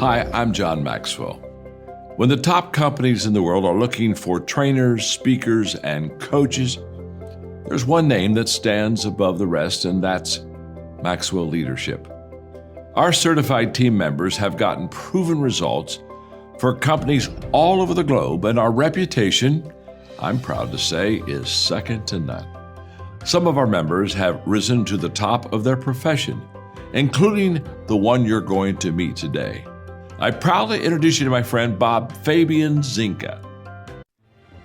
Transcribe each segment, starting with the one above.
Hi, I'm John Maxwell. When the top companies in the world are looking for trainers, speakers, and coaches, there's one name that stands above the rest, and that's Maxwell Leadership. Our certified team members have gotten proven results for companies all over the globe, and our reputation, I'm proud to say, is second to none. Some of our members have risen to the top of their profession, including the one you're going to meet today. I proudly introduce you to my friend Bob Fabian Zinka.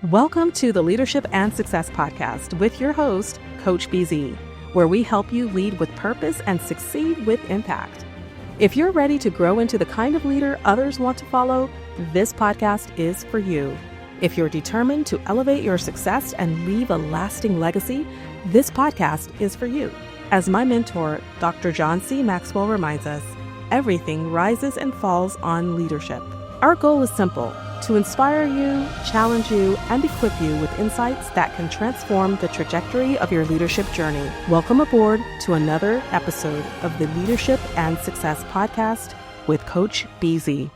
Welcome to the Leadership and Success Podcast with your host, Coach BZ, where we help you lead with purpose and succeed with impact. If you're ready to grow into the kind of leader others want to follow, this podcast is for you. If you're determined to elevate your success and leave a lasting legacy, this podcast is for you. As my mentor, Dr. John C. Maxwell reminds us, everything rises and falls on leadership. Our goal is simple: to inspire you, challenge you, and equip you with insights that can transform the trajectory of your leadership journey. Welcome aboard to another episode of the Leadership and Success Podcast with Coach BZ.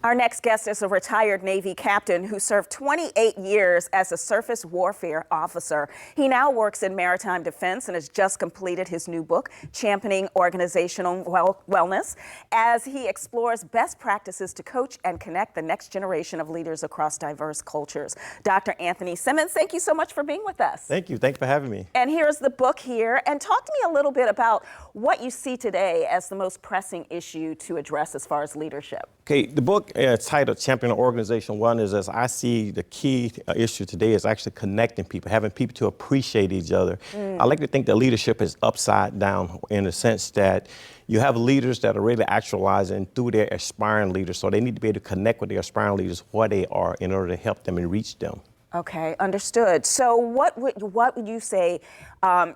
Our next guest is a retired Navy captain who served 28 years as a surface warfare officer. He now works in maritime defense and has just completed his new book, Championing Organizational Wellness, as he explores best practices to coach and connect the next generation of leaders across diverse cultures. Dr. Anthony Simmons, thank you so much for being with us. Thank you. Thanks for having me. And here's the book here. And talk to me a little bit about what you see today as the most pressing issue to address as far as leadership. Okay, the book titled Championing Organizational Wellness, as I see the key issue today is actually connecting people, having people to appreciate each other. I like to think that leadership is upside down in the sense that you have leaders that are really actualizing through their aspiring leaders. So they need to be able to connect with their aspiring leaders where they are in order to help them and reach them. Okay, understood. So what would you say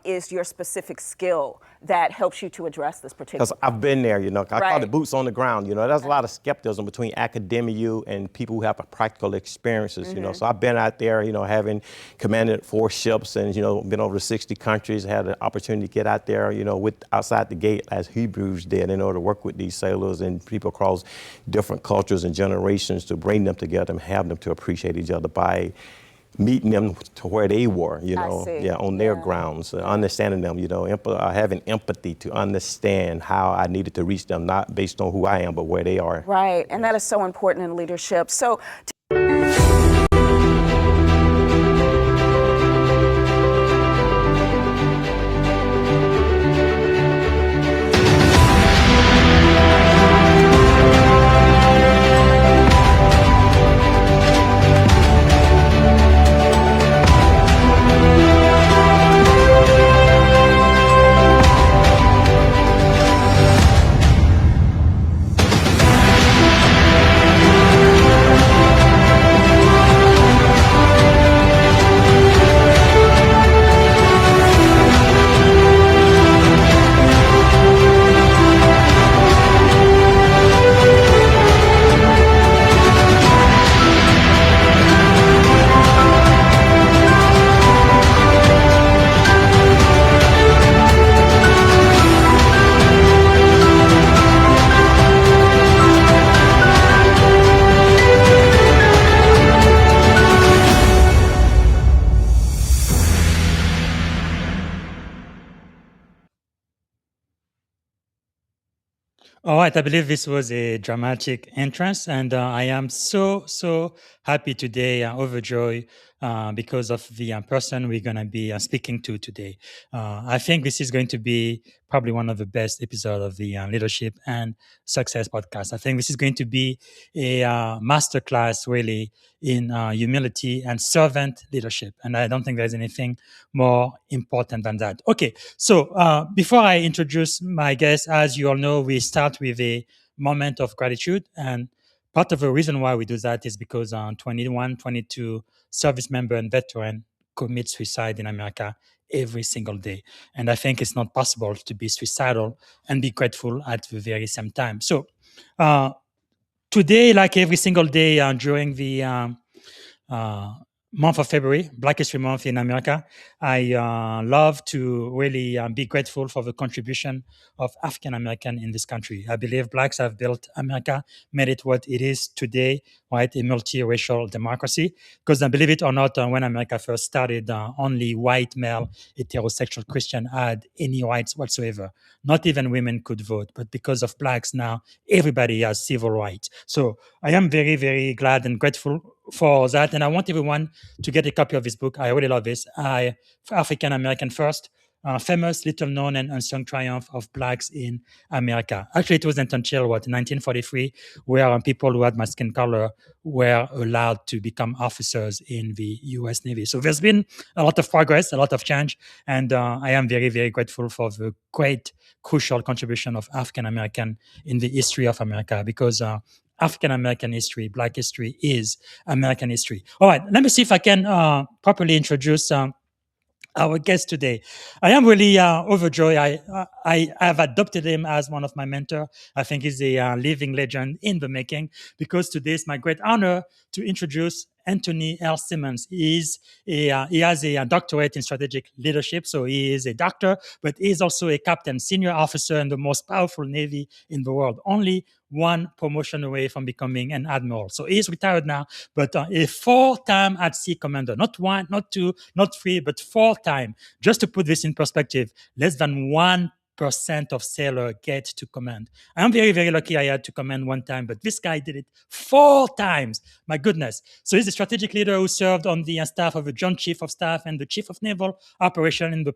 is your specific skill that helps you to address this particular? Because I've been there, I Right. call it boots on the ground. There's a lot of skepticism between academia and people who have practical experiences, So I've been out there, having commanded 4 ships and, been over 60 countries, had an opportunity to get out there, with outside the gate as Hebrews did in order to work with these sailors and people across different cultures and generations to bring them together and have them to appreciate each other by meeting them to where they were, on their grounds, understanding them, having empathy to understand how I needed to reach them, not based on who I am, but where they are. Right, and that is so important in leadership. So. All right, I believe this was a dramatic entrance, and I am so happy today, overjoyed, because of the person we're going to be speaking to today. I think this is going to be probably one of the best episodes of the Leadership and Success podcast. I think this is going to be a masterclass, really, in humility and servant leadership, and I don't think there's anything more important than that. Okay, so before I introduce my guest, as you all know, we start with a moment of gratitude, and part of the reason why we do that is because 22 service member and veteran commit suicide in America every single day. And I think it's not possible to be suicidal and be grateful at the very same time. So today, like every single day during the month of February, Black History Month in America. I love to really be grateful for the contribution of African American in this country. I believe Blacks have built America, made it what it is today, right? A multiracial democracy. Because believe it or not, when America first started, only white male heterosexual Christian had any rights whatsoever. Not even women could vote. But because of Blacks now, everybody has civil rights. So I am very, very glad and grateful for that. And I want everyone to get a copy of this book. I really love this. African American First, famous, little known, and unsung triumph of Blacks in America. Actually, it wasn't until 1943, where people who had my skin color were allowed to become officers in the U.S. Navy. So there's been a lot of progress, a lot of change, and I am very, very grateful for the great, crucial contribution of African American in the history of America, because African American history, Black history, is American history. All right, let me see if I can properly introduce our guest today. I am really overjoyed. I have adopted him as one of my mentor. I think he's a living legend in the making, because today is my great honor to introduce Anthony L. Simmons. He has a doctorate in strategic leadership, so he is a doctor, but he is also a captain, senior officer in the most powerful Navy in the world. Only one promotion away from becoming an admiral. So he's retired now, but a 4-time at sea commander, not one, not two, not three, but 4-time. Just to put this in perspective, less than 1% of sailors get to command. I'm very, very lucky I had to command one time, but this guy did it 4 times. My goodness. So he's a strategic leader who served on the staff of the Joint Chief of Staff and the Chief of Naval Operation in the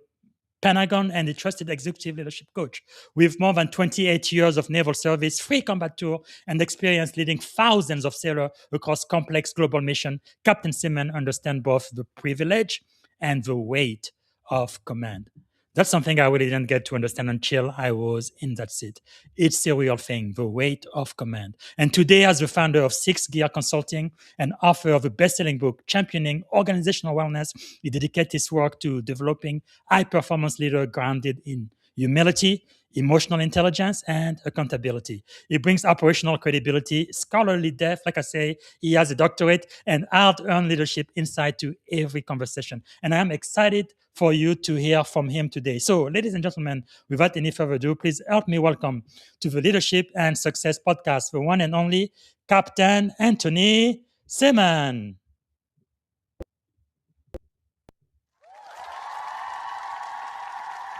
Pentagon, and a trusted executive leadership coach. With more than 28 years of naval service, 3 combat tour, and experience leading thousands of sailors across complex global missions, Captain Simmons understands both the privilege and the weight of command. That's something I really didn't get to understand until I was in that seat. It's a real thing, the weight of command. And today, as the founder of Six Gear Consulting and author of a best-selling book, Championing Organizational Wellness, he dedicates his work to developing high-performance leaders grounded in humility, emotional intelligence, and accountability. He brings operational credibility, scholarly depth, like I say, he has a doctorate, and hard-earned leadership insight to every conversation. And I am excited for you to hear from him today. So, ladies and gentlemen, without any further ado, please help me welcome to the Leadership and Success Podcast, the one and only Captain Anthony Simmons.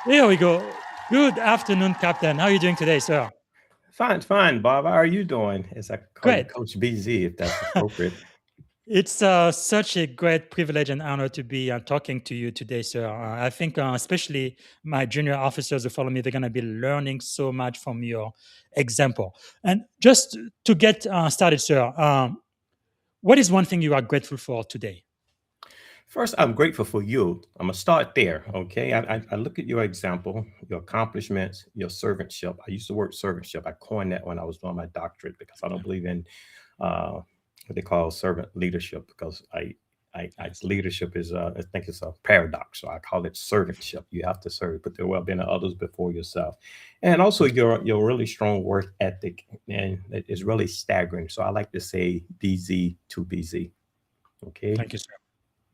Here we go. Good afternoon, Captain. How are you doing today, sir? Fine, Bob. How are you doing? As I call you Great. Coach BZ, if that's appropriate. It's such a great privilege and honor to be talking to you today, sir. I think especially my junior officers who follow me, they're going to be learning so much from your example. And just to get started, sir, what is one thing you are grateful for today? First, I'm grateful for you. I'm gonna start there. Okay. I look at your example, your accomplishments, your servantship. I used the word servantship. I coined that when I was doing my doctorate, because I don't believe in what they call servant leadership, because leadership is I think it's a paradox. So I call it servantship. You have to serve, but there will have been others before yourself. And also your really strong work ethic, and it is really staggering. So I like to say BZ to BZ. Okay. Thank you, sir.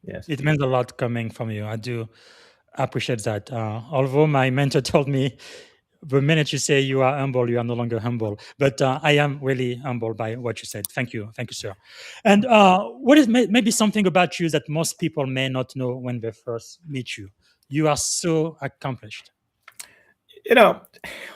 Yes. It means a lot coming from you. I do appreciate that. Although my mentor told me the minute you say you are humble, you are no longer humble. But I am really humbled by what you said. Thank you, sir. And what is maybe something about you that most people may not know when they first meet you? You are so accomplished. You know,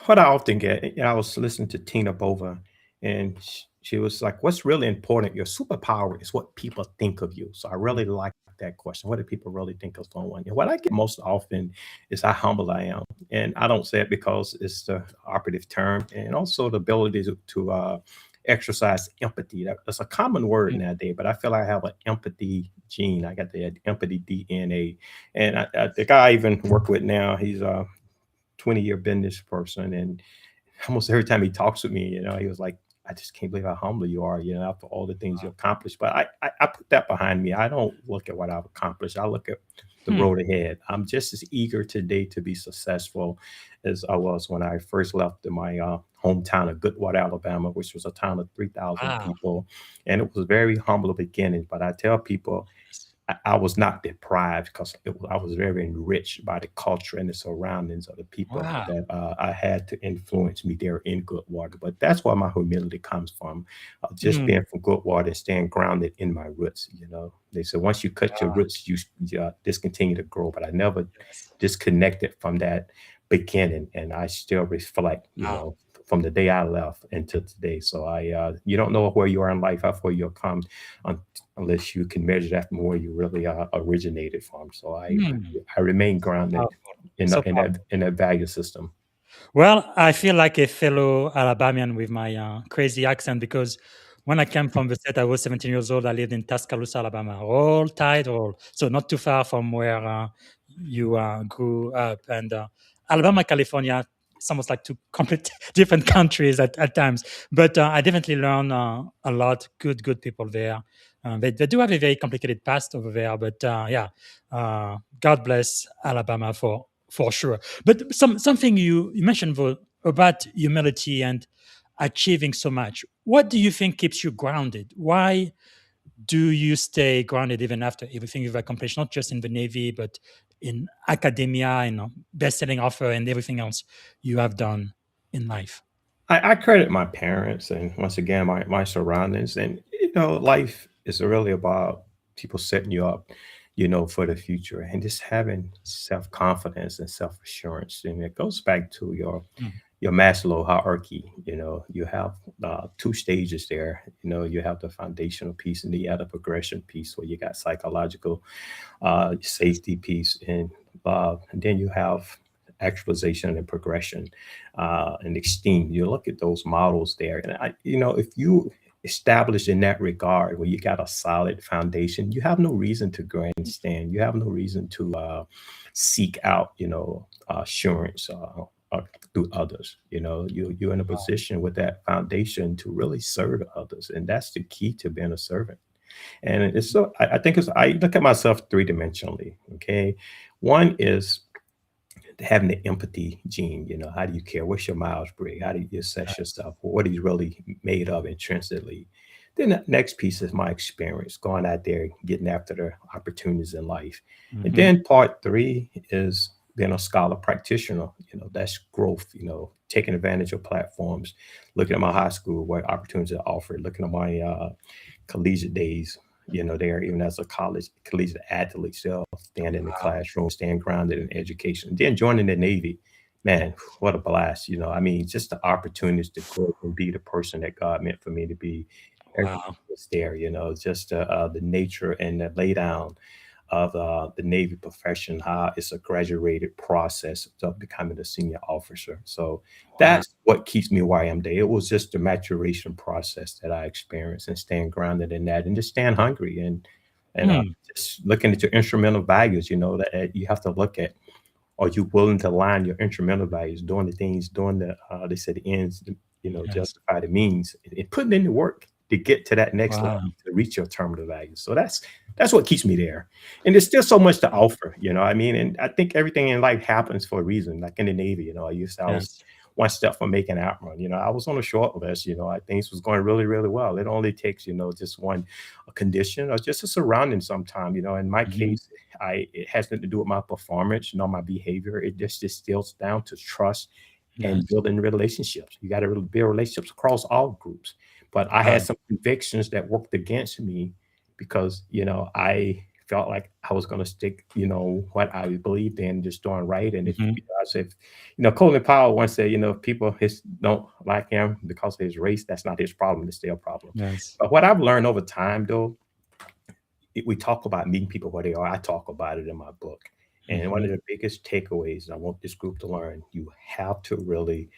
what I often get, I was listening to Tina Bova, and she was like, what's really important? Your superpower is what people think of you. So I really like that question. What do people really think of someone? And what I get most often is how humble I am. And I don't say it because it's the operative term, and also the ability to exercise empathy. That's a common word nowadays, but I feel like I have an empathy gene. I got the empathy DNA. And the guy I even work with now, he's 20-year business person, and almost every time he talks with me, he was like, I just can't believe how humble you are, after all the things you accomplished. But I put that behind me. I don't look at what I've accomplished. I look at the road ahead. I'm just as eager today to be successful as I was when I first left my hometown of Goodwater, Alabama, which was a town of 3,000 people. And it was very humble beginning. But I tell people, I was not deprived because I was very enriched by the culture and the surroundings of the people Wow. that I had to influence me there in Goodwater. But that's where my humility comes from, just Mm. being from Goodwater and staying grounded in my roots. You know, they said once you cut your roots, you discontinue to grow. But I never Yes. disconnected from that beginning, and I still reflect, Wow. from the day I left until today. So you don't know where you are in life, how far you'll come, unless you can measure that from where you really originated from. So Mm. I remain So grounded powerful. So powerful. in that value system. Well, I feel like a fellow Alabamian with my crazy accent because when I came from the state, I was 17 years old. I lived in Tuscaloosa, Alabama, all tight, all so not too far from where you grew up. And Alabama, California, it's almost like two complete different countries at times. But I definitely learned a lot. Good people there. They do have a very complicated past over there, but yeah, God bless Alabama for sure. But something you mentioned about humility and achieving so much. What do you think keeps you grounded? Why do you stay grounded even after everything you've accomplished, not just in the Navy, but in academia and best-selling author and everything else you have done in life? I credit my parents and once again my surroundings. And life is really about people setting you up, for the future and just having self-confidence and self-assurance. And it goes back to Mm. your Maslow hierarchy. You have two stages there. You have the foundational piece and the other progression piece where you got psychological safety piece, and then you have actualization and progression and esteem. You look at those models there, and if you establish in that regard where you got a solid foundation, you have no reason to grandstand. You have no reason to seek out, assurance through others. You're in a position with that foundation to really serve others, and that's the key to being a servant. And it's so I think I look at myself three-dimensionally. Okay. One is having the empathy gene. How do you care? What's your Myers Briggs? How do you assess Yes. yourself? What are you really made of intrinsically? Then the next piece is my experience, going out there, getting after the opportunities in life. And Mhm. then part three is being a scholar practitioner. That's growth, taking advantage of platforms, looking at my high school, what opportunities are offered, looking at my collegiate days, there, even as a collegiate athlete, still stand in the Wow. classroom, staying grounded in education. Then joining the Navy, man, what a blast. I mean, just the opportunities to grow and be the person that God meant for me to be. Everything Wow. was there, just the nature and the lay down of the Navy profession, how it's a graduated process of becoming a senior officer. So Wow. that's what keeps me where I am today. It was just the maturation process that I experienced and staying grounded in that and just staying hungry and Mm. just looking at your instrumental values, that you have to look at. Are you willing to align your instrumental values, doing the things, doing they said the ends, Yes. justify the means, and putting in the work to get to that next level, Wow. to reach your terminal values. So that's what keeps me there. And there's still so much to offer, I mean, and I think everything in life happens for a reason. Like in the Navy, I was Yes. one step from making admiral. I was on a short list, things was going really, really well. It only takes, just one condition or just a surrounding sometime. In my Mhm. case, it has nothing to do with my performance, my behavior. It just distills down to trust and Yes. building relationships. You got to really build relationships across all groups. But I Wow. had some convictions that worked against me because, I felt like I was going to stick, what I believed in, just doing right. And if Mhm. I said, Colin Powell once said, if people don't like him because of his race, that's not his problem. It's their problem. Yes. But what I've learned over time, though, we talk about meeting people where they are. I talk about it in my book. And one Mhm. of the biggest takeaways I want this group to learn, you have to really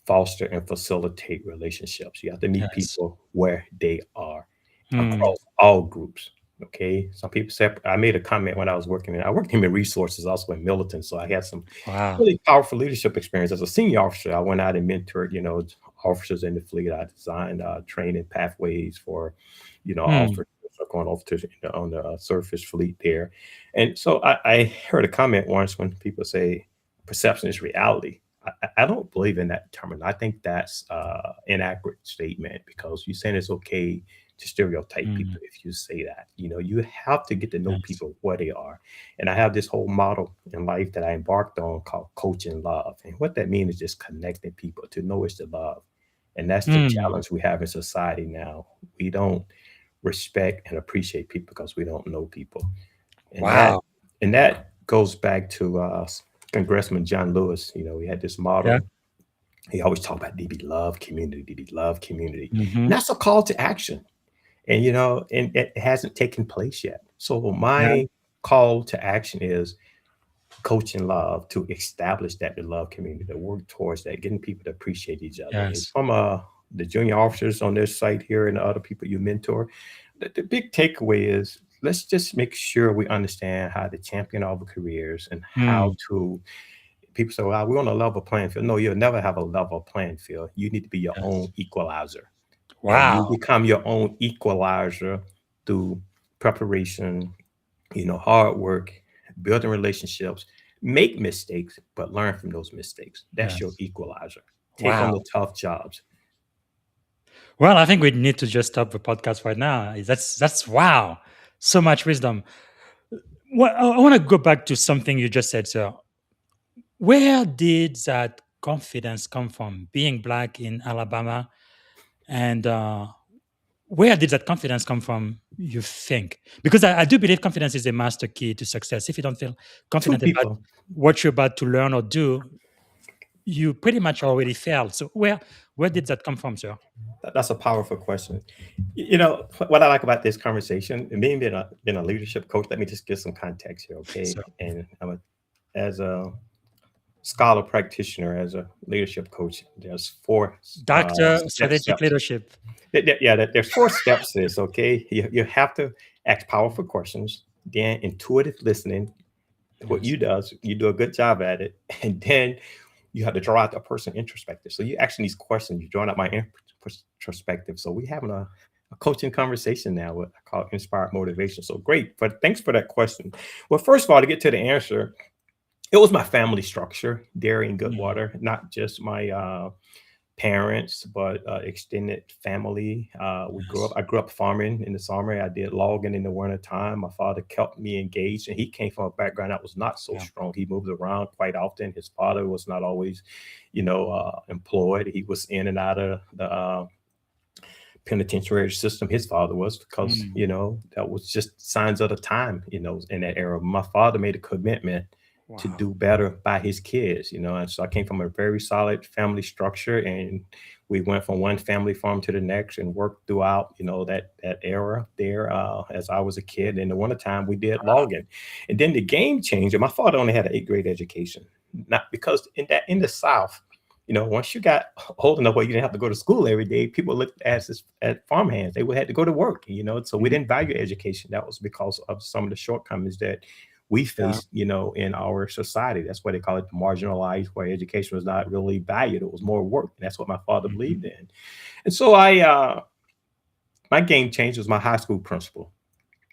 foster and facilitate relationships. You have to meet Yes. people where they are Mm. across all groups. Okay. Some people say, I made a comment when I was I worked in human resources, also in militant. So I had some Wow. really powerful leadership experience. As a senior officer, I went out and mentored, officers in the fleet. I designed training pathways for, Mm. officers going off to on the surface fleet there. And so I heard a comment once when people say perception is reality. I don't believe in that term. I think that's inaccurate statement because you're saying it's okay to stereotype Mm, people if you say that. You have to get to know yes. people where they are. And I have this whole model in life that I embarked on called coaching love. And what that means is just connecting people to know is to love. And that's the Mm, challenge we have in society now. We don't respect and appreciate people because we don't know people. And that wow. and that goes back to Congressman John Lewis. He had this Yeah. model. He always talked about DB love community, DB love community. Hmm. And that's a call to action. And it hasn't taken place yet. So Yeah. my call to action is coaching love to establish that the love community, to work towards that, getting people to appreciate each other. And Yes. from the junior officers on this site here and the other people you mentor, the big takeaway is let's just make sure we understand how to champion our careers and how Mm, to. People say, well, we're on a level playing field. No, you'll never have a level playing field. You need to be your yes. own equalizer. And you Wow. become your own equalizer through preparation, hard work, building relationships, make mistakes, but learn from those mistakes. That's your Yes. equalizer. Take on Wow. the tough jobs. Well, I think we need to just stop the podcast right now. That's wow. So much wisdom. Well, I want to go back to something you just said, sir. Where did that confidence come from? Being black in Alabama, and where did that confidence come from? You think? Because I do believe confidence is a master key to success. If you don't feel Two confident about people. what you're about to learn or do, you pretty much already failed. So where did that come from, sir? That's a powerful question. What I like about this conversation, and me being a leadership coach, let me just give some context here, okay? So, And as a scholar practitioner, as a leadership coach, there's four Doctor, strategic steps. leadership. There's four steps to this, okay? You have to ask powerful questions, then intuitive listening. What Yes. you do a good job at it, and then you have to draw out the person introspective. So you asking these questions, you're drawing out my introspective. So we having a coaching conversation now, what I call inspired motivation. So great, but thanks for that question. Well, first of all, to get to the answer, it was my family structure, Dairy and Mm, Goodwater, not just my parents, but extended family. yes. I grew up farming in the summer. I did logging in the winter time. My father kept me engaged, and he came from a background that was not so Yeah. strong. He moved around quite often. His father was not always, employed. He was in and out of the penitentiary system. His father was because Mm, that was just signs of the time. In that era, my father made a commitment to wow. do better by his kids. And so I came from a very solid family structure, and we went from one family farm to the next and worked throughout that era there as I was a kid. In the wintertime we did logging, and then the game changed. And my father only had an 8th grade education, not because in the South, once you got old enough where you didn't have to go to school every day, people looked at farmhands. They would have to go to work, so we Mhm. didn't value education. That was because of some of the shortcomings that we Yeah. face, in our society. That's why they call it the marginalized, where education was not really valued. It was more work. And that's what my father Mhm. believed in. And so my game changer was my high school principal.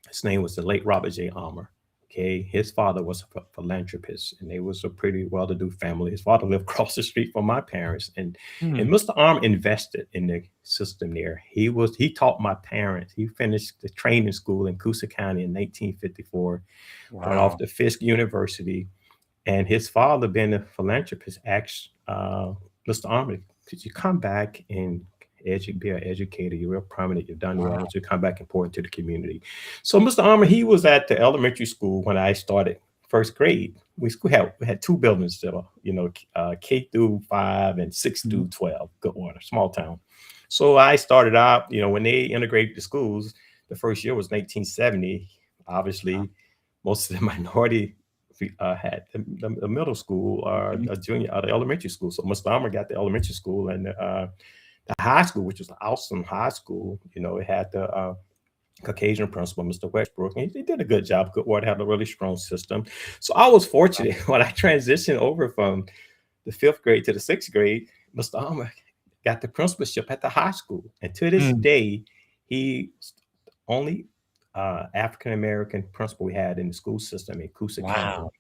His name was the late Robert J. Armour. Okay, his father was a philanthropist, and they was a pretty well-to-do family. His father lived across the street from my parents, and Mm, Mr. Armour invested in the system there. He taught my parents. He finished the training school in Coosa County in 1954, went off wow. to Fisk University, and his father, being a philanthropist, asked Mr. Armour, "Could you come back and be an educator? You're real prominent. You've done well. I Wow. want you to come back and pour into the community." So Mr. Armour, he was at the elementary school when I started first grade. We had two buildings still, K through 5 and 6 Mhm. through 12, Goodwater, small town. So I started out, when they integrated the schools, the first year was 1970. Obviously, most of the minority had the middle school or Mhm. a junior or the elementary school. So Mr. Armour got the elementary school, and the high school, which was an awesome high school. It had the Caucasian principal, Mr. Westbrook, and he did a good job. Goodwater had a really strong system. So I was fortunate when I transitioned over from the 5th grade to the 6th grade. Mr. Armour got the principalship at the high school, and to this Mm, day, he's the only African American principal we had in the school system in Coosa County. wow.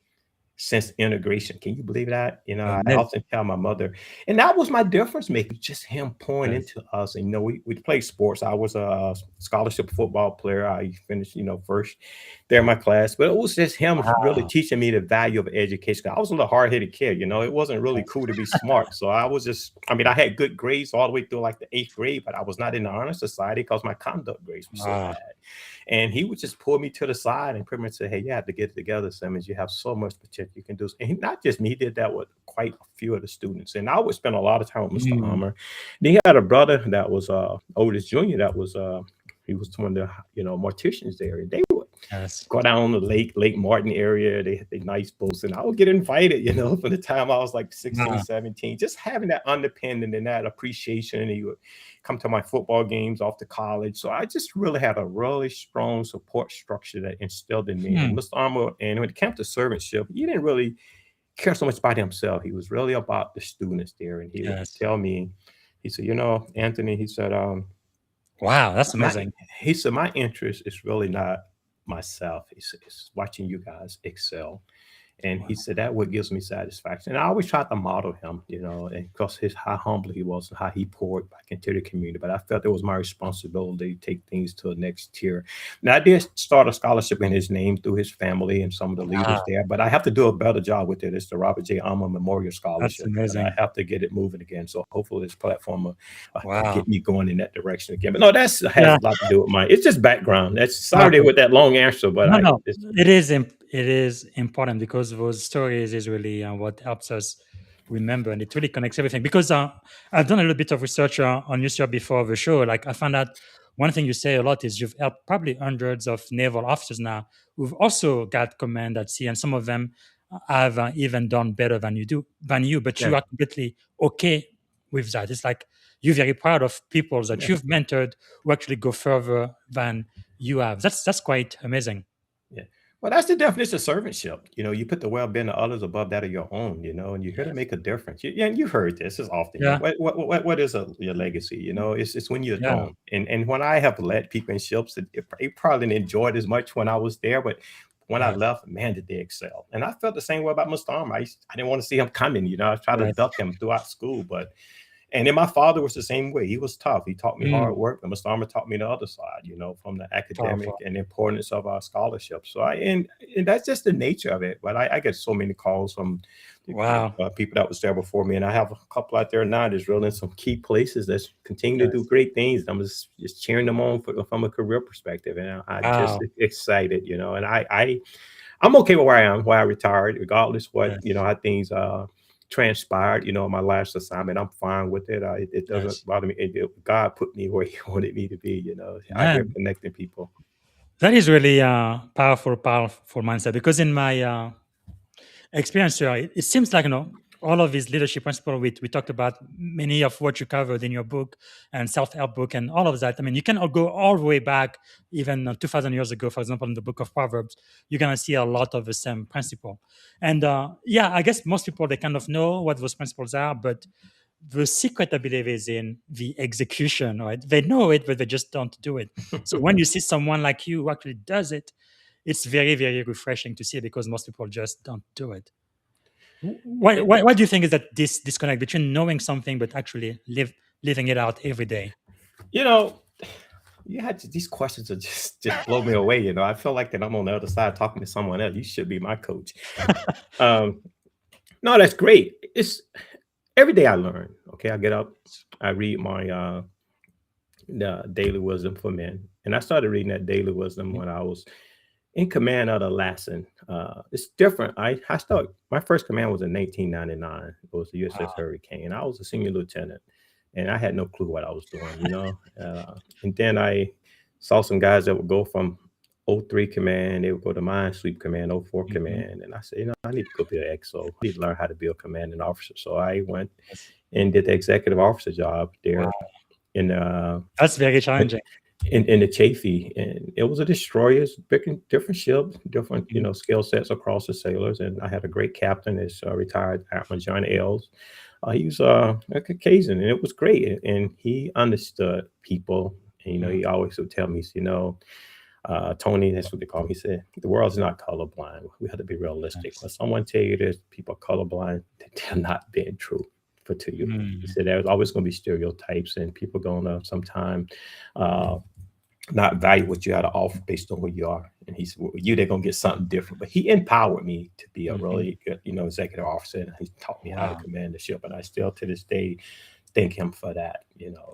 since integration. Can you believe that? I Amazing. often tell my mother, and that was my difference maker, just him pouring Yes. into us. And we played sports. I was a scholarship football player. I finished, first there in my class, but it was just him really Wow. teaching me the value of education. I was a little hard-headed kid, it wasn't really Yes. cool to be smart. So I was just, I had good grades all the way through like the 8th grade, but I was not in the honor society because my conduct grades were so Wow. bad. And he would just pull me to the side and pretty much say, hey, you have to get it together, Simmons. You have so much potential. You can do. And not just me, he did that with quite a few of the students. And I would spend a lot of time with Mr. Mm. Armour. Then he had a brother that was oldest junior that was he was one of the morticians there. And they would Yes. go down the Lake Martin area. They had the nice boats, and I would get invited, from the time I was like 16, Wow. 17, just having that underpinning and that appreciation. And he would come to my football games off to college. So I just really had a really strong support structure that instilled in me. And Hmm. Mr. Armour, and when it came to servantship, he didn't really care so much about himself. He was really about the students there. And he would Yes. tell me, he said, Anthony, he said, Wow, that's my amazing. he said, my interest is really not myself. He said, it's watching you guys excel. And he said, that what gives me satisfaction. And I always tried to model him, and because how humble he was and how he poured back into the community. But I felt it was my responsibility to take things to the next tier. Now, I did start a scholarship in his name through his family and some of the leaders Wow, there, but I have to do a better job with it. It's the Robert J. Armour Memorial that's Scholarship. And I amazing. have to get it moving again. So hopefully this platform will Wow. get me going in that direction again. But no, that has Yeah. a lot to do with it's just background. That's sorry Okay. with that long answer, but No. It is important because those stories is really what helps us remember, and it really connects everything. Because I've done a little bit of research on yourself before the show. Like I found out one thing you say a lot is you've helped probably hundreds of naval officers now who've also got command at sea, and some of them have even done better than you, but yeah, you are completely okay with that. It's like you're very proud of people that yeah. you've mentored who actually go further than you have. That's quite amazing. Yeah. Well, that's the definition of servantship. You put the well-being of others above that of your own, and you're here to Yes. make a difference. And you've heard this is often. Yeah. What is your legacy? It's when you're Yeah. gone. And when I have led people in ships, it probably didn't enjoy it as much when I was there, but when I Yes. left, man, did they excel. And I felt the same way about Mr. Armour. I didn't want to see him coming. I tried to Yes. duck him throughout school, and then my father was the same way. He was tough. He taught me hard Mm, work. And Mr. Armour taught me the other side, from the academic powerful. and the importance of our scholarship. So and that's just the nature of it. But I get so many calls from Wow. people that was there before me, and I have a couple out there now that's really in some key places that continue to do Yes. great things. I'm just cheering them on from a career perspective, and I just Wow. excited, And I'm okay with where I retired, regardless what Yes. how things transpired. My last assignment, I'm fine with it. It doesn't Yes. bother me. God put me where He wanted me to be. Out here Man, connecting people. that is really powerful mindset. Because in my experience here, it seems like all of these leadership principles we talked about, many of what you covered in your book and self-help book and all of that. I mean, you can all go all the way back, even 2,000 years ago. For example, in the book of Proverbs, you're gonna see a lot of the same principle. And yeah, I guess most people they kind of know what those principles are, but the secret, I believe, is in the execution, right? They know it, but they just don't do it. So when you see someone like you who actually does it, it's very, very refreshing to see because most people just don't do it. Why do you think is that this disconnect between knowing something but actually living it out every day? you know, these questions are just blow me away. I feel like that I'm on the other side talking to someone else. You should be my coach. Um, no, that's great. It's every day I learn. Okay, I get up, I read my the Daily Wisdom for Men, and I started reading that Daily Wisdom when I was in command of the Lassen. It's different. I started my first command was in 1999. It was the USS Hurricane. I was a senior lieutenant, and I had no clue what I was doing. And then I saw some guys that would go from O3 command, they would go to mine sweep command, O4 Mhm. command, and I said, I need to go be an XO. I need to learn how to be a commanding officer. So I went Yes. and did the executive officer job Wow, there in that's very challenging. in the Chafee, and it was a destroyers, different ships, different Mhm. skill sets across the sailors. And I had a great captain, that's retired Admiral John Els. He was a Caucasian, and it was great. And he understood people. And he always would tell me, Tony, that's what they call me. He said, "The world's not colorblind. We have to be realistic. When Yes. someone tell you this, people are colorblind, they're not being true for to you." He Mm. said, "There's always going to be stereotypes, and people going to sometime uh, not value what you have to offer based on who you are." And he said, "Well, with you, they're gonna get something different." But he empowered me to be a Mhm. really good, executive officer, and he taught me how to Wow. command the ship. And I still to this day thank him for that.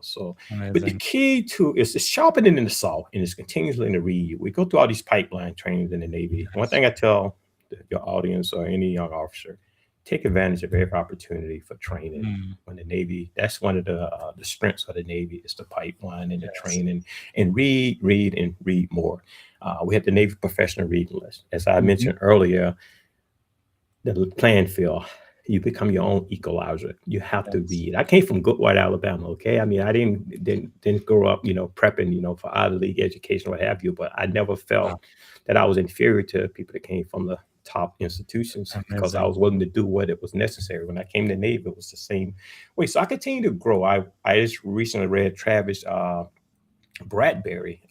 So, but the Amazing. key to is sharpening in the saw and it's continuously in the read. We go through all these pipeline trainings in the Navy. One Yes. thing I tell your audience or any young officer, take advantage of every opportunity for training. Mm. When the Navy, that's one of the strengths of the Navy is the pipeline and the Yes. training, and read, and read more. We have the Navy professional reading list. As I Mhm. mentioned earlier, the playing field. You become your own equalizer. You have to Yes. read. I came from Goodwhite, Alabama. Okay, I mean, I didn't grow up, prepping, for Ivy League education, what have you. But I never Wow. felt that I was inferior to people that came from the top institutions because I Amazing. was willing to do what it was necessary. When I came to Navy, it was the same way. So I continue to grow. I just recently read Travis Bradbury,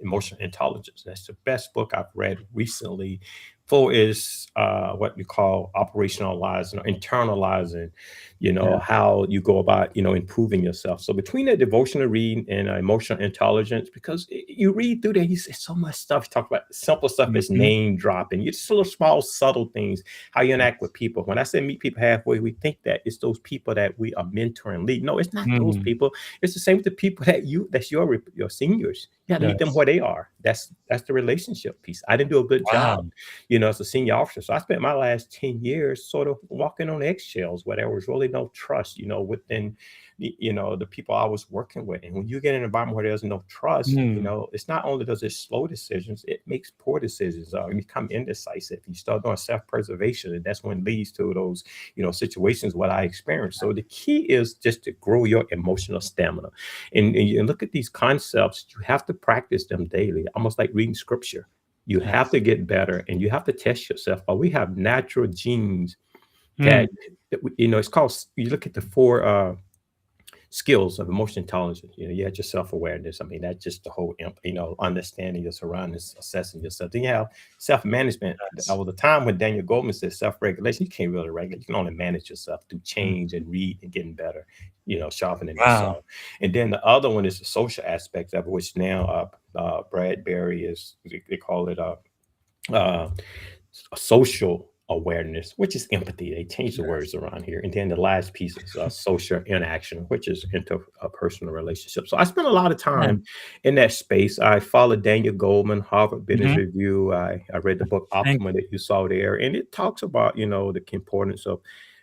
Emotional Intelligence. That's the best book I've read recently. For is what you call operationalizing or internalizing, Yeah. how you go about, improving yourself. So between that devotional reading and emotional intelligence, because you read through there, you see so much stuff. You talk about simple stuff as Mhm. name dropping. You just little small subtle things, how you interact with Yes. people. When I say meet people halfway, we think that it's those people that we are mentoring, lead. No, it's not those Mm. people. It's the same with the people that's your seniors. You have to meet them Yes. where they are. That's the relationship piece. I didn't do a good Wow. job, as a senior officer. So I spent my last 10 years sort of walking on eggshells where there was really no trust, within the people I was working with. And when you get in an environment where there's no trust, Mm. it's not only does it slow decisions, it makes poor decisions. You become indecisive. You start doing self-preservation, and that's when it leads to those, situations what I experienced. So the key is just to grow your emotional stamina. And you look at these concepts, you have to practice them daily, almost like reading scripture. You have Yes. to get better and you have to test yourself. But we have natural genes Mm. that it's called, you look at the four skills of emotional intelligence. You had your self-awareness. I mean, that's just the whole, understanding your surroundings, assessing yourself. Then you have self-management. There Yes. was a time when Daniel Goleman said self-regulation. You can't really regulate. You can only manage yourself through change Mhm. and read and getting better, sharpening that Wow. saw. And then the other one is the social aspect of it, which now Bradbury is, they call it uh, social awareness, which is empathy. They change the Yes. words around here. And then the last piece is social interaction, which is interpersonal relationships. So I spent a lot of time Man. in that space. I followed Daniel Goleman, Harvard Business Mhm. Review. I read the book Thank Optima you. that you saw there, and it talks about, the importance of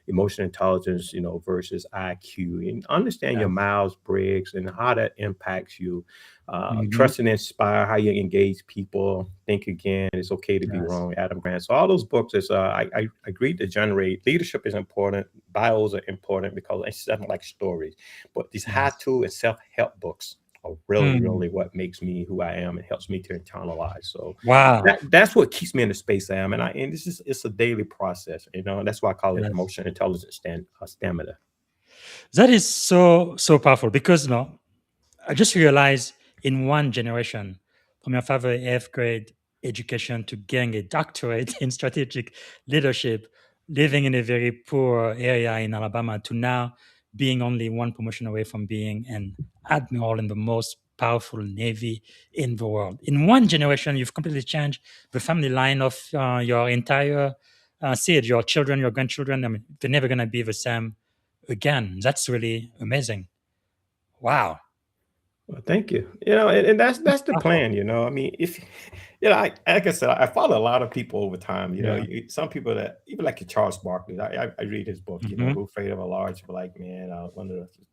emotional intelligence, versus IQ, and understand your Yes. Myers-Briggs and how that impacts you. Mhm. Trust and Inspire, how you engage people, Think Again, It's Okay to Be Yes. Wrong, Adam Grant. So all those books is I agreed to generate. Leadership is important. Bios are important because it's something like stories. But these Yes. how-to and self-help books are really, Mm. really what makes me who I am and helps me to internalize. So Wow. that's what keeps me in the space I am. And this is it's a daily process, and that's why I call it Yes. emotional intelligence stamina. That is so powerful because I just realized in one generation, from your father eighth grade education to getting a doctorate in strategic leadership, living in a very poor area in Alabama, to now being only one promotion away from being an admiral in the most powerful navy in the world. In one generation, you've completely changed the family line of your entire seed, your children, your grandchildren. I mean, they're never going to be the same again. That's really amazing. Wow. Well, thank you. And that's the Powerful. plan. I mean, if like I said, I follow a lot of people over time. Yeah. Some people that even like Charles Barkley. I read his book. Mhm. Who Afraid of a Large Black Man. I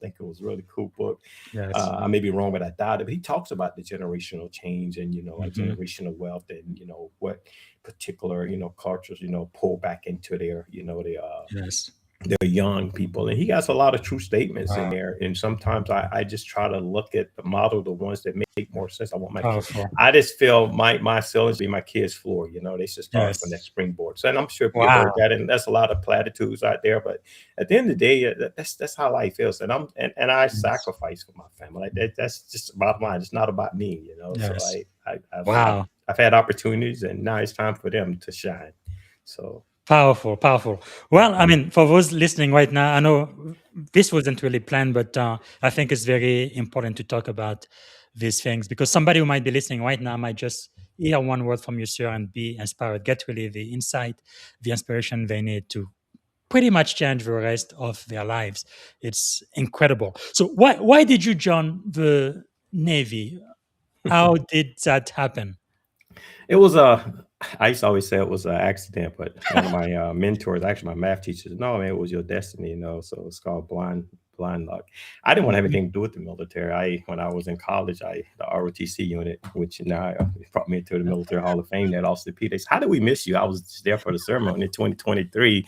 think it was a really cool book. Yes. I may be wrong, but I doubt it. But he talks about the generational change and like Mhm. generational wealth and what particular cultures pull back into their Yes. they're young people, and he has a lot of true statements in Wow. there. And sometimes I just try to look at the model, the ones that make more sense. I want my kids. Powerful. I just feel my ceiling should be my kids' floor. They should start from that Yes. springboard. So, and I'm sure you Wow. heard that, and that's a lot of platitudes out there. But at the end of the day, that's how life is, and I Yes. sacrifice for my family. Like that's just about mine. It's not about me. So Yes. I've Wow. I've had opportunities, and now it's time for them to shine. So. Powerful, powerful. Well, I mean, for those listening right now, I know this wasn't really planned, but I think it's very important to talk about these things because somebody who might be listening right now might just hear one word from you, sir, and be inspired, get really the insight, the inspiration they need to pretty much change the rest of their lives. It's incredible. So, why did you join the Navy? How did that happen? It was I used to always say it was an accident, but one of my mentors, actually my math teacher, said, "No, man, it was your destiny." So it's called blind luck. I didn't want to have Mhm. anything to do with the military. When I was in college, the ROTC unit, which now brought me into the Military Hall of Fame, that Officer P. They said, "How did we miss you?" I was just there for the ceremony in 2023,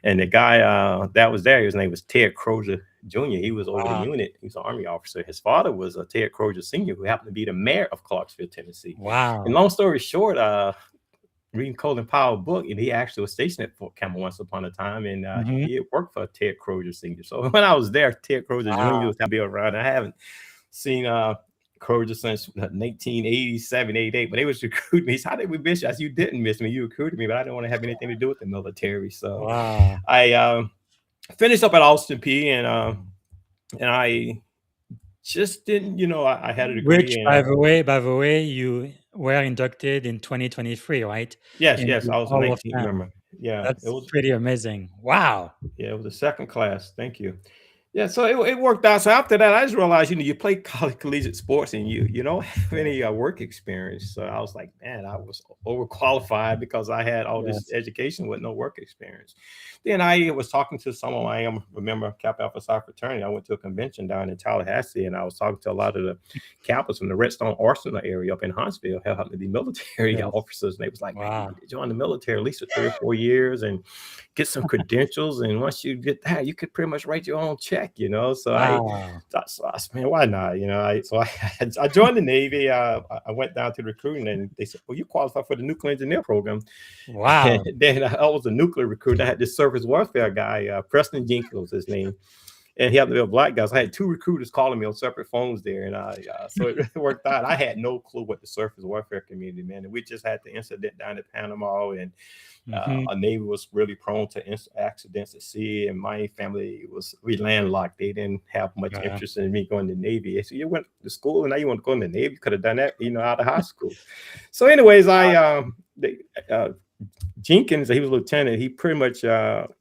and the guy that was there, his name was Ted Crozier Jr. He was over the Wow. unit. He was an Army officer. His father was a Ted Crozier Sr., who happened to be the mayor of Clarksville, Tennessee. And Wow. long story short, reading Colin Powell's book, and he actually was stationed at Fort Campbell once upon a time, and Mhm. he had worked for Ted Crozier Sr. So when I was there, Ted Crozier Jr. Wow. was to be around. I haven't seen Crozier since 1987, 88, but they was recruiting me. He said, "How did we miss you?" I said, "You didn't miss me. You recruited me, but I didn't want to have anything to do with the military." So Wow. I finished up at Austin P, and I just didn't, I had a Which, degree in by the way, you were inducted in 2023, right? yes, In yes, the I was a Hall of 19th Fame. member. Yeah, it That's was pretty amazing. Wow. Yeah, it was a second class. Thank you. Yeah, so it worked out. So after that, I just realized, you play college collegiate sports and you don't have any work experience. So I was like, man, I was overqualified because I had all this Yes. education with no work experience. Then I was talking to some of my remember Kappa Alpha Psi fraternity. I went to a convention down in Tallahassee, and I was talking to a lot of the Kappas from the Redstone Arsenal area up in Huntsville, who happened to be military Yes. officers. And they was like, man, you Wow. need to join the military at least for 3 or 4 years and get some credentials, and once you get that, you could pretty much write your own check. So Wow. I said, man, why not? I joined the Navy. I went down to the recruiting, and they said, well, you qualify for the nuclear engineer program. And Wow. then I was a nuclear recruit. I had this surface warfare guy, Preston Jenkins was his name, and he happened to be a black guy. So I had two recruiters calling me on separate phones there, and so it worked out. I had no clue what the surface warfare community meant, and we just had the incident down at Panama, and Mhm. our Navy was really prone to accidents at sea, and my family we landlocked. They didn't have much Yeah. interest in me going to the Navy. They said, you went to school and now you want to go in the Navy? You could have done that, out of high school. So, anyways, Jenkins, he was a lieutenant. He pretty much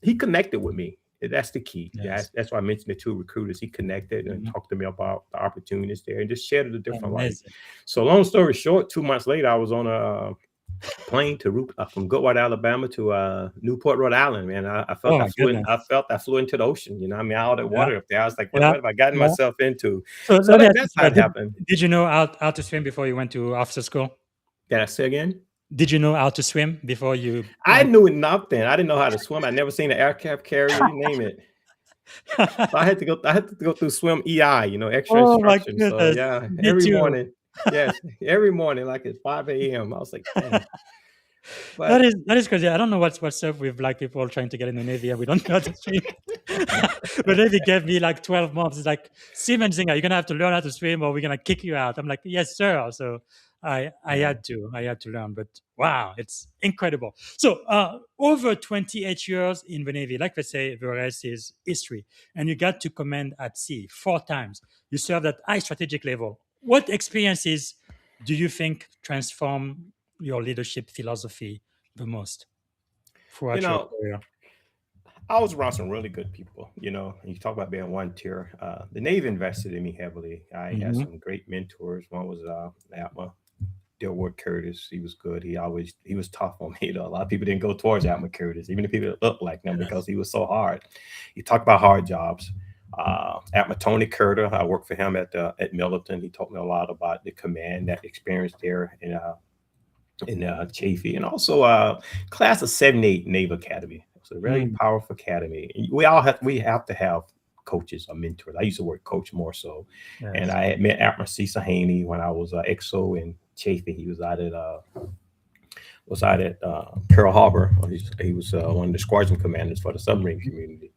he connected with me. That's the key. Yeah, Yes. that's why I mentioned the two recruiters. He connected and Mhm. talked to me about the opportunities there and just shared a different life. Amazing. So, long story short, 2 months later, I was on a plane from Goodwater, Alabama to Newport, Rhode Island. Man, I Oh felt I my flew in, I goodness. felt I flew into the ocean. I mean, all that Yeah. water up there. I was like, what Yeah. have I gotten Yeah. myself into? So So let me ask you, that's how sir, it happened. did you know how to swim before you went to officer school? Did I say again? Did you know how to swim before you I went? knew nothing. I didn't know how to swim. I never seen an aircraft carrier, you name it. So I had to go. I had to go through swim EI, extra Oh my instruction. So goodness. yeah, Me every too. morning. Yes, every morning, like at 5 a.m. I was like, dang. That But is that is crazy. I don't know what's up with black people trying to get in the Navy and we don't know how to swim. The Navy gave me like 12 months. It's like, Simmons, you're gonna have to learn how to swim or we're gonna kick you out. I'm like, yes, sir. So I yeah. had to learn. But wow, it's incredible. So over 28 years in the Navy, like they say, the rest is history. And you got to command at sea 4 times. You served at high strategic level. What experiences do you think transform your leadership philosophy the most You throughout your know, career? I was around some really good people. And you talk about being one tier. The Navy invested in me heavily. I had Hmm. some great mentors. One was Atma Dilworth Curtis. He was good. He was tough on me. A lot of people didn't go towards Atma Curtis, even the people that looked like him, because he was so hard. He talked about hard jobs. Atma Tony Curter, I worked for him at Milton. He taught me a lot about the command, that experience there in Chafee, and also class of '78 Naval Academy. It's a very powerful academy. We have to have coaches or mentors. I used to work coach more so. And I had met Admiral Cecil Haney when I was XO in Chesapeake. He was out at Pearl Harbor. He was one of the squadron commanders for the submarine community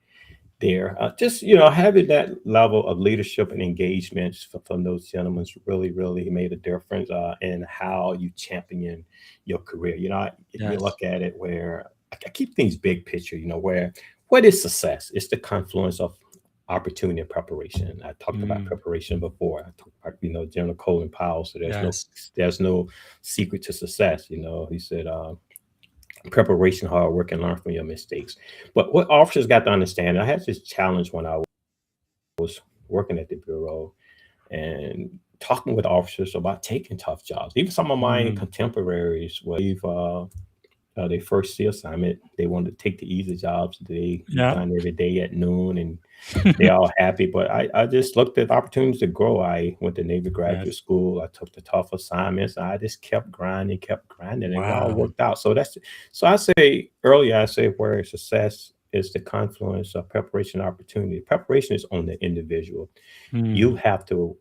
there. Just, having that level of leadership and engagement from those gentlemen really made a difference in how you champion your career. If you look at it where I keep things big picture, what is success? It's the confluence of opportunity and preparation. I talked about preparation before. I talked about, General Colin Powell. So there's no secret to success. He said, preparation, hard work, and learn from your mistakes. But what officers got to understand, I had this challenge when I was working at the Bureau and talking with officers about taking tough jobs. Even some of my contemporaries, their first SEA assignment, they wanted to take the easy jobs. They done every day at noon, and they all happy. But I just looked at opportunities to grow. I went to Navy graduate school. I took the tough assignments. I just kept grinding, and it all worked out. So I say earlier, where success is the confluence of preparation and opportunity. Preparation is on the individual. You have to,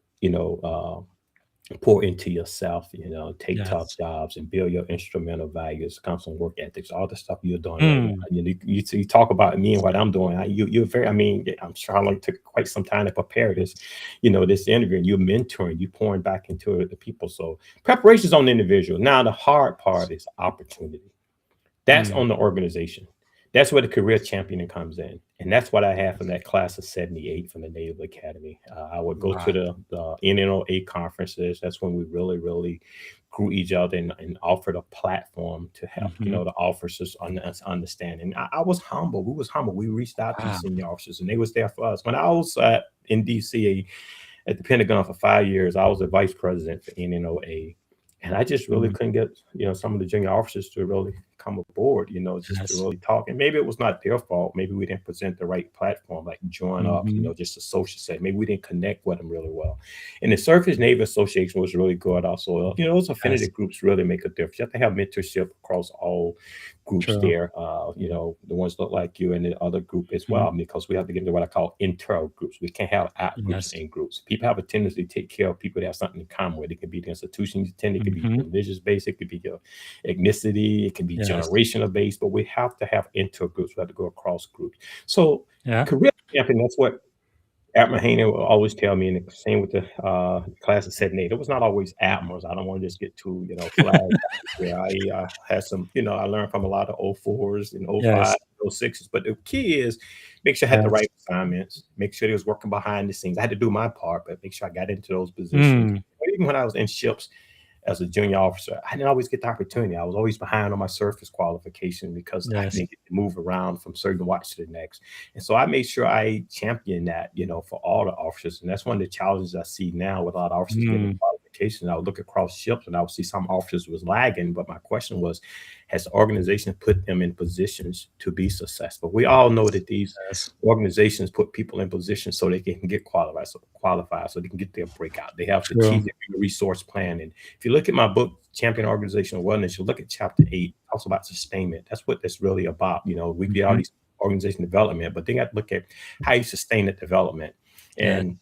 pour into yourself, take tough jobs and build your instrumental values, comes from work ethics, all the stuff you're doing. You talk about me and what I'm doing. You're very, I'm sure it took quite some time to prepare this, this interview, and you're mentoring, you pouring back into the people. So preparation is on the individual. Now, the hard part is opportunity. That's on the organization. That's where the career championing comes in. And that's what I had from that class of 78 from the Naval Academy. I would go to the NNOA conferences. That's when we really grew each other and offered a platform to help, the officers understand. And I was humble. We was humble. We reached out to the senior officers, and they was there for us. When I was in D.C. at the Pentagon for 5 years, I was the vice president for NNOA. And I just really couldn't get, some of the junior officers to really come aboard, to really talk. And maybe it was not their fault. Maybe we didn't present the right platform, like join up, just a social set. Maybe we didn't connect with them really well. And the Surface Navy Association was really good also. Those affinity groups really make a difference. You have to have mentorship across all groups there. The ones look like you and the other group as well, because we have to get into what I call internal groups. We can't have out groups and groups. People have a tendency to take care of people that have something in common with. It could be the institution you attend, it could be religious based, it could be your ethnicity, it can be generational based, but we have to have inter groups. We have to go across groups. So career champion, that's what Admiral Haney will always tell me, and the same with the class of 78. It was not always admirals. I don't want to just get too, flagged. I had some, I learned from a lot of 04s and 05, 06s. But the key is make sure I had the right assignments, make sure they was working behind the scenes. I had to do my part, but make sure I got into those positions. Even when I was in ships as a junior officer, I didn't always get the opportunity. I was always behind on my surface qualification because I didn't get to move around from certain watch to the next. And so I made sure I championed that, for all the officers. And that's one of the challenges I see now with a lot of officers getting qualification. I would look across ships and I would see some officers was lagging, but my question was, has the organization put them in positions to be successful? We all know that these organizations put people in positions so they can get qualified, so they can get their breakout. They have strategic resource plan. And if you look at my book, Champion Organizational Wellness, you'll look at chapter 8, also about sustainment. That's what that's really about. We get all these organization development, but they got to look at how you sustain the development. And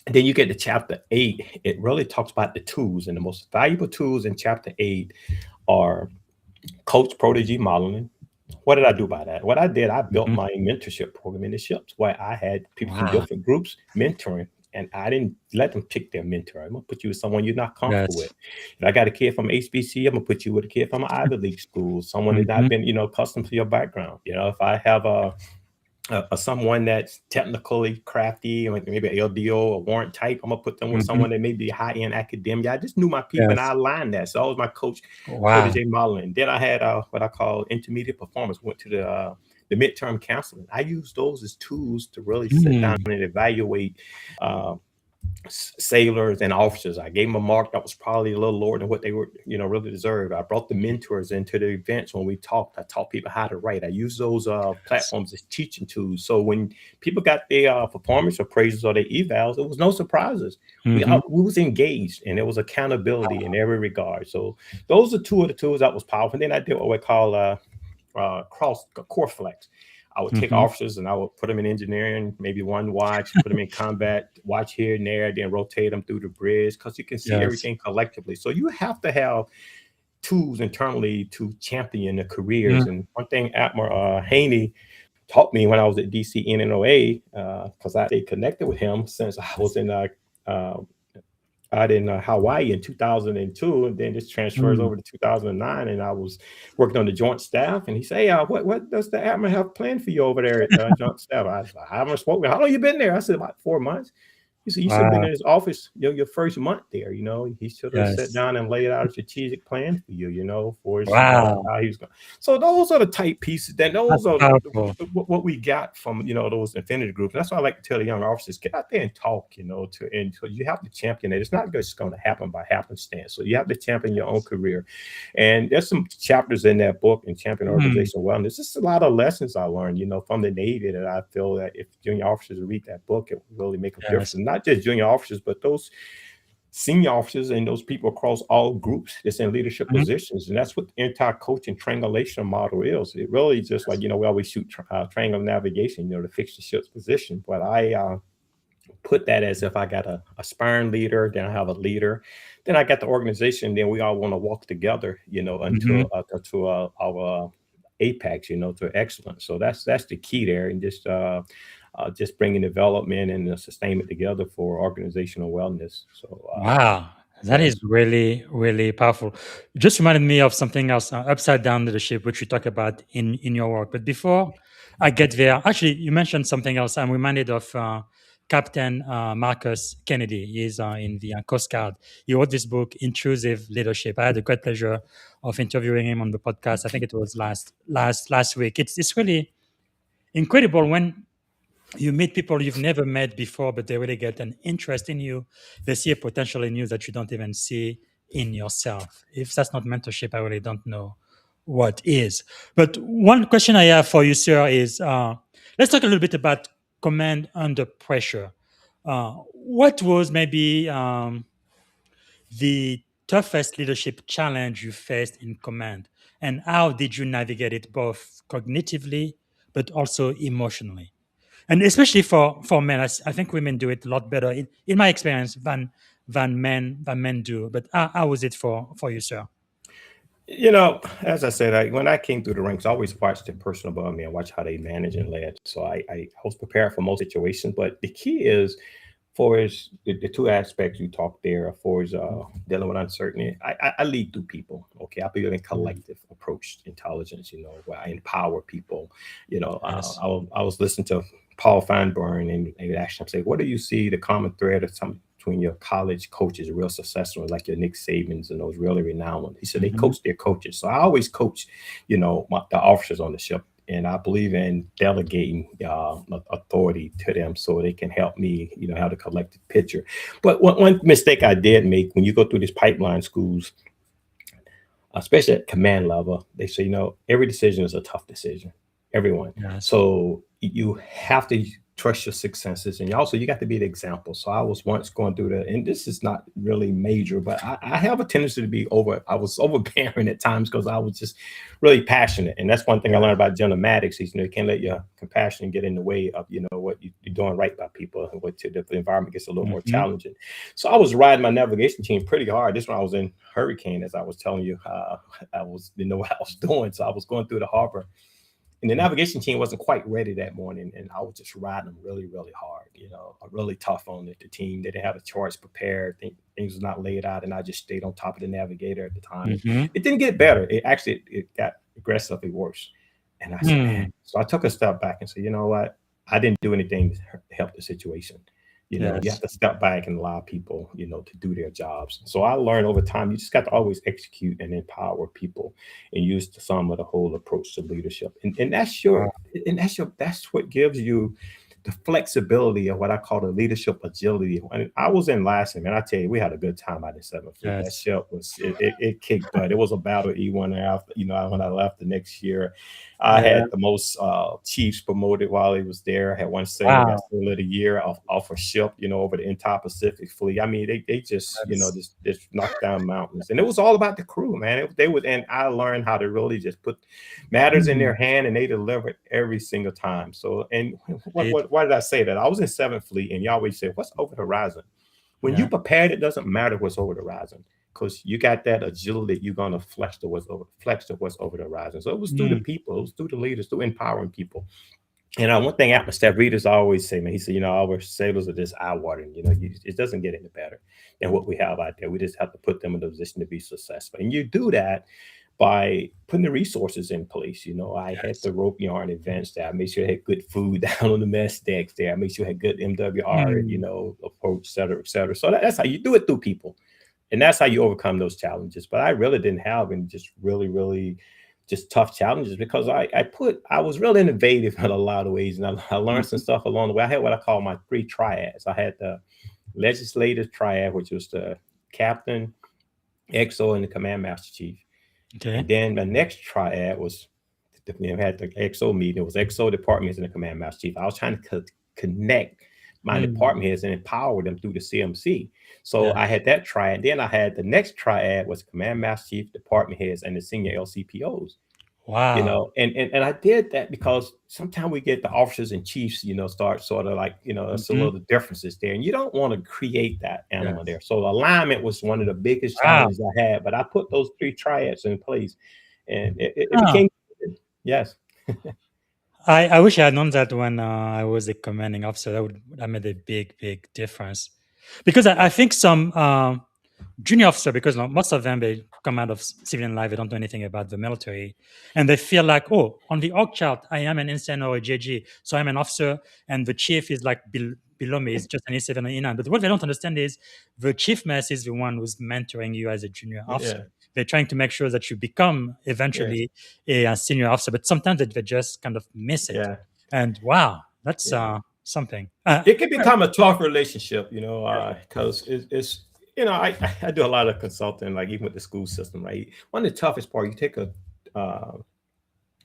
then you get to chapter 8, it really talks about the tools, and the most valuable tools in chapter 8 are coach protege modeling. What did I do by that? What I did, I built my mentorship program in the ships where I had people from different groups mentoring, and I didn't let them pick their mentor. I'm gonna put you with someone you're not comfortable with. If I got a kid from HBC, I'm gonna put you with a kid from an Ivy League school, someone that's not been, accustomed to your background. If I have someone that's technically crafty, like maybe LDO or warrant type, I'm gonna put them with someone that may be high-end academia. I just knew my people and I aligned that. So that was my coach protege modeling. Then I had what I call intermediate performance, went to the midterm counseling. I used those as tools to really sit down and evaluate sailors and officers. I gave them a mark that was probably a little lower than what they were, really deserved. I brought the mentors into the events when we talked. I taught people how to write. I used those platforms as teaching tools. So when people got their performance appraisals or their evals, it was no surprises. We was engaged, and there was accountability in every regard. So those are two of the tools that was powerful. And then I did what we call core flex. I would take officers and I would put them in engineering, maybe one watch, put them in combat, watch here and there, then rotate them through the bridge, because you can see everything collectively. So you have to have tools internally to champion the careers. And one thing Admiral Haney taught me when I was at DC NNOA, because I stayed connected with him since I was out in Hawaii in 2002, and then this transfers over to 2009, and I was working on the Joint Staff, and he said, hey, what does the Admiral have planned for you over there at Joint Staff? I haven't spoken. How long you been there? I said, about 4 months. He said, you should have been in his office, your first month there, he should have sat down and laid out a strategic plan for you, for his, how he was going. So those are the type pieces. Then those are what we got from, those affinity groups. That's why I like to tell the young officers, get out there and talk, and so you have to champion it. It's not just going to happen by happenstance. So you have to champion your own career. And there's some chapters in that book in Champion Organizational Wellness. There's a lot of lessons I learned, from the Navy that I feel that if junior officers read that book, it will really make a difference. Not just junior officers, but those senior officers and those people across all groups that's in leadership positions. And that's what the entire coaching triangulation model is. It really just like, we always shoot triangle navigation, to fix the ship's position. But I put that as if I got a sparring leader, then I have a leader, then I got the organization, then we all want to walk together, until to our apex, to excellence. So that's the key there. And just bringing development and sustainment together for organizational wellness. So wow, that is really, really powerful. You just reminded me of something else, upside down leadership, which you talk about in your work. But before I get there, actually, you mentioned something else. I'm reminded of Captain Marcus Kennedy. He's in the Coast Guard. He wrote this book, Intrusive Leadership. I had the great pleasure of interviewing him on the podcast. I think it was last week. It's really incredible when you meet people you've never met before, but they really get an interest in you. They see a potential in you that you don't even see in yourself. If that's not mentorship, I really don't know what is. But one question I have for you, sir, is let's talk a little bit about command under pressure. What was maybe the toughest leadership challenge you faced in command? And how did you navigate it both cognitively, but also emotionally? And especially for men, I think women do it a lot better, in my experience, than men do. But how was it for you, sir? As I said, when I came through the ranks, I always watched the person above me and watch how they manage and led. So I was prepared for most situations. But the key is, for the two aspects you talked there, for dealing with uncertainty, I lead through people. Okay, I believe in collective approach intelligence. Where I empower people. Yes. I was listening to Paul Feinberg, and they asked him, say, what do you see the common thread of some between your college coaches, real successful, like your Nick Sabans and those really renowned ones? He said they coach their coaches. So I always coach, the officers on the ship. And I believe in delegating authority to them so they can help me, have the collective picture. But one mistake I did make, when you go through these pipeline schools, especially at command level, they say, every decision is a tough decision. Everyone. Yes. So you have to trust your sixth senses, and also you got to be the example. So I was once going through that, and this is not really major, but I have a tendency to be I was overbearing at times because I was just really passionate. And that's one thing I learned about General Maddox. You can't let your compassion get in the way of, what you're doing right by people, and the environment gets a little more challenging. So I was riding my navigation team pretty hard. This one I was in hurricane, as I was telling you, I didn't know what I was doing. So I was going through the harbor. And the navigation team wasn't quite ready that morning, and I was just riding them really, really hard, really tough on it. The team, they didn't have a charts prepared. Things was not laid out, and I just stayed on top of the navigator at the time. It didn't get better. It got aggressively worse. And I said, man. So I took a step back and said, you know what? I didn't do anything to help the situation. You have to step back and allow people, to do their jobs. So I learned over time, you just got to always execute and empower people and use the sum of the whole approach to leadership. And that's what gives you the flexibility of what I call the leadership agility. And I was in Lassen, man. I tell you, we had a good time out in 7th Fleet. That ship it kicked butt. It was a battle E1 after, when I left the next year. I Yeah. had the most chiefs promoted while he was there. I had one sailor got Wow. sailor of the year off a ship, over the entire Pacific fleet. I mean, they just, That's, just knocked down mountains. And it was all about the crew, man. They would, and I learned how to really just put matters in their hand, and they delivered every single time. So, and why did I say that? I was in 7th Fleet, and you always say, what's over the horizon? When you prepared, it doesn't matter what's over the horizon, because you got that agility. You're gonna flex to what's over the horizon. So it was through the people, it was through the leaders, through empowering people. And one thing Admiral Staff Readers always say, man, he said, our sailors are just eye-watering. It doesn't get any better than what we have out there. We just have to put them in a position to be successful. And you do that by putting the resources in place. I had the rope yarn events there. I made sure I had good food down on the mess decks there. I made sure I had good MWR, approach, et cetera, et cether. So that's how you do it through people. And that's how you overcome those challenges. But I really didn't have any just really, really just tough challenges, because I was really innovative in a lot of ways. And I learned some stuff along the way. I had what I call my 3 triads. I had the legislative triad, which was the captain, XO, and the command master chief. okay. And then the next triad was, had the XO meeting. It was XO, department heads, and the command master chief. I was trying to connect my department heads and empower them through the CMC. So I had that triad. Then I had the next triad was command master chief, department heads, and the senior LCPOs. Wow. And I did that because sometimes we get the officers and chiefs, start sort of like, there's a little differences there, and you don't want to create that animal there. So alignment was one of the biggest challenges I had, but I put those 3 triads in place, and it became, yes. I wish I had known that when I was a commanding officer. That made a big, big difference. Because I think some junior officer, because most of them, they come out of civilian life, they don't know anything about the military, and they feel like, oh, on the org chart, I am an ensign or a JG, so I'm an officer, and the chief is like below me, is just an E7 or E9. But what they don't understand is the chief mess is the one who's mentoring you as a junior officer. They're trying to make sure that you become eventually a senior officer, but sometimes they just kind of miss it. And wow, that's something. It can become a tough relationship, because it's I do a lot of consulting, like even with the school system, right? One of the toughest part, you take a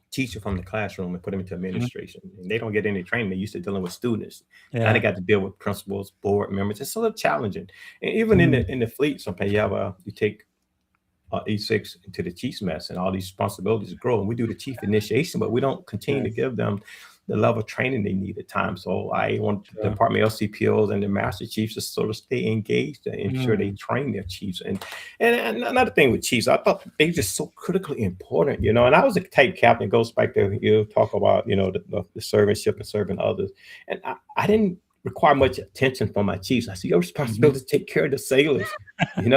teacher from the classroom and put them into administration, and they don't get any training. They're used to dealing with students. Now they got to deal with principals, board members. It's a little challenging. And even in the fleet, sometimes you take E6 into the chief's mess, and all these responsibilities grow. And we do the chief initiation, but we don't continue to give them the level of training they need at times. So I want the department LCPOs and the master chiefs to sort of stay engaged and ensure they train their chiefs. And another thing with chiefs, I thought they were just so critically important, and I was a type captain. It goes back to, talk about, the servantship and serving others. And I didn't require much attention from my chiefs. I said, your responsibility is to take care of the sailors, and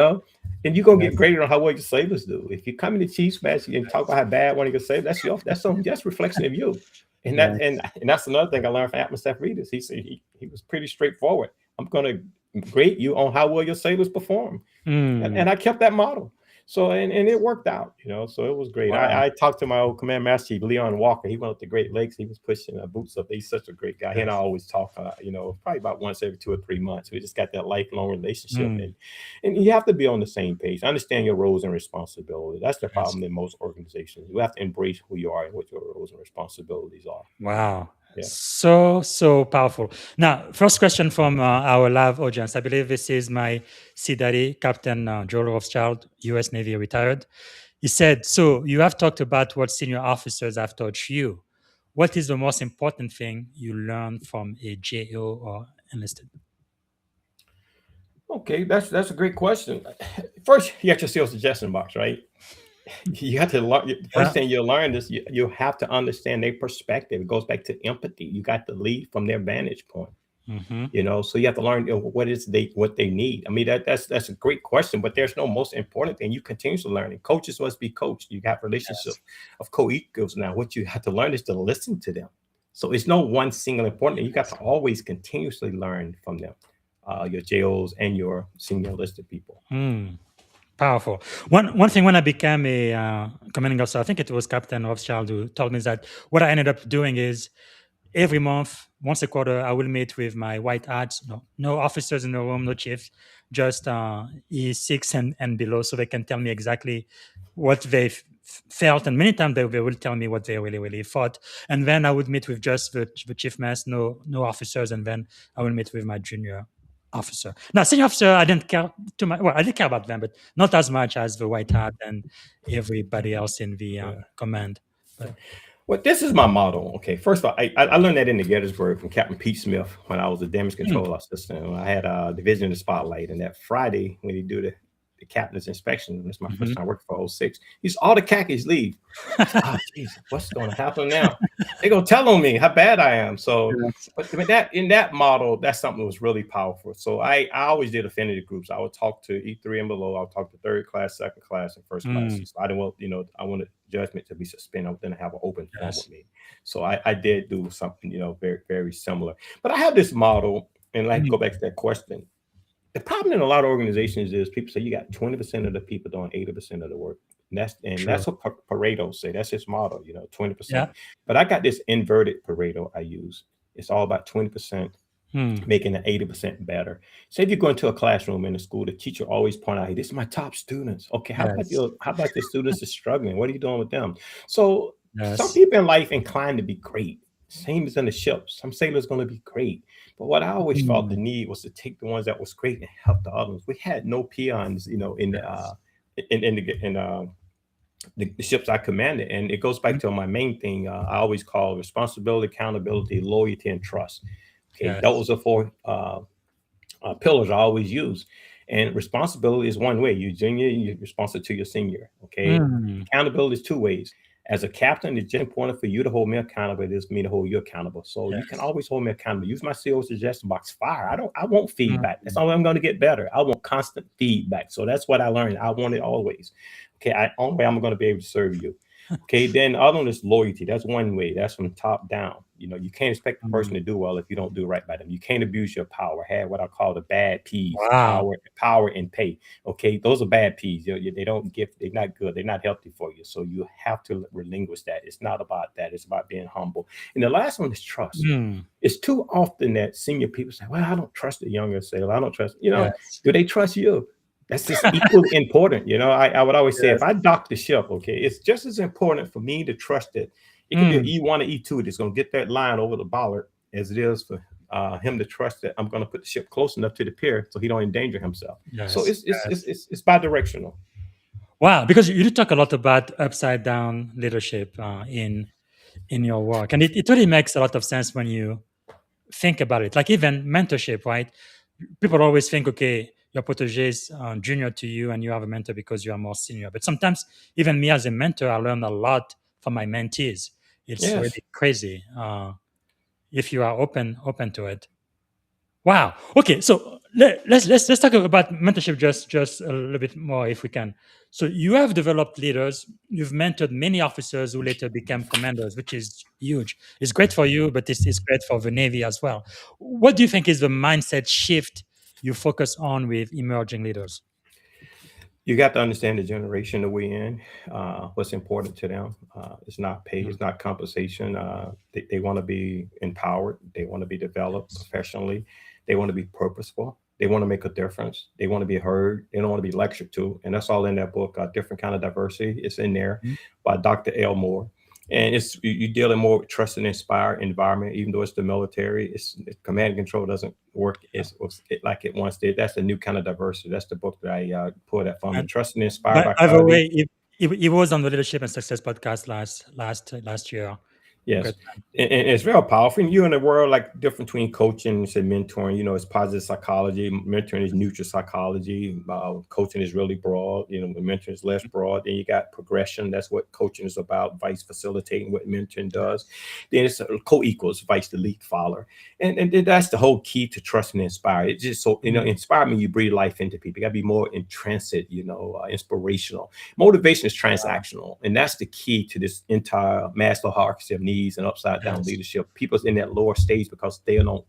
you're going to get graded on how well your sailors do. If you come in the chief's match and talk about how bad one of your sailors, that's reflection of you. And that's another thing I learned from Admiral Staff Readers. He said he was pretty straightforward. I'm going to grade you on how well your sailors perform. And I kept that model. So, and it worked out, so it was great. Wow. I talked to my old command master chief, Leon Walker. He went up to Great Lakes. He was pushing boots up. He's such a great guy. He and I always talk, probably about once every 2 or 3 months. We just got that lifelong relationship. And you have to be on the same page. Understand your roles and responsibilities. That's the problem in most organizations. You have to embrace who you are and what your roles and responsibilities are. Wow. So powerful. Now, first question from our live audience. I believe this is my Sea Daddy, Captain Joel Rothschild, U.S. Navy retired. He said, so you have talked about what senior officers have taught you. What is the most important thing you learned from a JO or enlisted? Okay, that's a great question. First, you have to see a suggestion box, right? You have to learn. The first thing you'll learn is you have to understand their perspective. It goes back to empathy. You got to lead from their vantage point. So you have to learn what they need. I mean, that's a great question, but there's no most important thing. You continuously learning. Coaches must be coached. You have relationships of co-equals. Now, what you have to learn is to listen to them. So it's no one single important thing. You got to always continuously learn from them, your JOs and your senior enlisted people. Powerful. One thing when I became a commanding officer, I think it was Captain Rothschild who told me that what I ended up doing is every month, once a quarter, I will meet with my white hats, no officers in the room, no chiefs, just E6 and below, so they can tell me exactly what they felt, and many times they will tell me what they really thought. And then I would meet with just the chief mess, no officers, and then I will meet with my junior officer. Now, senior officer, I didn't care too much. Well, I did care about them, but not as much as the white hat and everybody else in the command. But, well, this is my motto. Okay, first of all, I learned that in the Gettysburg from Captain Pete Smith when I was a damage control assistant. I had a division in the spotlight, and that Friday when they do the captain's inspection, that's my first time working for 06. He's all the khakis leave. Oh, geez, what's going to happen now? They're going to tell on me how bad I am. So, but that in that model, that's something that was really powerful. So I always did affinity groups. I would talk to E3 and below. I would talk to third class, second class, and first class. So I didn't want, I wanted judgment to be suspended. I was going to have an open forum with me. So I did do something, very, very similar. But I have this model, and I go back to that question. The problem in a lot of organizations is people say you got 20% of the people doing 80% of the work. And that's what Pareto say. That's his model, 20%. Yeah. But I got this inverted Pareto I use. It's all about 20% making the 80% better. Say if you go into a classroom in a school, the teacher always point out, hey, this is my top students. Okay, how about the students that are struggling? What are you doing with them? So some people in life inclined to be great. Same as in the ship. Some sailors going to be great. But what I always felt the need was to take the ones that was great and help the others. We had no peons, in the ships I commanded. And it goes back to my main thing. I always call responsibility, accountability, loyalty, and trust. Okay, those are 4 pillars I always use. And responsibility is one way. You're junior, you're responsible to your senior. Okay, accountability is 2 ways. As a captain, it's just important for you to hold me accountable. It is me to hold you accountable. So you can always hold me accountable. Use my CO suggestion box. Fire. I want feedback. That's all I'm going to get better. I want constant feedback. So that's what I learned. I want it always. Okay. Only way I'm going to be able to serve you. Okay. Then the other one is loyalty. That's one way. That's from top down. You can't expect the person to do well if you don't do right by them. You can't abuse your power. Have what I call the bad P's. Power and pay. Okay, those are bad P's. They don't give. They're not good. They're not healthy for you. So you have to relinquish that. It's not about that. It's about being humble. And the last one is trust. It's too often that senior people say, "Well, I don't trust the younger sailor. I don't trust." Do they trust you? That's just equally important. I would always say if I dock the ship, okay, it's just as important for me to trust it. It can be an E1 or E2 that's going to get that line over the bollard as it is for him to trust that I'm going to put the ship close enough to the pier so he don't endanger himself. So it's bi-directional. Wow, because you talk a lot about upside down leadership in your work, and it really makes a lot of sense when you think about it. Like even mentorship, right? People always think, okay, your protege is junior to you, and you have a mentor because you are more senior. But sometimes, even me as a mentor, I learn a lot from my mentees. It's really crazy if you are open to it. Wow. Okay, so let's talk about mentorship just a little bit more if we can. So you have developed leaders. You've mentored many officers who later became commanders, which is huge. It's great for you, but it's great for the Navy as well. What do you think is the mindset shift you focus on with emerging leaders? You got to understand the generation that we're in, what's important to them. It's not pay, it's not compensation. They want to be empowered. They want to be developed professionally. They want to be purposeful. They want to make a difference. They want to be heard. They don't want to be lectured to. And that's all in that book, Different Kind of Diversity. It's in there by Dr. L. Moore. And you're dealing more with trust and inspired environment, even though it's the military. It's command and control doesn't work like it once did. That's the new kind of diversity. That's the book that I pulled that from. Trust and inspired. By the way, it was on the Leadership and Success podcast last year. Yes, and it's real powerful. And you're in a world like different between coaching and mentoring. It's positive psychology. Mentoring is neutral psychology. Coaching is really broad. Mentoring is less broad. Then you got progression. That's what coaching is about. Vice facilitating what mentoring does. Then it's co-equals. Vice the lead follower. And that's the whole key to trust and inspire. It's just so inspire me. You breathe life into people. You got to be more intrinsic. Inspirational. Motivation is transactional, and that's the key to this entire Maslow hierarchy of needs knees and upside down Yes. leadership. People's in that lower stage because they don't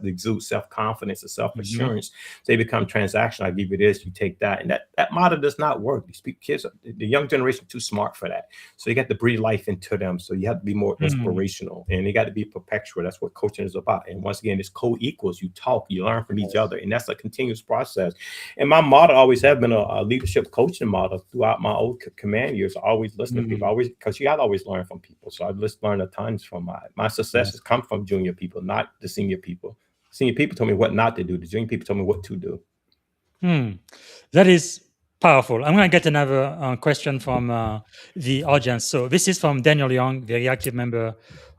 exude self-confidence and self-assurance. They become transactional. I give you this, you take that. And that model does not work. These kids, the young generation, too smart for that. So you got to breathe life into them. So you have to be more inspirational, and you got to be perpetual. That's what coaching is about. And once again, it's co-equals. You talk, you learn from each other, and that's a continuous process. And my model always have been a leadership coaching model throughout my old command years. I always listen to people, always, because you got to always learn from people. So I've just learned a ton from my successes come from junior people, not the senior people. Senior people told me what not to do. The junior people told me what to do. That is powerful. I'm going to get another question from the audience. So this is from Daniel Young, very active member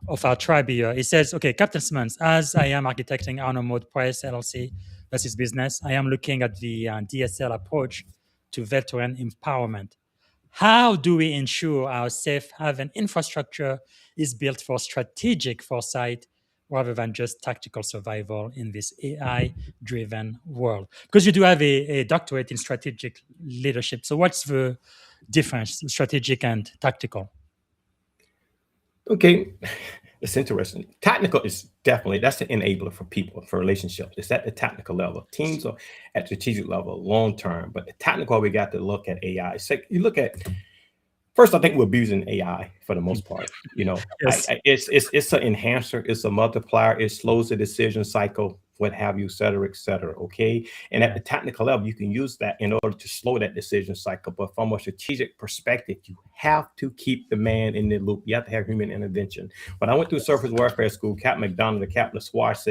of our tribe here. He says, okay, Captain Simmons, as I am architecting Honor Mode Press LLC, that's his business, I am looking at the DSL approach to veteran empowerment. How do we ensure our safe haven infrastructure is built for strategic foresight rather than just tactical survival in this AI-driven world? Because you do have a doctorate in strategic leadership. So what's the difference, strategic and tactical? Okay, it's interesting. Technical is definitely, that's an enabler for people, for relationships. It's at the technical level. Teams are at strategic level, long term. But the technical, we got to look at AI. It's like you look at, first, I think we're abusing AI for the most part. You know, Yes. it's an enhancer, it's a multiplier, it slows the decision cycle, what have you, et cetera, okay? And at the technical level, you can use that in order to slow that decision cycle. But from a strategic perspective, you have to keep the man in the loop. You have to have human intervention. When I went through surface warfare school, Captain McDonald, the Captain Swash,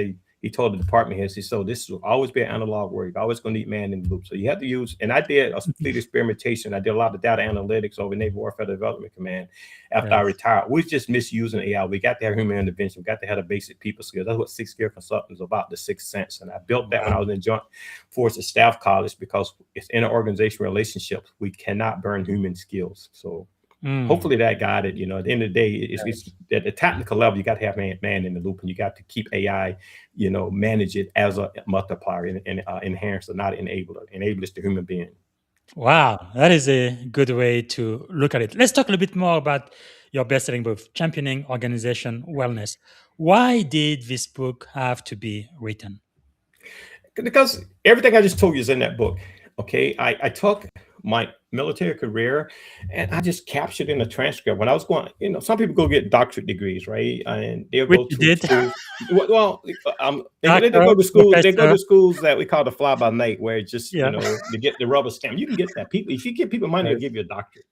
he told the department heads, he said, so this will always be an analog work. You're always going to need man in the loop. So you have to use, and I did a complete experimentation. I did a lot of data analytics over Naval Warfare Development Command after I retired. We just misusing AI. We got to have human intervention. We got to have the basic people skills. That's what sixth gear consulting is about, the sixth sense. And I built that when I was in Joint Forces Staff College, because it's in an organization relationship. We cannot burn human skills. So hopefully that guided, you know, at the end of the day, it's at the technical level, you got to have man in the loop, and you got to keep AI, you know, manage it as a multiplier and enhancer, not enabler. Enabler is the human being. Wow, that is a good way to look at it. Let's talk a little bit more about your best-selling book, Championing Organization Wellness. Why did this book have to be written? Because everything I just told you is in that book. Okay, I took my military career and I just captured in a transcript. When I was going, you know, some people go get doctorate degrees, right? And they'll go to schools. Well, they go to schools. They go to schools that we call the fly by night, where it's just you know, to get the rubber stamp. You can get that. People, if you give people money, they'll give you a doctorate.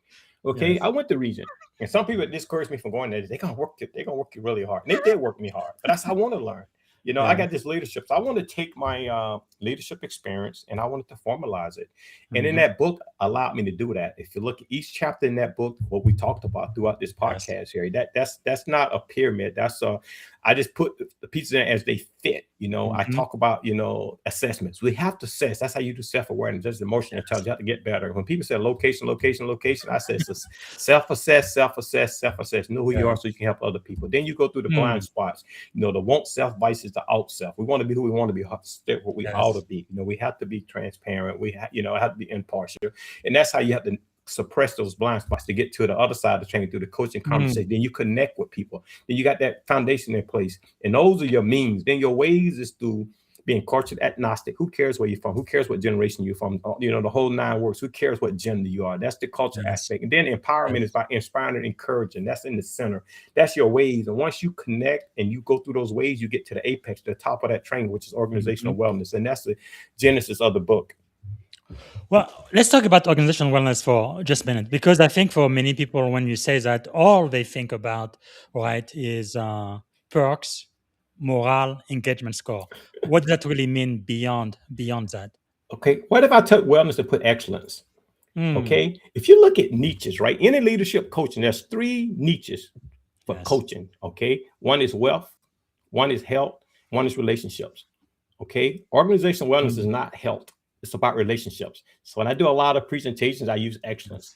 Okay, I went to Regent, and some people discouraged me from going there. They're gonna work you really hard, and they did work me hard. But that's how I want to learn. You know, I got this leadership. So I want to take my leadership experience and I wanted to formalize it. And in that book allowed me to do that. If you look at each chapter in that book, what we talked about throughout this podcast here, that's not a pyramid. That's I just put the pieces in as they fit. You know, I talk about, you know, assessments. We have to assess. That's how you do self-awareness. That's emotional intelligence. You have to get better. When people say location, I say it's self-assess. Know who you are so you can help other people. Then you go through the blind spots. You know, the want self vices the out self. We want to be who we want to be, what we ought to be. You know, we have to be transparent. We have to be impartial. And that's how you have to suppress those blind spots to get to the other side of the training through the coaching conversation. Then you connect with people. Then you got that foundation in place. And those are your means. Then your ways is through being culture agnostic. Who cares where you're from? Who cares what generation you're from? You know, the whole nine works. Who cares what gender you are? That's the culture aspect. And then empowerment is by inspiring and encouraging. That's in the center. That's your ways. And once you connect and you go through those ways, you get to the apex, the top of that train, which is organizational wellness. And that's the genesis of the book. Well, let's talk about organizational wellness for just a minute, because I think for many people, when you say that, all they think about, right, is perks, morale, engagement score. What does that really mean beyond that? Okay, what if I took wellness to put excellence? Okay, if you look at niches, right, in a leadership coaching, there's 3 niches for coaching. Okay, one is wealth, one is health, one is relationships. Okay, organizational wellness is not health. It's about relationships. So when I do a lot of presentations, I use excellence.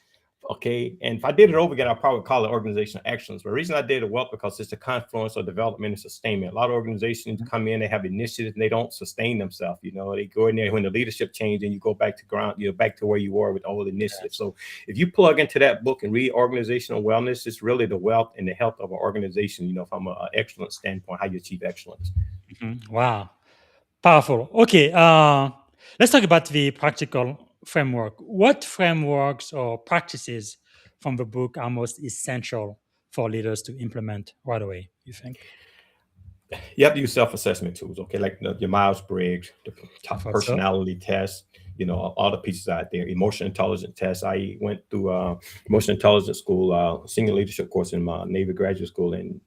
Okay. And if I did it over again, I'd probably call it organizational excellence. But the reason I did it well, because it's a confluence of development and sustainment. A lot of organizations come in, they have initiatives, and they don't sustain themselves. You know, they go in there when the leadership changes, and you go back to ground, you know, back to where you were with all the initiatives. So if you plug into that book and read organizational wellness, it's really the wealth and the health of an organization, you know, from an excellence standpoint, how you achieve excellence. Wow. Powerful. Okay. Let's talk about the practical framework. What frameworks or practices from the book are most essential for leaders to implement right away, you think? You have to use self-assessment tools, okay, like your Myers-Briggs, the I thought so. personality test, you know, all the pieces out there, emotional intelligence tests. I went through emotional intelligence school, senior leadership course in my Navy graduate school in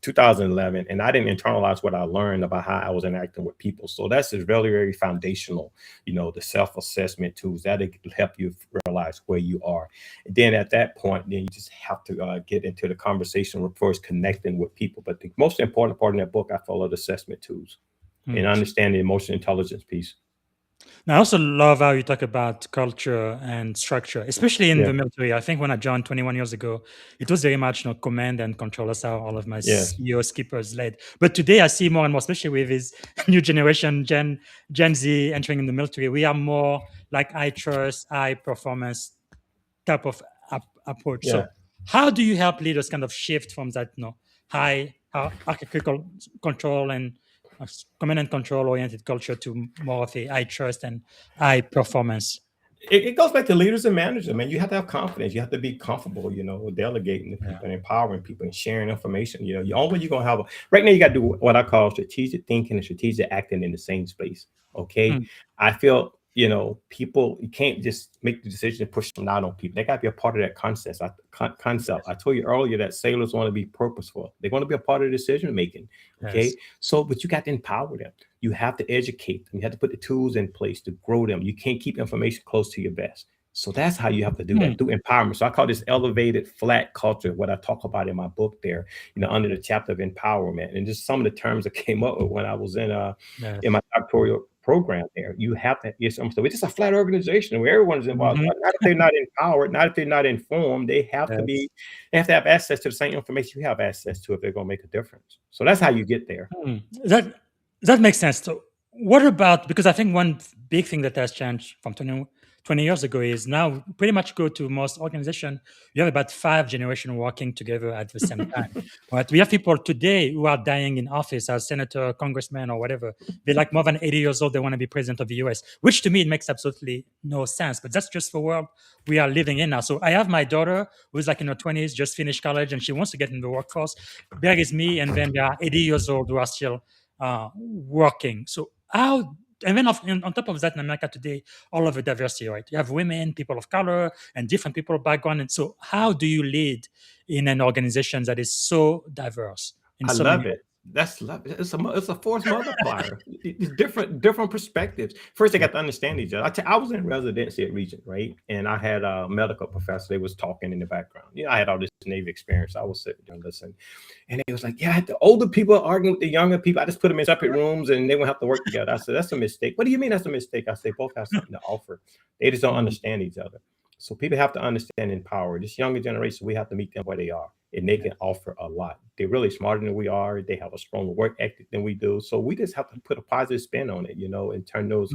2011, and I didn't internalize what I learned about how I was interacting with people. So that's just very, very foundational, you know, the self-assessment tools that help you realize where you are. And then at that point, then you just have to get into the conversation with first connecting with people. But the most important part in that book, I follow the assessment tools and understand the emotional intelligence piece. Now, I also love how you talk about culture and structure, especially in Yeah. the military. I think when I joined 21 years ago, it was very much, you know, command and control. That's how all of my Yes. CEO skippers led. But today I see more and more, especially with this new generation, Gen Z entering in the military, we are more like I trust, high performance type of approach. Yeah. So how do you help leaders kind of shift from that, you know, high hierarchical control and command and control oriented culture to more of a high trust and high performance? It goes back to leaders and managers, man. You have to have confidence. You have to be comfortable, you know, delegating to people and empowering people and sharing information. You know, the only way you're gonna have right now, you got to do what I call strategic thinking and strategic acting in the same space. Okay. I feel, you know, people, you can't just make the decision and push them out on people. They got to be a part of that concept. I told you earlier that sailors want to be purposeful. They want to be a part of the decision making. Okay. Yes. So, but you got to empower them. You have to educate them. You have to put the tools in place to grow them. You can't keep information close to your vest. So that's how you have to do that, through empowerment. So I call this elevated flat culture, what I talk about in my book there, you know, under the chapter of empowerment. And just some of the terms that came up with when I was in my doctoral program there. You have to, it's just a flat organization where everyone's involved. Not if they're not empowered, not if they're not informed. They have to be, they have to have access to the same information you have access to if they're going to make a difference. So that's how you get there. That makes sense. So what about, because I think one big thing that has changed from 20 years ago is now pretty much go to most organizations, you have about 5 generations working together at the same time. Right? We have people today who are dying in office as senator, congressman, or whatever. They're like more than 80 years old. They want to be president of the US, which to me, it makes absolutely no sense. But that's just the world we are living in now. So I have my daughter who's like in her 20s, just finished college, and she wants to get in the workforce. There is me, and then there are 80 years old who are still working. So how, and then on top of that, in America today, all of the diversity, right? You have women, people of color, and different people background. And so how do you lead in an organization that is so diverse? I love it. That's love. It's a force multiplier. It's different perspectives. First, they got to understand each other. I was in residency at Regent, right? And I had a medical professor. They was talking in the background. You know, I had all this Navy experience. I was sitting there and listening. And it was like, yeah, the older people arguing with the younger people. I just put them in separate rooms and they won't have to work together. I said, that's a mistake. What do you mean that's a mistake? I say, both have something to offer. They just don't understand each other. So people have to understand and empower. This younger generation, we have to meet them where they are. And they can offer a lot. They're really smarter than we are. They have a stronger work ethic than we do. So we just have to put a positive spin on it, you know, and turn those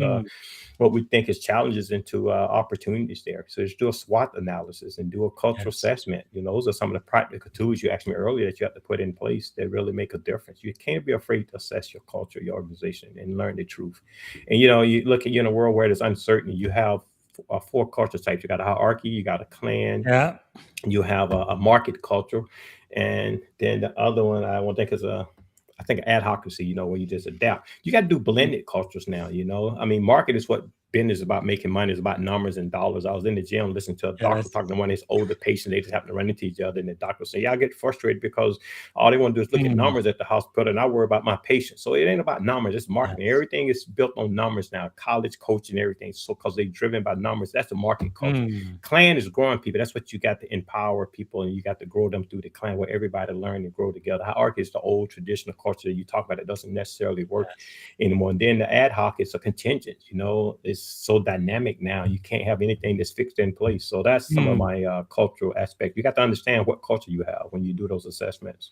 what we think is challenges into opportunities there. So just do a SWOT analysis and do a cultural assessment. You know, those are some of the practical tools you asked me earlier that you have to put in place that really make a difference. You can't be afraid to assess your culture, your organization, and learn the truth. And, you know, you look at, you know, a world where there's uncertainty, you have 4 culture types. You got a hierarchy, you got a clan, you have a market culture, and then the other one I won't think is I think adhocracy, you know, where you just adapt. You got to do blended cultures now, you know. I mean, market is what business is about, making money is about numbers and dollars. I was in the gym listening to a doctor talking to one of his older patients. They just happen to run into each other, and the doctor say, yeah, I get frustrated because all they want to do is look at numbers at the hospital, and I worry about my patients. So it ain't about numbers, it's marketing. Everything is built on numbers now, college coaching, everything. So because they're driven by numbers, that's the market culture. Clan is growing people. That's what you got to empower people, and you got to grow them through the clan where everybody learn and grow together. Hierarchy is the old traditional culture that you talk about. It doesn't necessarily work anymore. And then the ad hoc is a contingent, you know, it's so dynamic now. You can't have anything that's fixed in place. So that's some of my cultural aspect. You got to understand what culture you have when you do those assessments.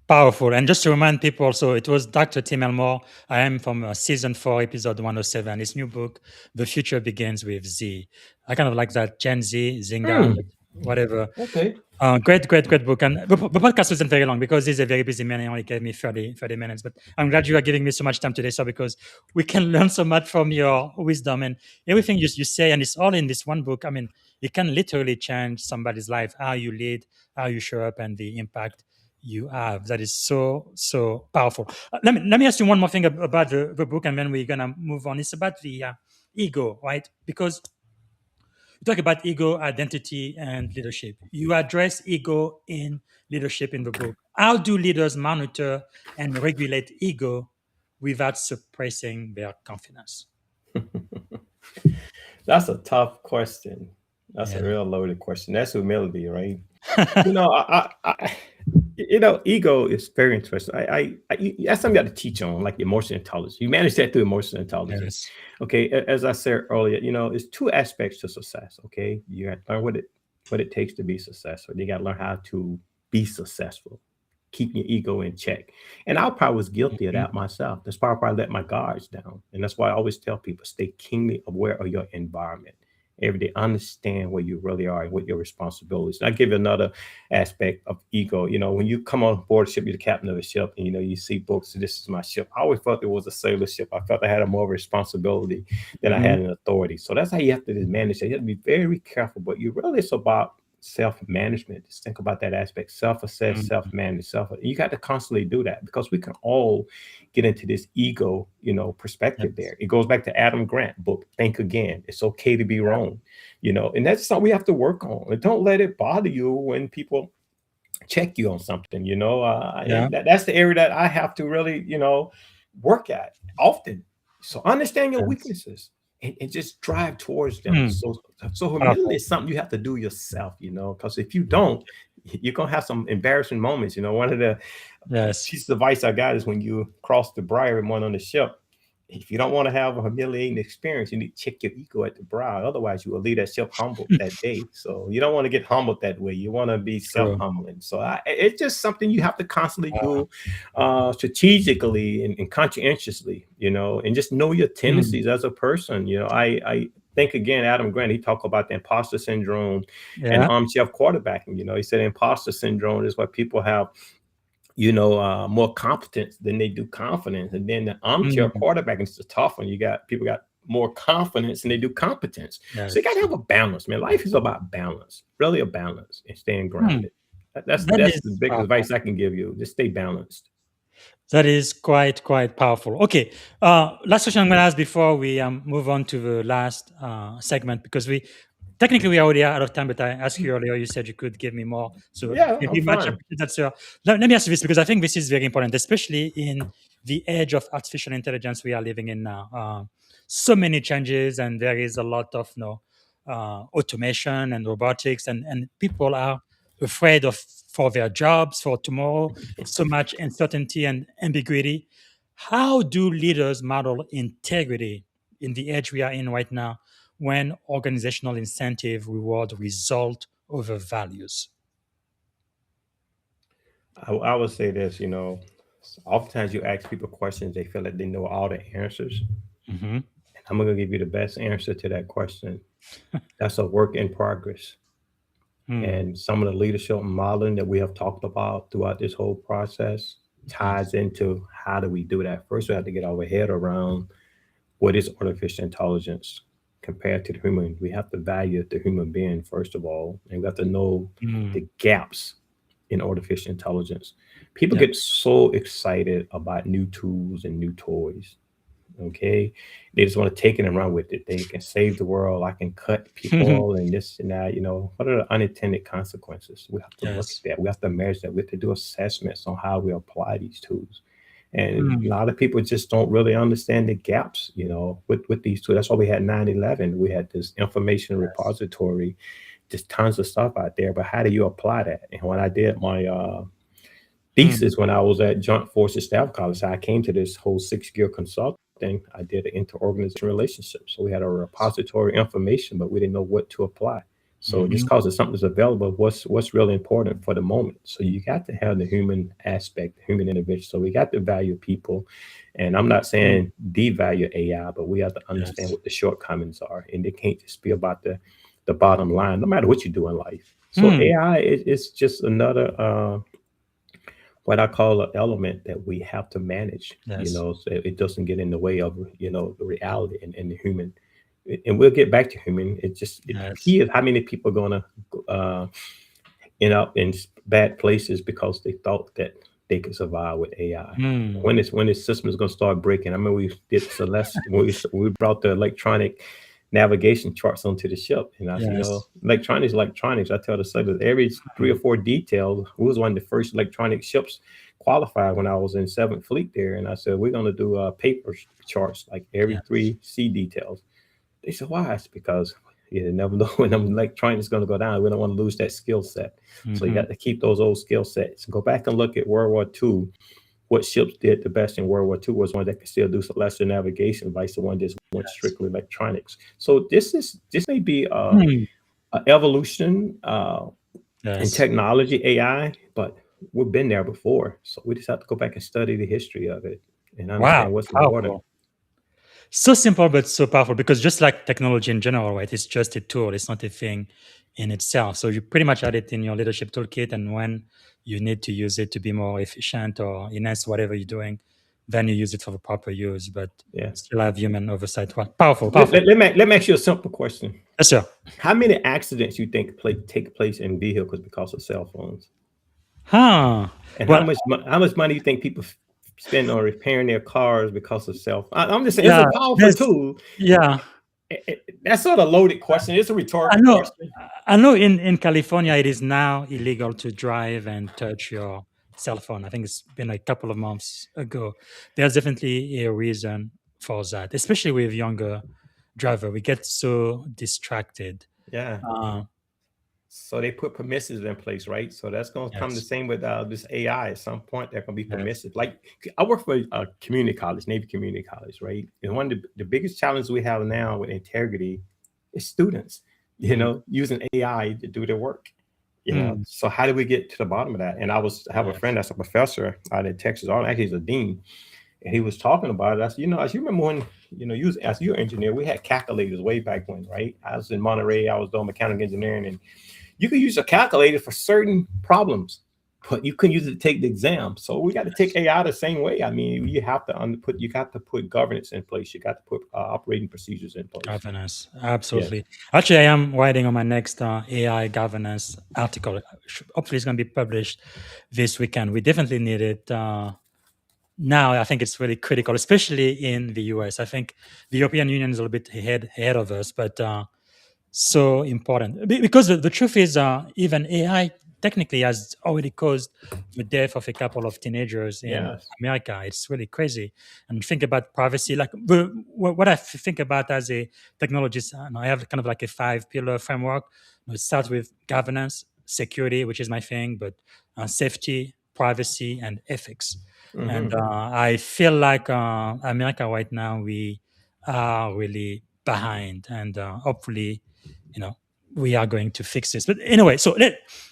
Powerful. And just to remind people, so it was Dr. Tim Elmore. I am from season 4, episode 107. His new book, The Future Begins with Z. I kind of like that Gen Z, Zynga, whatever. Okay. Great book. And the podcast wasn't very long because he's a very busy man. He only gave me 30 minutes. But I'm glad you are giving me so much time today, sir, because we can learn so much from your wisdom and everything you say. And it's all in this one book. I mean, it can literally change somebody's life, how you lead, how you show up, and the impact you have. That is so powerful. Let me ask you one more thing about the book, and then we're gonna move on. It's about the ego, right? Because you talk about ego, identity, and leadership. You address ego in leadership in the book. How do leaders monitor and regulate ego without suppressing their confidence? That's a tough question. That's a real loaded question. That's humility, right? You know, ego is very interesting. That's something you got to teach on, like emotional intelligence. You manage that through emotional intelligence. Yes. Okay, as I said earlier, it's two aspects to success. Okay, you got to learn what it takes to be successful. You got to learn how to be successful, keep your ego in check. And I probably was guilty of that myself. That's probably why I let my guards down. And that's why I always tell people, stay keenly aware of your environment. Every day, understand where you really are and what your responsibilities. And I'll give you another aspect of ego. When you come on board a ship, you're the captain of a ship, and you see books, this is my ship. I always felt it was a sailor ship. I felt I had more responsibility than I had an authority. So that's how you have to manage it. You have to be very careful, but it's about self-management. Just think about that aspect, self-assess, self-manage, you got to constantly do that, because we can all get into this ego, perspective there. It goes back to Adam Grant book, Think Again. It's okay to be wrong, and that's something we have to work on. And don't let it bother you when people check you on something, that's the area that I have to really, work at often. So understand your weaknesses. And just drive towards them. So humility is something you have to do yourself, because if you don't, you're going to have some embarrassing moments. One of the pieces of advice I got is when you cross the briar and one on the ship, if you don't want to have a humiliating experience, you need to check your ego at the brow. Otherwise, you will leave that ship humbled that day. So you don't want to get humbled that way. You want to be self-humbling. So it's just something you have to constantly do strategically and conscientiously, and just know your tendencies as a person. I think, again, Adam Grant, he talked about the imposter syndrome and armchair quarterbacking. He said imposter syndrome is what people have more competence than they do confidence. And then the armchair quarterback is the tough one. People got more confidence than they do competence. Yes. So you got to have a balance, man. Life is about balance, really a balance, and staying grounded. That's the biggest advice I can give you. Just stay balanced. That is quite powerful. Okay, last question I'm going to ask before we move on to the last segment, because we are already out of time, but I asked you earlier, you said you could give me more. So I'm much fine. that, sir. Let me ask you this, because I think this is very important, especially in the age of artificial intelligence we are living in now. So many changes, and there is a lot of automation and robotics, and people are afraid for their jobs, for tomorrow. So much uncertainty and ambiguity. How do leaders model integrity in the age we are in right now, when organizational incentive reward result over values? I would say this, oftentimes you ask people questions, they feel like they know all the answers. And I'm going to give you the best answer to that question. That's a work in progress. And some of the leadership modeling that we have talked about throughout this whole process ties into how do we do that. First, we have to get our head around what is artificial intelligence compared to the human. We have to value the human being, first of all, and we have to know the gaps in artificial intelligence. People get so excited about new tools and new toys. Okay, they just want to take it and run with it. They can save the world. I can cut people and this and that. What are the unintended consequences? We have to look at that. We have to measure that. We have to do assessments on how we apply these tools. And a lot of people just don't really understand the gaps, with these tools. That's why we had 9/11. We had this information repository, just tons of stuff out there. But how do you apply that? And when I did my thesis when I was at Joint Forces Staff College, I came to this whole 6-year consulting then I did an interorganization relationship. So we had a repository information, but we didn't know what to apply. So just because something's available, what's really important for the moment. So you got to have the human aspect, the human intervention. So we got to value people. And I'm not saying devalue AI, but we have to understand what the shortcomings are. And it can't just be about the bottom line, no matter what you do in life. So AI is just another what I call an element that we have to manage, so it doesn't get in the way of, the reality and the human. And we'll get back to human. The key is how many people are going to end up in bad places because they thought that they could survive with AI. When this system is going to start breaking. I mean, we did Celeste when we brought the electronic navigation charts onto the ship, and I said, electronics. I tell the sailors every 3 or 4 details. We was one of the first electronic ships qualified when I was in 7th Fleet there, and I said we're going to do paper charts like every 3 sea details. They said, why? It's because you never know when them electronics is going to go down. We don't want to lose that skill set. So you got to keep those old skill sets. Go back and look at World War II. What ships did the best in World War II was one that could still do celestial navigation, vice the one that went strictly electronics. So this may be an evolution in technology, AI, but we've been there before. So we just have to go back and study the history of it and understand what's important. So simple, but so powerful, because just like technology in general, right? It's just a tool. It's not a thing in itself. So you pretty much add it in your leadership toolkit. And when you need to use it to be more efficient or enhance whatever you're doing, then you use it for the proper use, but still have human oversight. Well, powerful. Let me ask you a simple question. Yes, sir. How many accidents you think take place in vehicles because of cell phones? And how much money you think people spend on repairing their cars because of cell phones? I'm just saying it's a powerful tool. That's sort of a loaded question. It's a rhetorical question. I know in California, it is now illegal to drive and touch your cell phone. I think it's been a couple of months ago. There's definitely a reason for that, especially with younger driver. We get so distracted. So they put permissives in place, right? So that's going to come the same with this AI. At some point, they're going to be permissive. Like I work for a community college, Navy Community College, right? And one of the biggest challenges we have now with integrity is students, using AI to do their work. So how do we get to the bottom of that? And I have a friend that's a professor out in Texas. Actually, he's a dean, and he was talking about it. I said, as you remember when, as you're an engineer, we had calculators way back when, right? I was in Monterey. I was doing mechanical engineering, and you can use a calculator for certain problems, but you couldn't use it to take the exam. So we got to take AI the same way. I mean, you have to put governance in place. You got to put operating procedures in place. Governance, absolutely. Actually, I am writing on my next AI governance article. Hopefully, it's going to be published this weekend. We definitely need it now. I think it's really critical, especially in the US. I think the European Union is a little bit ahead of us, but so important, because the truth is, even AI technically has already caused the death of a couple of teenagers in America. It's really crazy. And think about privacy, like what I think about as a technologist. I have kind of like a 5-pillar framework. It starts with governance, security, which is my thing, but safety, privacy, and ethics. And I feel like America right now, we are really behind, and hopefully, we are going to fix this. But anyway, so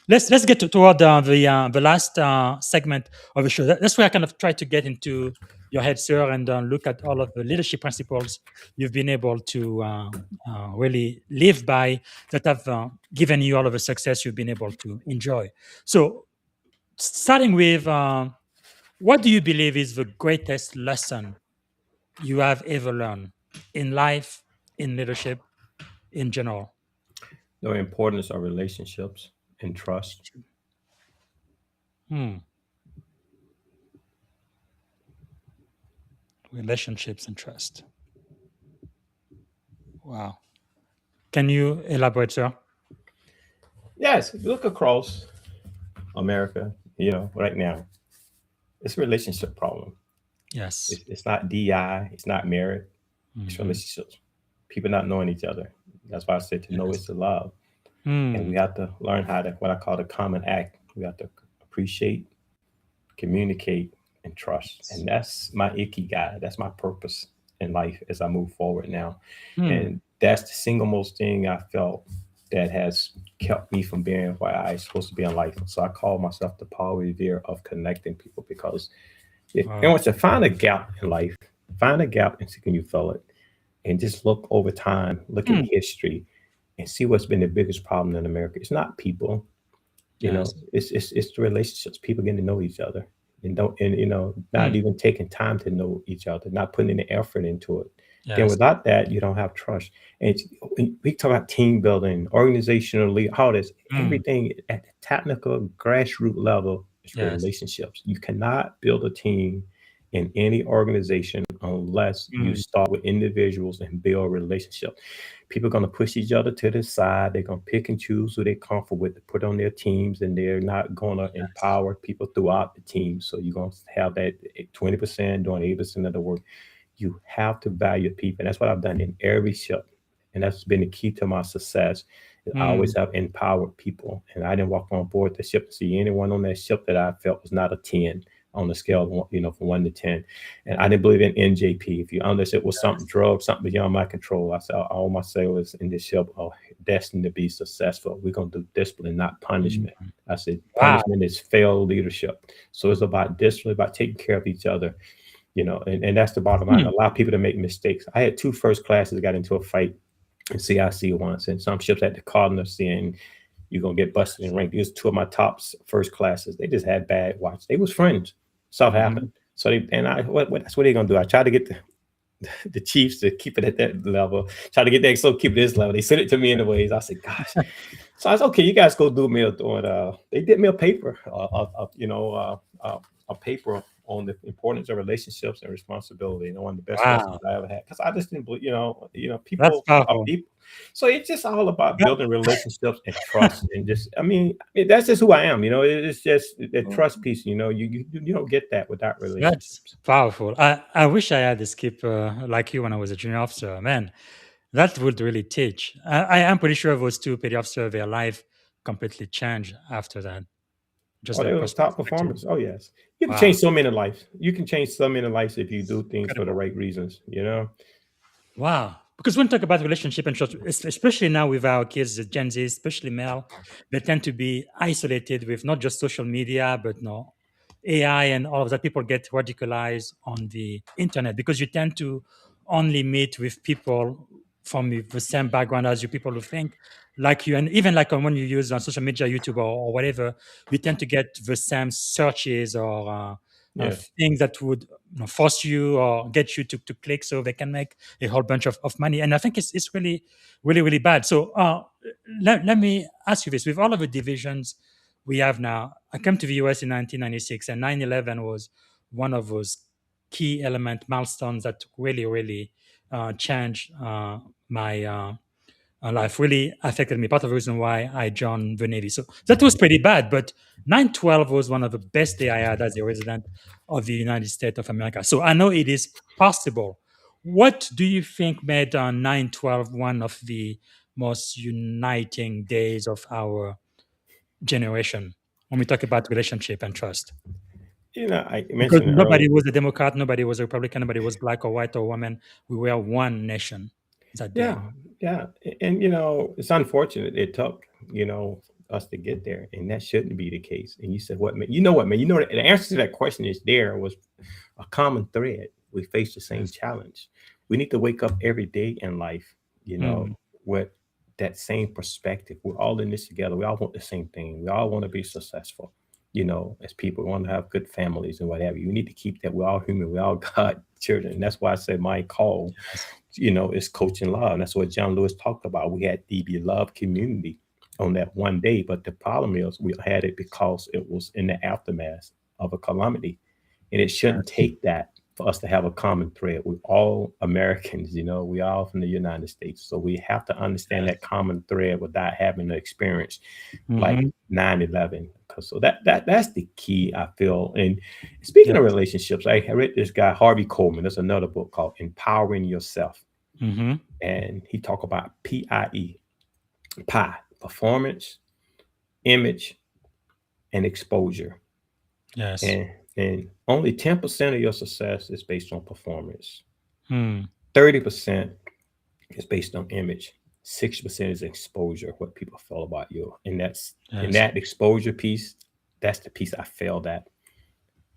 let's get toward the last segment of the show. That's where I kind of try to get into your head, sir, and look at all of the leadership principles you've been able to really live by that have given you all of the success you've been able to enjoy. So, starting with, what do you believe is the greatest lesson you have ever learned in life, in leadership, in general? The importance of relationships and trust. Relationships and trust. Wow. Can you elaborate, sir? Yes. Look across America, right now. It's a relationship problem. Yes. It's not DI. It's not merit. It's relationships. People not knowing each other. That's why I said to know is to love. And we have to learn how to, what I call the common act. We have to appreciate, communicate, and trust. And that's my ikigai. That's my purpose. in life as I move forward now. Hmm. And that's the single most thing I felt that has kept me from being where I'm supposed to be in life. So I call myself the Paul Revere of connecting people, because if you Wow. want to find a gap in life, find a gap and see can you fill it. And just look over time, look at Hmm. history, and see what's been the biggest problem in America. It's not people, Yes. it's the relationships, people getting to know each other, and don't and not Hmm. even taking time to know each other, not putting any effort into it. Then Yes. without that, you don't have trust. And when we talk about team building, organizational all this, Hmm. everything at the technical grassroots level is Yes. relationships. You cannot build a team in any organization unless you Hmm. start with individuals and build relationships. People are going to push each other to the side. They're going to pick and choose who they're comfortable with to put on their teams, and they're not going to Yes. empower people throughout the team. So you're going to have that 20% doing 80% of the work. You have to value people. And that's what I've done in every ship. And that's been the key to my success. Is I Hmm. always have empowered people. And I didn't walk on board the ship to see anyone on that ship that I felt was not a 10 on the scale, from 1 to 10. And I didn't believe in NJP. If you unless it was something drug, something beyond my control. I said all my sailors in this ship are destined to be successful. We're gonna do discipline, not Hmm. punishment. I said Wow. punishment is failed leadership. So it's about discipline, about taking care of each other, and that's the bottom line. Hmm. A lot of people that make mistakes. I had two first classes that got into a fight in CIC once, and some ships had the Cardinal saying you're gonna get busted and ranked. These two of my top first classes. They just had bad watch. They was friends. Stuff Hmm. happened. So that's what they gonna do. I tried to get the Chiefs to keep it at that level. Try to get that, so keep this level. They sent it to me anyways. I said, gosh. So I said, okay, you guys go do me they did me a paper, a paper on the importance of relationships and responsibility. One of the best lessons Wow. I ever had. Because I just didn't believe, That's people are powerful. people. So it's just all about That- building relationships and trust, and just, that's just who I am. It's just the trust piece. You don't get that without That's relationships. powerful. I wish I had a skipper like you when I was a junior officer. Man, that would really teach. I am pretty sure those two petty officers, their life completely changed after that. Just Oh, their they were personal top perspective. performers. Oh, yes. You can Wow. change so many lives. You can change so many lives if you do things for the Incredible. right reasons. Wow. Because when we talk about relationship and trust, especially now with our kids, the Gen Z, especially male, they tend to be isolated with not just social media, but no AI and all of that. People get radicalized on the internet because you tend to only meet with people from the same background as you, people who think like you. And even like when you use on social media, YouTube or whatever, you tend to get the same searches or Yes. things that would force you or get you to click so they can make a whole bunch of money. And I think it's really, really, really bad. So let me ask you this. With all of the divisions we have now, I came to the US in 1996, and 9/11 was one of those key element milestones that really, really changed my life, really affected me. Part of the reason why I joined the Navy. So that was pretty bad. But 9/12 was one of the best day I had as a resident of the United States of America. So I know it is possible. What do you think made 9/12 one of the most uniting days of our generation when we talk about relationship and trust? I Because mentioned earlier. nobody was a Democrat, nobody was a Republican, nobody was black or white or woman. We were one nation that day. Yeah, yeah. And, it's unfortunate it took, us to get there. And that shouldn't be the case. And you said, what, man? You know what, man? The answer to that question is there was a common thread. We face the same Yes. challenge. We need to wake up every day in life, Mm, with that same perspective. We're all in this together. We all want the same thing. We all want to be successful, as people. We want to have good families and what have you. We need to keep that. We're all human. We all God children. And that's why I said my call, yes. is coaching love. And that's what John Lewis talked about. We had the beloved community on that one day. But the problem is we had it because it was in the aftermath of a calamity. And it shouldn't Yes. take that for us to have a common thread. We're all Americans, we all from the United States. So we have to understand that Yes. common thread without having to experience like Mhm. 9/11. Because so that's the key, I feel. And speaking of Yes. relationships, I read this guy, Harvey Coleman. There's another book called Empowering Yourself. Mhm. And he talked about PIE, performance, image, and exposure. Yes. And only 10% of your success is based on performance. Hmm. 30% is based on image. 60% is exposure, what people feel about you. And that's in Yes. that exposure piece, that's the piece I failed at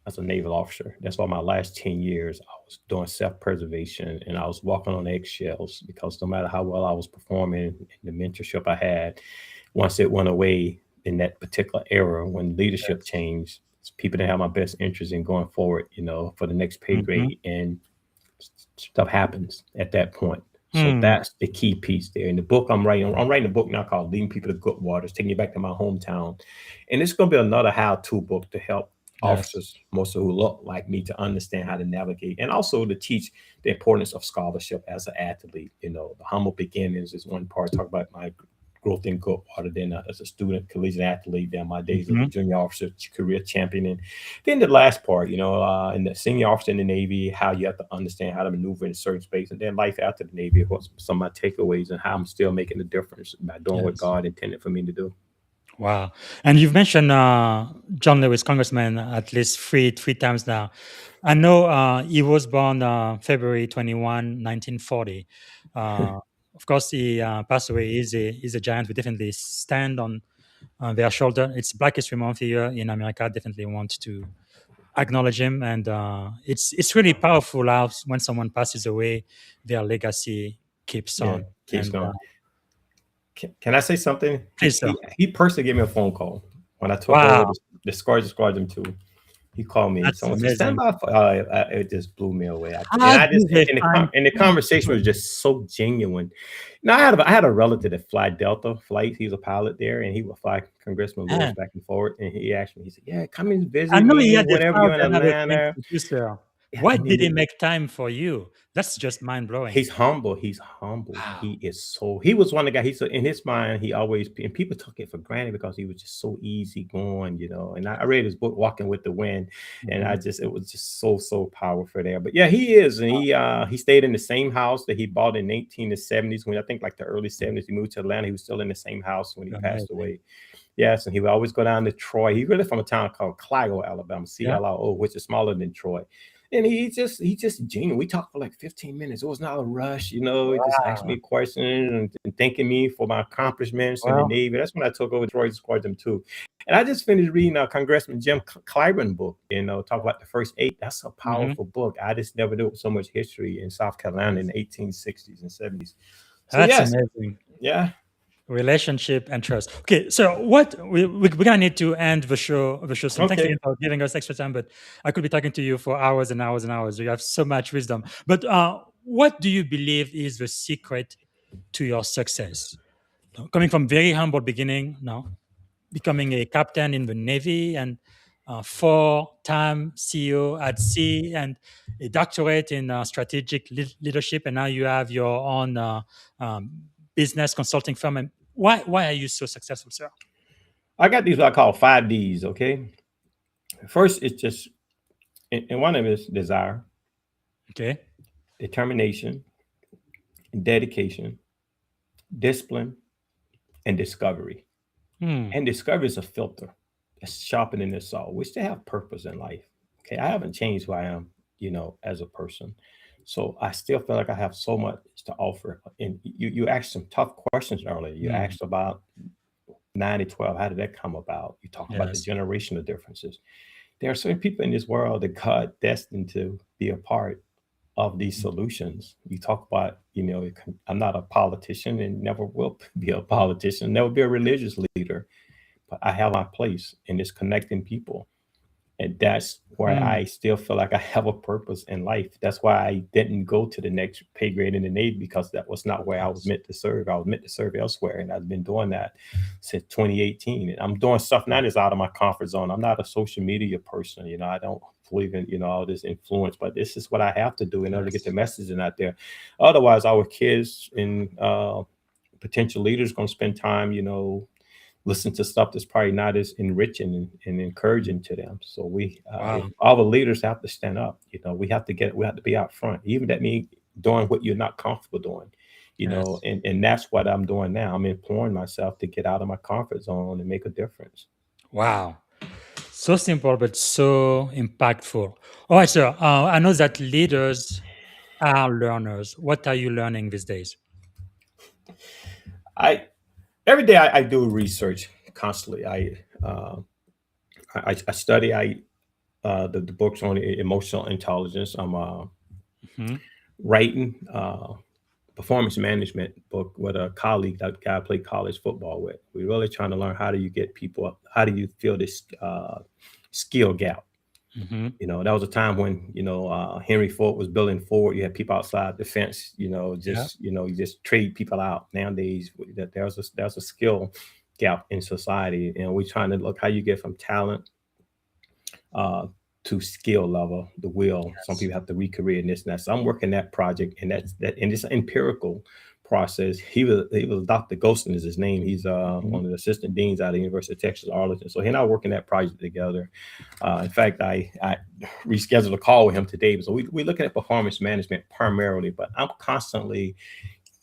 as a naval officer. That's why my last 10 years I was doing self-preservation and I was walking on eggshells because no matter how well I was performing and the mentorship I had, once it went away in that particular era when leadership Yes. changed, people didn't have my best interest in going forward, for the next pay Mm-hmm. grade. And stuff happens at that point. So Hmm. that's the key piece there. In the book I'm writing a book now called Leading People to Good Waters, taking you back to my hometown. And it's going to be another how-to book to help Yes. officers, most of who look like me, to understand how to navigate and also to teach the importance of scholarship as an athlete. The humble beginnings is one part. Talk about my growth in Goldwater, then as a student, collegiate athlete, then my days as a Mm-hmm. junior officer, career champion, and then the last part, in the senior officer in the Navy, how you have to understand how to maneuver in a certain space, and then life after the Navy, what's some of my takeaways and how I'm still making a difference by doing what Yes. God intended for me to do. Wow. And you've mentioned John Lewis, Congressman, at least three times now. I know he was born February 21, 1940. Of course, he passed away. He's a giant. We definitely stand on their shoulder. It's Black History Month here in America. Definitely want to acknowledge him, and it's really powerful how when someone passes away, their legacy keeps Yeah, on. keeps And going. Can I say something? please, sir. He personally gave me a phone call when I took over Wow, the Squadron 2. He called me. that's Someone said, "Stand amazing. by for." It just blew me away. How do they find? And the conversation was just so genuine. Now I had a relative that fly Delta flights. He's a pilot there, and he would fly Congressman Lewis Man, back and forth. And he asked me, he said, "Yeah, come and I visit know he me had a whenever you're in thousand other things Atlanta." to do, sir. Yeah, Why I did he mean, make time for you? That's just mind blowing. he's humble. He's humble. Wow. He was one of the guys. He's in his mind. He always, and people took it for granted because he was just so easy going. And I read his book, Walking with the Wind, and Mhm. it was just so powerful there. But yeah, he is, and he stayed in the same house that he bought in 1970s. When I think like the early 70s, he moved to Atlanta. He was still in the same house when he passed Amazing. away. Yes, and he would always go down to Troy. He really from a town called Clio, Alabama, Yeah. CLIO, which is smaller than Troy. And he just genuine. We talked for like 15 minutes. It was not a rush. He just asked me Wow. questions and thanking me for my accomplishments in the Well, Navy. That's when I took over Troy Squadron 2. And I just finished reading Congressman Jim Clyburn book, talk about the first 8. That's a mhm. powerful book. I just never knew so much history in South Carolina in the 1860s and 70s. So That's yes, amazing. yeah. Relationship and trust. Okay, so what we're gonna need to end the show soon. Thanks again Okay. for giving us extra time, but I could be talking to you for hours and hours and hours. You have so much wisdom. But what do you believe is the secret to your success? Coming from very humble beginning, now becoming a captain in the Navy and 4-time CEO at sea and a doctorate in strategic leadership, and now you have your own um, business consulting firm. And why are you so successful, sir? I got these what I call 5 Ds, okay? First, it's just, and one of them is desire, Okay. determination, dedication, discipline, and discovery. Hmm. And discovery is a filter that's sharpening the saw. We still have purpose in life. Okay. I haven't changed who I am, as a person. So I still feel like I have so much to offer. And you asked some tough questions earlier. You Hmm. asked about 90-12. How did that come about? You talk about the Yes. generational differences. There are certain people in this world that God destined to be a part of these solutions. You talk about, I'm not a politician and never will be a politician, never be a religious leader, but I have my place in this connecting people. And that's where Hmm. I still feel like I have a purpose in life. That's why I didn't go to the next pay grade in the Navy, because that was not where I was Yes. meant to serve. I was meant to serve elsewhere. And I've been doing that since 2018. And I'm doing stuff now that's out of my comfort zone. I'm not a social media person. I don't believe in, all this influence, but this is what I have to do in order to get the Yes. messaging out there. Otherwise, our kids and potential leaders going to spend time, listen to stuff that's probably not as enriching and encouraging to them. So if Wow. all the leaders have to stand up, we have to be out front. Even that means doing what you're not comfortable doing, Yes. and that's what I'm doing now. I'm employing myself to get out of my comfort zone and make a difference. Wow. So simple, but so impactful. All right, sir. I know that leaders are learners? What are you learning these days? I every day I do research constantly. I study the books on emotional intelligence. I'm Mhm. writing performance management book with a colleague that guy I played college football with. We're really trying to learn how do you get people up, how do you fill this skill gap. Mhm. You know, that was a time when, Henry Ford was building Ford. You had people outside the fence, Yeah. you just trade people out. Nowadays, that there's a skill gap in society. And we're trying to look how you get from talent uh, to skill level, the will. Some Yes. people have to recareer in this and that. So I'm working that project, and and it's an empirical process. He was Dr. Golston is his name. He's Mhm. one of the assistant deans out of the University of Texas Arlington. So he and I are working that project together. In fact, I rescheduled a call with him today. So we're looking at performance management primarily, but I'm constantly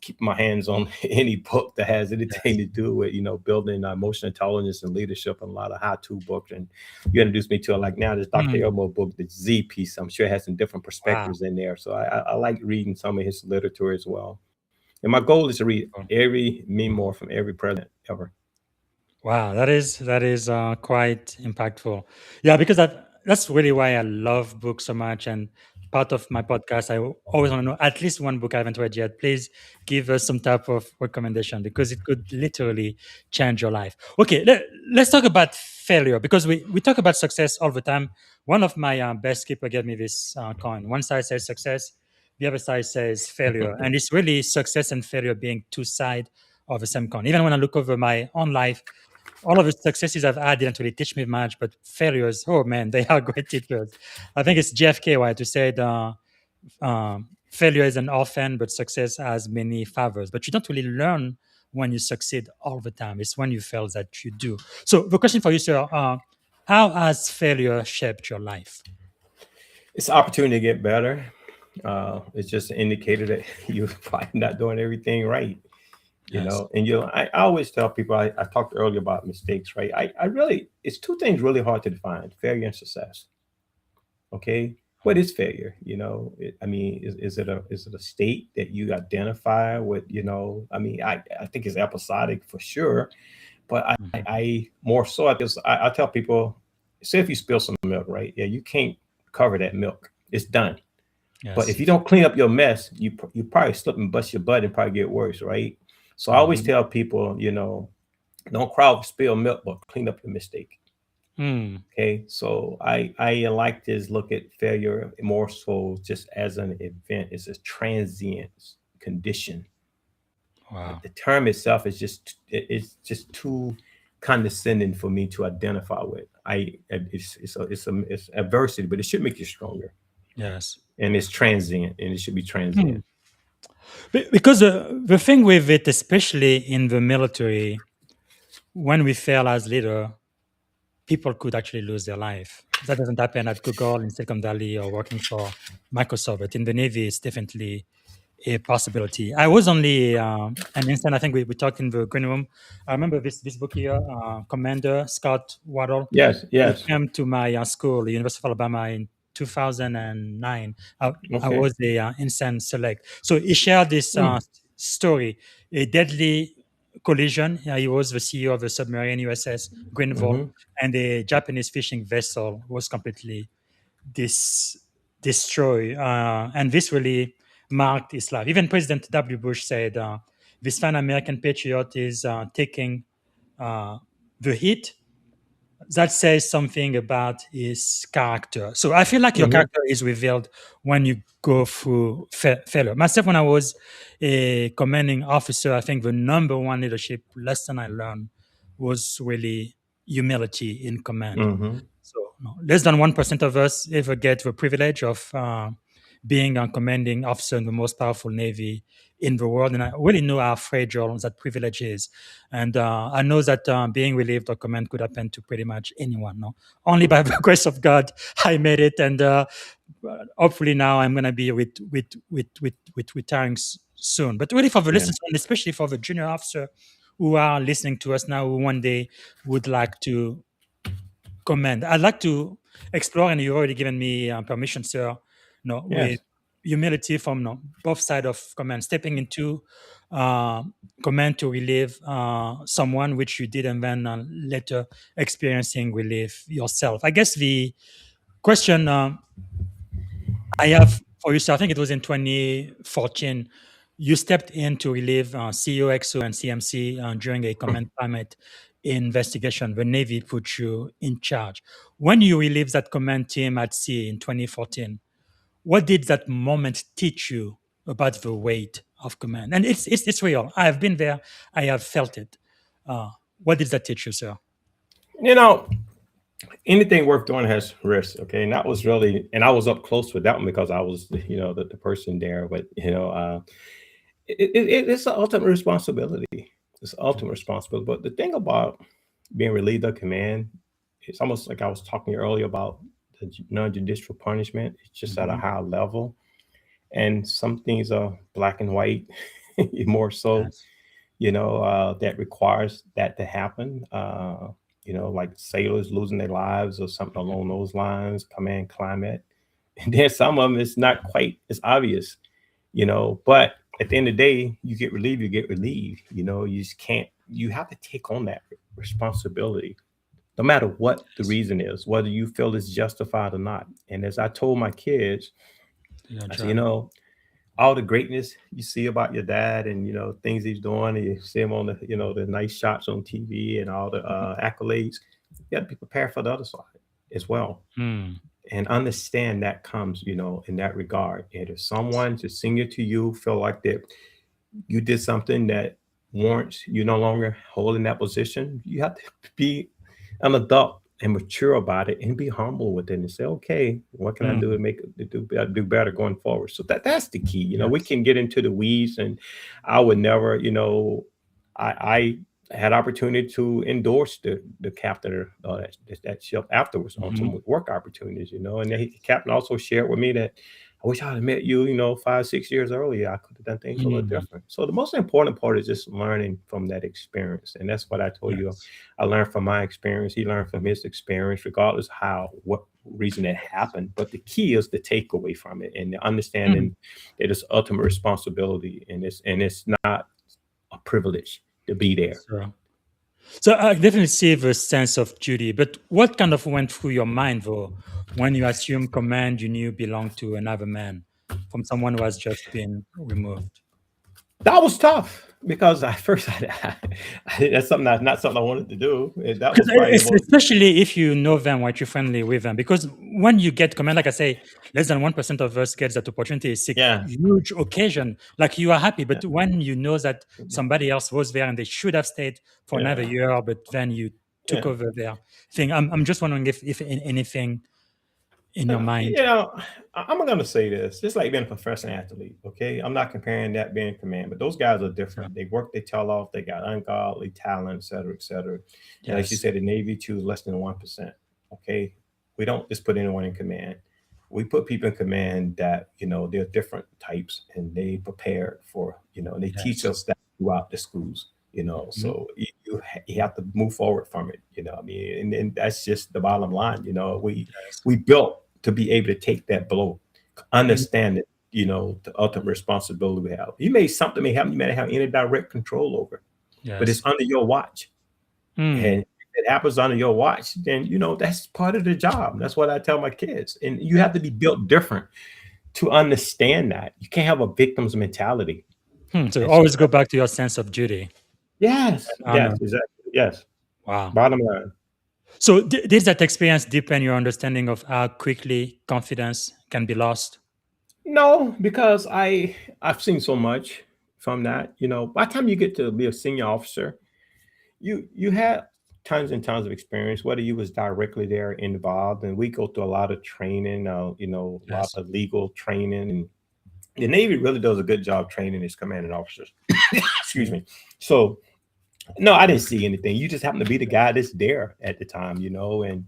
keeping my hands on any book that has anything Yes. to do with building emotional intelligence and leadership, and a lot of how-to books. And you introduced me to it, like now this Dr. Mm. Elmo book, the Z piece. I'm sure it has some different Wow. perspectives in there. So I like reading some of his literature as well. And my goal is to read Cool. every memoir from every president ever. Wow, that is quite impactful. Yeah, because that's really why I love books so much. And part of my podcast, always want to know at least one book I haven't read yet. Please give us some type of recommendation because it could literally change your life. Okay, let's talk about failure because we talk about success all the time. One of my best keeper gave me this coin. One side says success, the other side says failure, and it's really success and failure being two sides of the same coin. Even when I look over my own life, all of the successes I've had didn't really teach me much, but failures, oh man, they are great teachers. I think it's JFK, right, who said, failure is an orphan, but success has many fathers. But you don't really learn when you succeed all the time. It's when you fail that you do. So the question for you, sir, how has failure shaped your life? It's an opportunity to get better. It's just an indicator that you're probably not doing everything right. Yes. And I always tell people, I talked earlier about mistakes, right? I really, it's two things really hard to define: failure and success. Okay, what is failure? I mean, is it a state that you identify with? I mean, I think it's episodic for sure, but Mhm. I more so I tell people, say if you spill some milk, right? Yeah, you can't cover that milk; it's done. But if Yes. you don't clean up your mess, you probably slip and bust your butt and probably get worse, right? So I always Mhm. tell people, don't cry over spilled milk, but clean up your mistake. Mm. Okay, so I like to look at failure more so just as an event. It's a transient condition. Wow. The term itself is it's just too condescending for me to identify with. It's adversity, but it should make you stronger, Yes. and it's transient, and it should be transient. Mm. Because the thing with it, especially in the military, when we fail as leader, people could actually lose their life. That doesn't happen at Google in Silicon Valley or working for Microsoft. But in the Navy, it's definitely a possibility. I was only an instant. I think we talked in the green room. I remember this book here, Commander Scott Waddle. Yes, He yes. came to my school, the University of Alabama, in 2009. I Okay. was a instant select. So he shared this Hmm. story, a deadly collision. He was the CEO of the submarine USS Greenville, Mm-hmm. and the Japanese fishing vessel was completely dis- destroyed. And this really marked his life. Even President W. Bush said, this fine American patriot is taking uh, the hit. That says something about his character. So I feel like your Mm-hmm. character is revealed when you go through failure. Myself, when I was a commanding officer, I think the number one leadership lesson I learned was really humility in command. Mm-hmm. So less than 1% of us ever get the privilege of being a commanding officer in the most powerful navy in the world. And I really know how fragile that privilege is. And I know that being relieved of command could happen to pretty much anyone. No? Only by the grace of God, I made it. And hopefully now I'm going to be with retiring soon. But really for the Yeah. listeners, and especially for the junior officer who are listening to us now, who one day would like to comment. I'd like to explore, and you've already given me permission, sir. No, with Yes. humility from both sides of command, stepping into command to relieve someone which you did, and then later experiencing relief yourself. I guess the question I have for you, sir, I think it was in 2014, you stepped in to relieve COXO and CMC during a command climate investigation. The Navy put you in charge. When you relieved that command team at sea in 2014, what did that moment teach you about the weight of command? And it's real. I have been there. I have felt it. What did that teach you, sir? You know, anything worth doing has risk. Okay. And that was really, and I was up close with that one because I was, the person there, but, it's an ultimate responsibility. It's ultimate responsibility. But the thing about being relieved of command, it's almost like I was talking earlier about the non-judicial punishment. It's just at a high level. And some things are black and white, more so, that requires that to happen. Like sailors losing their lives or something along those lines, command climate. And then some of them is not quite as obvious, but at the end of the day, you get relieved, you just can't, you have to take on that responsibility, no matter what the reason is, whether you feel it's justified or not. And as I told my kids, I said, all the greatness you see about your dad and, things he's doing, and you see him on the, the nice shots on TV and all the accolades, you got to be prepared for the other side as well. And understand that comes, in that regard. And if someone just senior to you feel like that you did something that warrants you no longer holding that position, you have to be an adult and mature about it and be humble with it and say, okay, what can I do to make it do better going forward? So that's the key. We can get into the weeds, and I would never, I had opportunity to endorse the captain of that ship afterwards on some work opportunities, and the captain also shared with me that I wish I had met you, 5-6 years earlier. I could have done things a little different. So the most important part is just learning from that experience. And that's what I told you. I learned from my experience. He learned from his experience, regardless what reason it happened. But the key is the takeaway from it and the understanding that it's ultimate responsibility, and it's not a privilege to be there. Sure. So I definitely see the sense of duty, but what kind of went through your mind, though, when you assumed command you knew belonged to another man from someone who has just been removed? That was tough because at first that's not something I wanted to do. That was especially if you know them, what you're friendly with them. Because when you get command, like I say, less than 1% of us gets that opportunity. It's a huge occasion. Like you are happy, but when you know that somebody else was there and they should have stayed for another year, but then you took over their thing. I'm just wondering if anything in your mind. I'm going to say this. It's like being a professional athlete, okay? I'm not comparing that being command, but those guys are different. They work their tail off. They got ungodly talent, et cetera, et cetera. And like you said, the Navy choose less than 1%, okay? We don't just put anyone in command. We put people in command that, they're different types, and they prepare for, they teach us that throughout the schools. So you have to move forward from it, and that's just the bottom line. We built to be able to take that blow, understand it, the ultimate responsibility we have. Something may happen, you may not have any direct control over, but it's under your watch. And if it happens under your watch, then, that's part of the job. That's what I tell my kids. And you have to be built different to understand that. You can't have a victim's mentality. So always go back to your sense of duty. Yes, exactly. Yes. Wow. Bottom line. So did that experience deepen your understanding of how quickly confidence can be lost? No, because I've seen so much from that. By the time you get to be a senior officer, you have tons and tons of experience, whether you was directly there involved. And we go through a lot of training, lots of legal training. And the Navy really does a good job training its commanding officers. Excuse me. So, no, I didn't see anything. You just happen to be the guy that's there at the time, and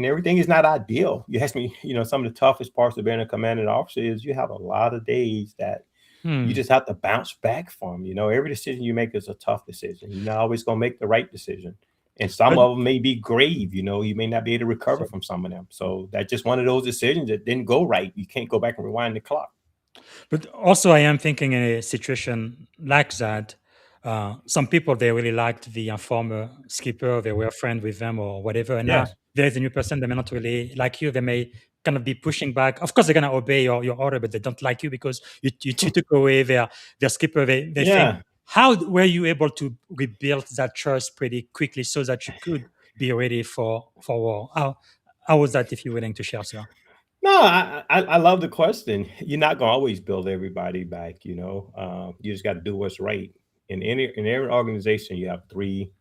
everything is not ideal. You ask me, some of the toughest parts of being a commanding officer is you have a lot of days that you just have to bounce back from. Every decision you make is a tough decision. You're not always going to make the right decision. And some of them may be grave, you may not be able to recover from some of them. So that's just one of those decisions that didn't go right. You can't go back and rewind the clock. But also, I am thinking in a situation like that, some people they really liked the former skipper, they were friends with them or whatever, and now Yes. there's a new person. They may not really like you. They may kind of be pushing back. Of course, they're gonna obey your order, but they don't like you because you took away their skipper. They think. Yeah. How were you able to rebuild that trust pretty quickly so that you could be ready for war? How was that? If you're willing to share, sir. No, I love the question. You're not gonna always build everybody back, you know. You just got to do what's right. In every organization, you have three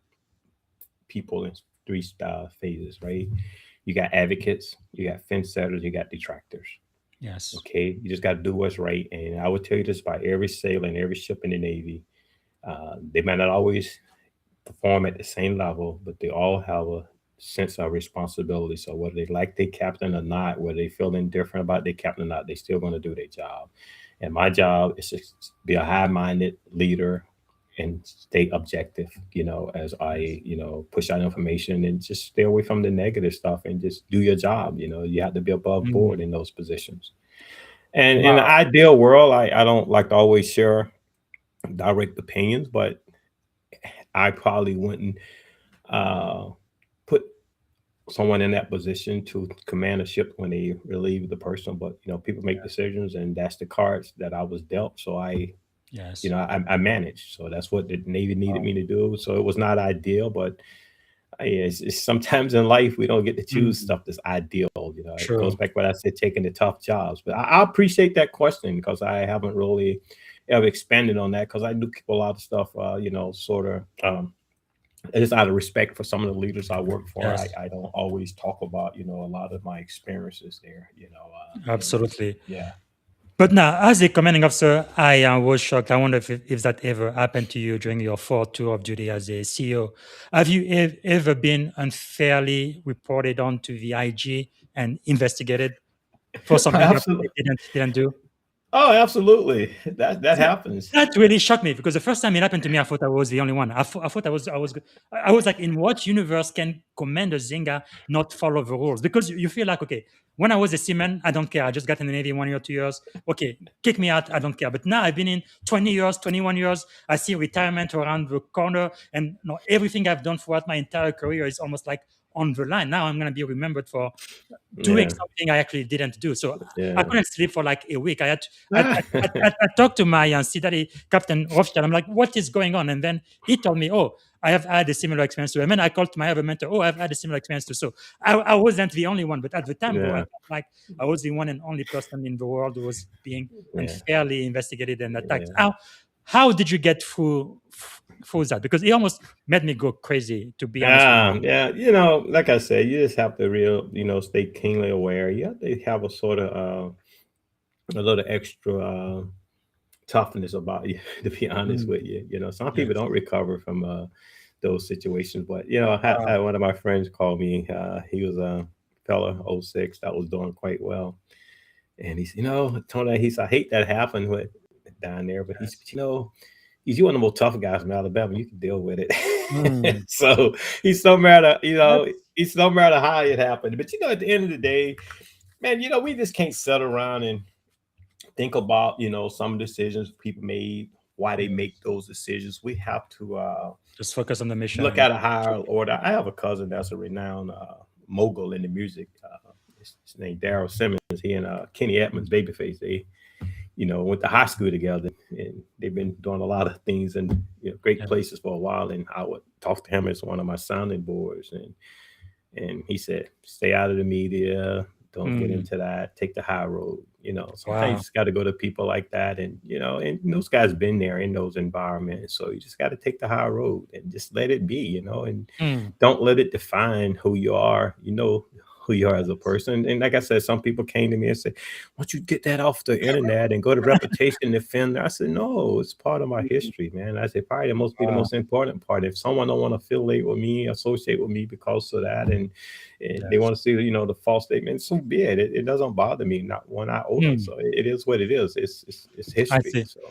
people in three phases, right? You got advocates, you got fence setters, you got detractors. Yes. Okay, you just got to do what's right. And I would tell you this about every sailor and every ship in the Navy. They might not always perform at the same level, but they all have a sense of responsibility. So whether they like their captain or not, whether they feel indifferent about their captain or not, they still going to do their job. And my job is to be a high-minded leader and stay objective, you know, as I, you know, push out information and just stay away from the negative stuff and just do your job. You know, you have to be above Mm. board in those positions. And in the Wow. ideal world, I don't like to always share direct opinions, but I probably wouldn't uh, put someone in that position to command a ship when they relieve the person. But you know, people make decisions, and that's the cards that I was dealt. So Yes. I managed. So that's what the Navy needed Wow. me to do. So it was not ideal, but it's sometimes in life we don't get to choose Mm. stuff that's ideal. You know, it goes True. back to what I said, taking the tough jobs. But I appreciate that question because I haven't really ever expanded on that because I do keep a lot of stuff, you know, sort of. Just out of respect for some of the leaders I work for, Yes. I don't always talk about, you know, a lot of my experiences there, you know, and Absolutely. yeah. But now, as a commanding officer, I was shocked. I wonder if that ever happened to you during your fourth tour of duty as a CEO. Have you ever been unfairly reported on to the IG and investigated for something that they Absolutely. didn't do? Oh, absolutely. That happens. That really shocked me because the first time it happened to me, I thought I was the only one. I thought I was like, in what universe can Commander Zinga not follow the rules? Because you feel like, okay, when I was a seaman, I don't care. I just got in the Navy 1 year, 2 years. Okay, kick me out. I don't care. But now I've been in 20 years, 21 years. I see retirement around the corner, and you know, everything I've done throughout my entire career is almost like on the line. Now I'm going to be remembered for doing Yeah. something I actually didn't do. So I Yeah. couldn't sleep for like a week. I talked to my Sidari Captain Rothschild. I'm like, what is going on? And then he told me, oh, I have had a similar experience too. And then I called my other mentor, oh, I've had a similar experience too. So I wasn't the only one, but at the time, bro, I Yeah. felt like I was the one and only person in the world who was being Yeah. unfairly investigated and attacked. Yeah. How did you get through that? Because it almost made me go crazy, to be honest with you. Yeah, you know, like I said, you just have to you know, stay keenly aware. You have to have a sort of a little extra toughness about you, to be honest Mm, with you. You know, some people yes. don't recover from those situations, but you know, I Wow. had one of my friends called me. He was a fella, '06, that was doing quite well, and he's, you know, Tony, he said, I hate that happened with down there, but he's, Yes. you know, he's you one of the most tough guys from Alabama. You can deal with it. Mm, So he's no matter, you know, that's it's no matter how it happened. But you know, at the end of the day, man, you know, we just can't sit around and think about, you know, some decisions people made, why they make those decisions. We have to just focus on the mission look and at a higher order. I have a cousin that's a renowned mogul in the music. His name Daryl Simmons. He and Kenny Edmonds, Babyface, they, you know, went to high school together, and they've been doing a lot of things in, you know, great yeah. places for a while. And I would talk to him as one of my sounding boards, and he said, stay out of the media, don't get Mm, into that, take the high road. You know, sometimes you wow. just got to go to people like that, and you know, and those guys been there in those environments, so you just got to take the high road and just let it be, you know, and Mm, don't let it define who you are. You know who you are as a person. And like I said, some people came to me and said, "Why don't you get that off the internet and go to Reputation Defender?" I said, "No, it's part of my history, man." I said, "Probably the wow. most important part. If someone don't want to affiliate with me, associate with me because of that, and they Yes. want to see, you know, the false statement, so be it. It doesn't bother me, not one iota. Mm, So it is what it is. It's I history. see. So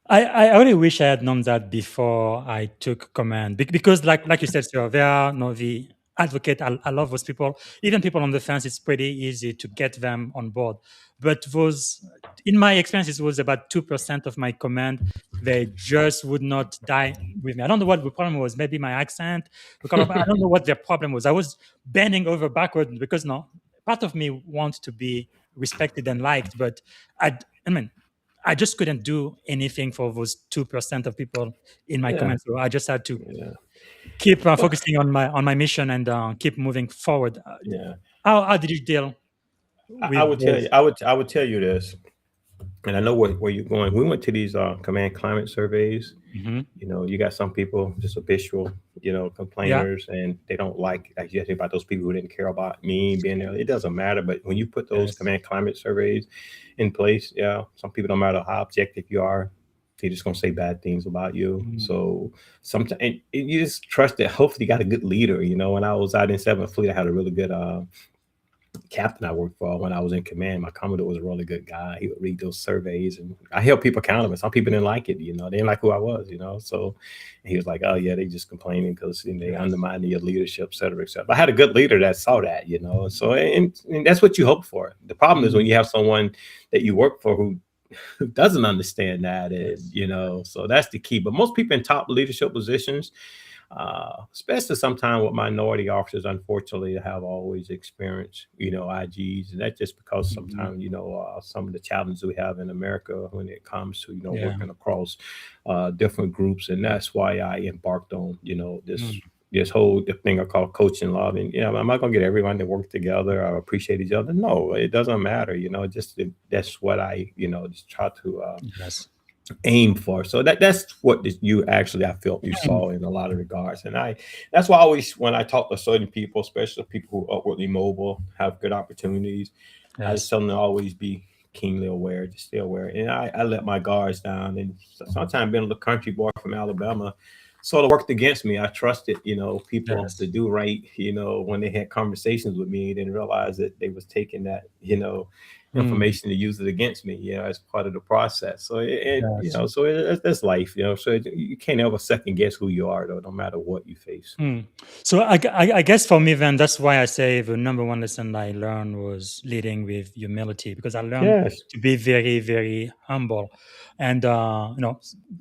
I really wish I had known that before I took command because like you said, sir, there are no the advocate. I love those people. Even people on the fence, it's pretty easy to get them on board. But those, in my experience, it was about 2% of my command. They just would not die with me. I don't know what the problem was. Maybe my accent. Because I don't know what their problem was. I was bending over backward because no, part of me wants to be respected and liked, but I mean, I just couldn't do anything for those 2% of people in my Yeah. command. So I just had to Yeah. keep focusing on my mission and keep moving forward. Yeah. How did you deal I with would tell those? you, I would tell you this, and I know where you're going. We went to these command climate surveys. Mhm. You know, you got some people just habitual, Yeah. complainers, and they don't like you think about those people who didn't care about me being there. It doesn't matter. But when you put those Yes. command climate surveys in place, yeah, some people, no matter how objective you are, they're just gonna say bad things about you. Mm. So sometimes you just trust that hopefully you got a good leader. When I was out in 7th Fleet, I had a really good captain I worked for when I was in command. My commodore was a really good guy. He would read those surveys, and I held people accountable. Some people didn't like it, they didn't like who I was, So he was like, "Oh yeah, they just complaining because they undermine your leadership, et cetera, et cetera." But I had a good leader that saw that, So and that's what you hope for. The problem is when you have someone that you work for who doesn't understand that, and so that's the key. But most people in top leadership positions, especially sometimes with minority officers, unfortunately, have always experienced, IGs, and that's just because sometimes, some of the challenges we have in America when it comes to, working across different groups, and that's why I embarked on, this whole thing I call coaching love. And I'm not gonna get everyone to work together or appreciate each other. No, it doesn't matter. That's what I just try to Yes. aim for. So that's what you actually, I felt you saw in a lot of regards. And that's why I always, when I talk to certain people, especially people who are upwardly mobile, have good opportunities, I just tell them to always be keenly aware, just stay aware. And I let my guards down. And sometimes being a little country boy from Alabama sort of worked against me. I trusted, people to do right, when they had conversations with me, didn't realize that they was taking that, information to use it against me, as part of the process. So that's life, so you can't ever second guess who you are, though, no matter what you face. So I guess for me, then, that's why I say the number one lesson I learned was leading with humility, because I learned to be very, very humble. And,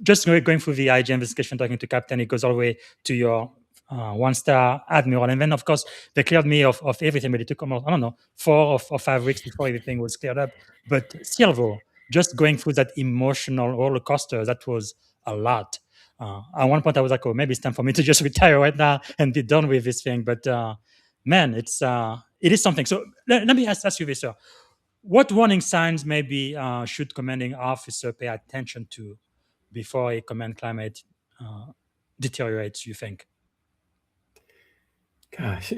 just going through the IG investigation, talking to Captain, it goes all the way to your 1-star admiral. And then, of course, they cleared me of everything, but it took almost, I don't know, 4 or 5 weeks before everything was cleared up. But still, though, just going through that emotional roller coaster, that was a lot. At one point, I was like, "Oh, maybe it's time for me to just retire right now and be done with this thing." But man, it is something. So let me ask you this, sir: what warning signs maybe should commanding officer pay attention to before a command climate deteriorates? You think? Gosh,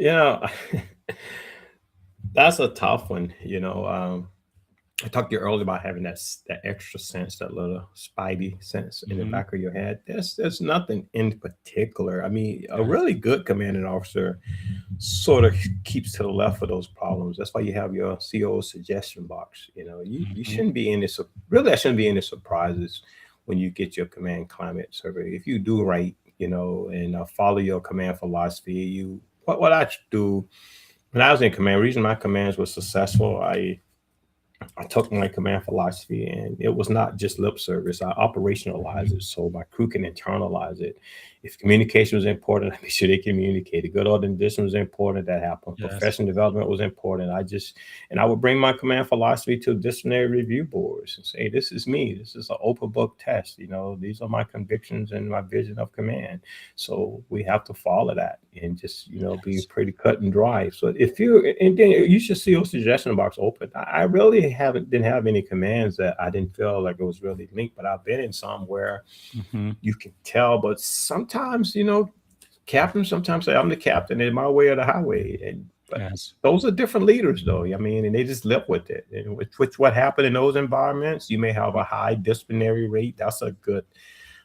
that's a tough one. I talked to you earlier about having that extra sense, that little spidey sense in the back of your head. There's nothing in particular. I mean, a really good commanding officer sort of keeps to the left of those problems. That's why you have your CO suggestion box. You shouldn't be in this. Really, I shouldn't be any surprises when you get your command climate survey. If you do right, and follow your command philosophy, what I do when I was in command, the reason my commands were successful, I took my command philosophy, and it was not just lip service. I operationalized it so my crew can internalize it. If communication was important, I make sure they communicated. Good organization was important. That happened. Yes. Professional development was important. I would bring my command philosophy to disciplinary review boards and say, "This is me. This is an open book test. These are my convictions and my vision of command. So we have to follow that and just, be pretty cut and dry." So and then you should see your suggestion box open. I really didn't have any commands that I didn't feel like it was really linked, but I've been in some where you can tell, but sometimes, captains sometimes say, "I'm the captain, it's my way or the highway." But those are different leaders, though. I mean, and they just live with it. And with what happened in those environments, you may have a high disciplinary rate. That's a good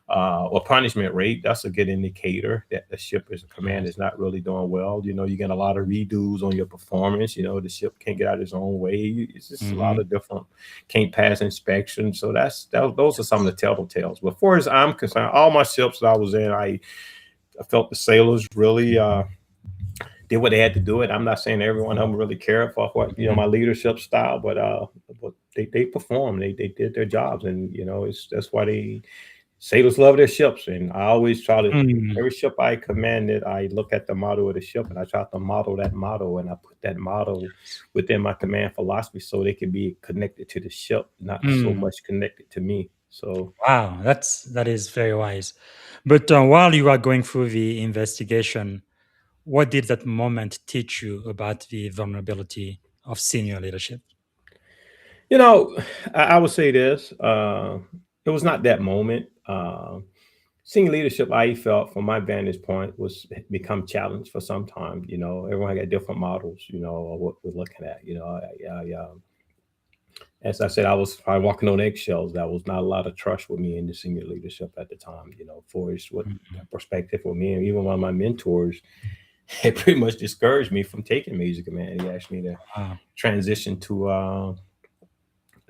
or punishment rate. That's a good indicator that the ship as a command is not really doing well. You get a lot of redos on your performance. The ship can't get out of its own way. It's just a lot of different, can't pass inspection. So those are some of the telltales. But as far as I'm concerned, all my ships that I was in, I felt the sailors really did what they had to do it. I'm not saying everyone of them really cared for what, my leadership style, but they performed. They did their jobs, and that's why sailors love their ships. And I always try to every ship I commanded, I look at the motto of the ship and I try to model that motto, and I put that motto within my command philosophy so they can be connected to the ship, not so much connected to me. So Wow, that is very wise. But while you are going through the investigation, what did that moment teach you about the vulnerability of senior leadership? I would say this. It was not that moment. Senior leadership, I felt from my vantage point, was become challenged for some time. Everyone got different models, of what we're looking at. As I said, I was probably walking on eggshells. That was not a lot of trust with me in the senior leadership at the time, for what perspective with me. And even one of my mentors, it pretty much discouraged me from taking major command. He asked me to transition to a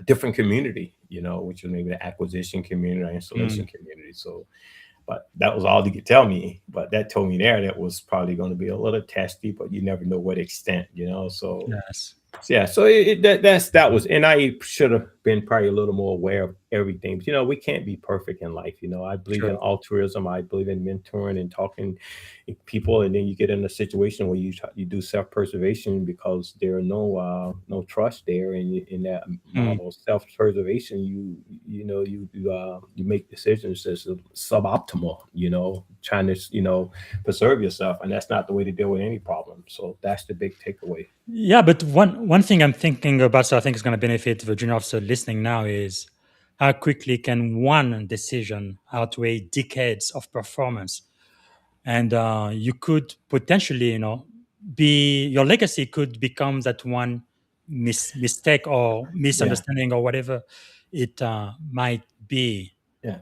different community, which was maybe the acquisition community or installation community. So, but that was all he could tell me. But that told me there that was probably going to be a little testy, but you never know what extent, So Yes. yeah, so that was, and I should have been probably a little more aware of everything. But, we can't be perfect in life. I believe in altruism. I believe in mentoring and talking to people, and then you get in a situation where you do self-preservation because there are no trust there, and in that model of self-preservation, you make decisions that's suboptimal. Trying to preserve yourself, and that's not the way to deal with any problem. So that's the big takeaway. Yeah, but one thing I'm thinking about, so I think is going to benefit the junior officer listening now, is how quickly can one decision outweigh decades of performance? And you could potentially, your legacy could become that one mistake or misunderstanding or whatever it might be. Yeah,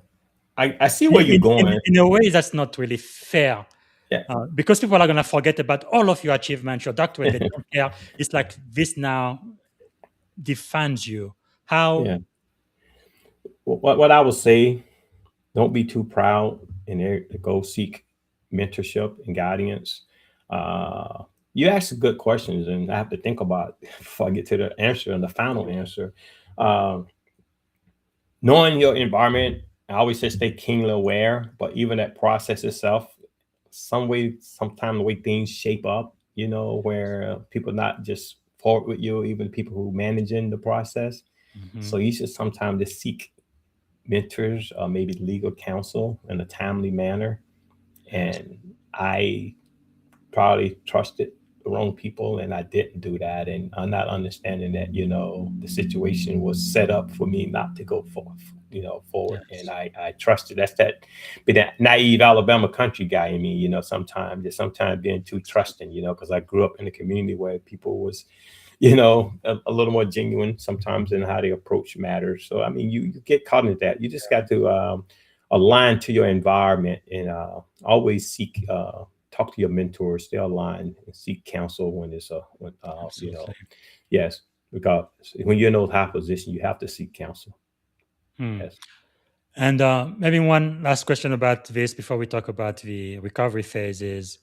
I see where you're going. In a way, that's not really fair. Yeah. Because people are going to forget about all of your achievements, your doctorate, they don't care. It's like this now defines you. How? Yeah. What I would say, don't be too proud and to go seek mentorship and guidance. You ask some good questions, and I have to think about it before I get to the answer and the final answer. Knowing your environment, I always say stay keenly aware, but even that process itself, sometimes the way things shape up, where people not just forward with you, even people who managing the process. So you should sometimes just seek mentors or maybe legal counsel in a timely manner. And I probably trusted the wrong people, and I didn't do that. And I'm not understanding that, the situation was set up for me not to go forward. Yes. And I trusted. That's that naive Alabama country guy in me, sometimes being too trusting, because I grew up in a community where people was, a little more genuine sometimes in how they approach matters. So, I mean, you get caught in that. You just got to align to your environment and always seek, talk to your mentors, stay aligned, and seek counsel when it's yes, because when you're in those high positions, you have to seek counsel. Yes. And maybe one last question about this before we talk about the recovery phase is,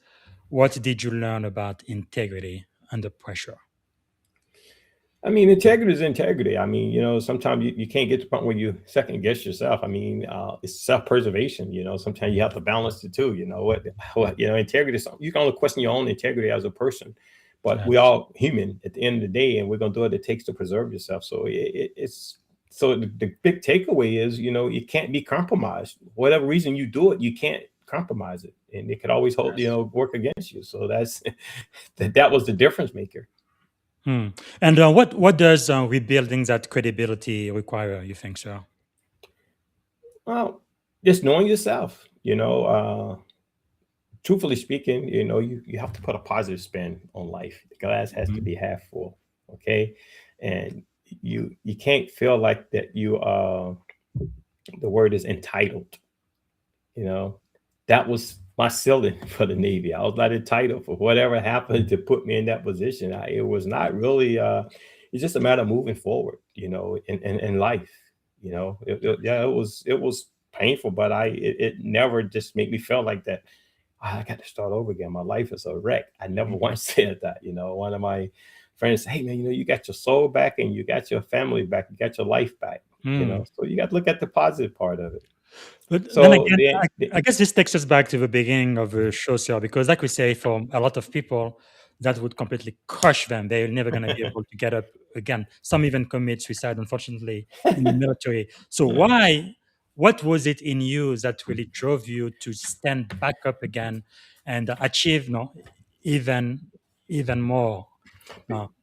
what did you learn about integrity under pressure? I mean, integrity is integrity. I mean, sometimes you can't get to the point where you second guess yourself. I mean, it's self-preservation. Sometimes you have to balance the two. Integrity is something you can only question your own integrity as a person, but we all human at the end of the day, and we're gonna do what it takes to preserve yourself. So it's the big takeaway is, you can't be compromised. Whatever reason you do it, you can't compromise it, and it could always hold, work against you. So that's that was the difference maker. And what does rebuilding that credibility require, you think, sir? Well, just knowing yourself, truthfully speaking, you have to put a positive spin on life. The glass has to be half full. Okay. And you can't feel like that you the word is entitled. That was my ceiling for the Navy. I was not entitled for whatever happened to put me in that position. It was not really it's just a matter of moving forward, in life. It was painful, but it never just made me feel like that I got to start over again. My life is a wreck. I never once said that. One of my friends, hey man, you got your soul back and you got your family back, you got your life back. So you got to look at the positive part of it. But then So again, I guess this takes us back to the beginning of the show, sir, because like we say, for a lot of people, that would completely crush them. They're never going to be able to get up again. Some even commit suicide, unfortunately, in the military. So what was it in you that really drove you to stand back up again and achieve even more?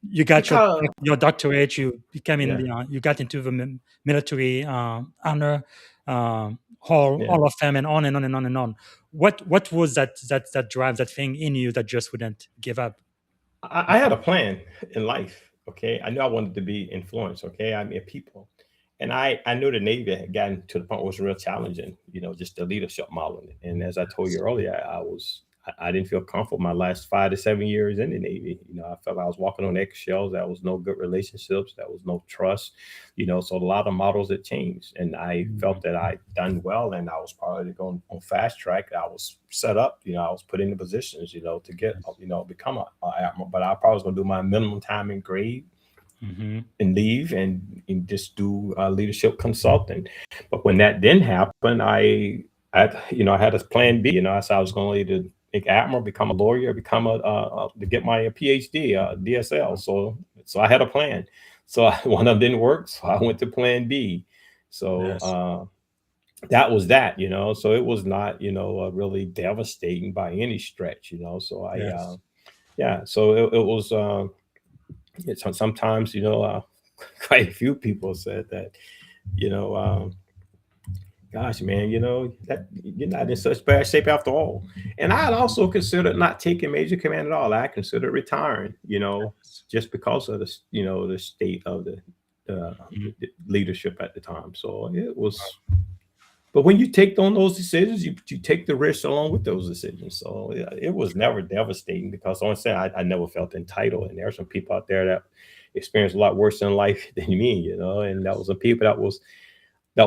You got because your doctorate. You became in yeah, the you got into the military honor yeah. hall of fame, and on and on and on and on. What was that drive, that thing in you that just wouldn't give up? I had a plan in life. Okay. I knew I wanted to be influenced. Okay. I mean, people. And I knew the Navy had gotten to the point where it was real challenging, just the leadership model. And as I told you earlier, I didn't feel comfortable my last 5 to 7 years in the Navy. I felt I was walking on eggshells. There was no good relationships. There was no trust. So a lot of models had changed. And I felt that I'd done well and I was probably going on fast track. I was set up, I was put in the positions, to get, become a admiral. But I probably was going to do my minimum time in grade and leave and just do leadership consulting. But when that didn't happen, I had a plan B. I said I was going to either make admiral, become a lawyer, become to get my PhD, DSL. So I had a plan. So one of them didn't work, so I went to plan B. So that was that. So it was not really devastating by any stretch. So So it was. Sometimes quite a few people said that gosh man, that you're not in such bad shape after all. And I had also considered not taking major command at all. I considered retiring, just because of the state of the leadership at the time. So it was. But when you take on those decisions, you take the risk along with those decisions. So it was never devastating because honestly, I never felt entitled. And there are some people out there that experienced a lot worse in life than me, and that was some people that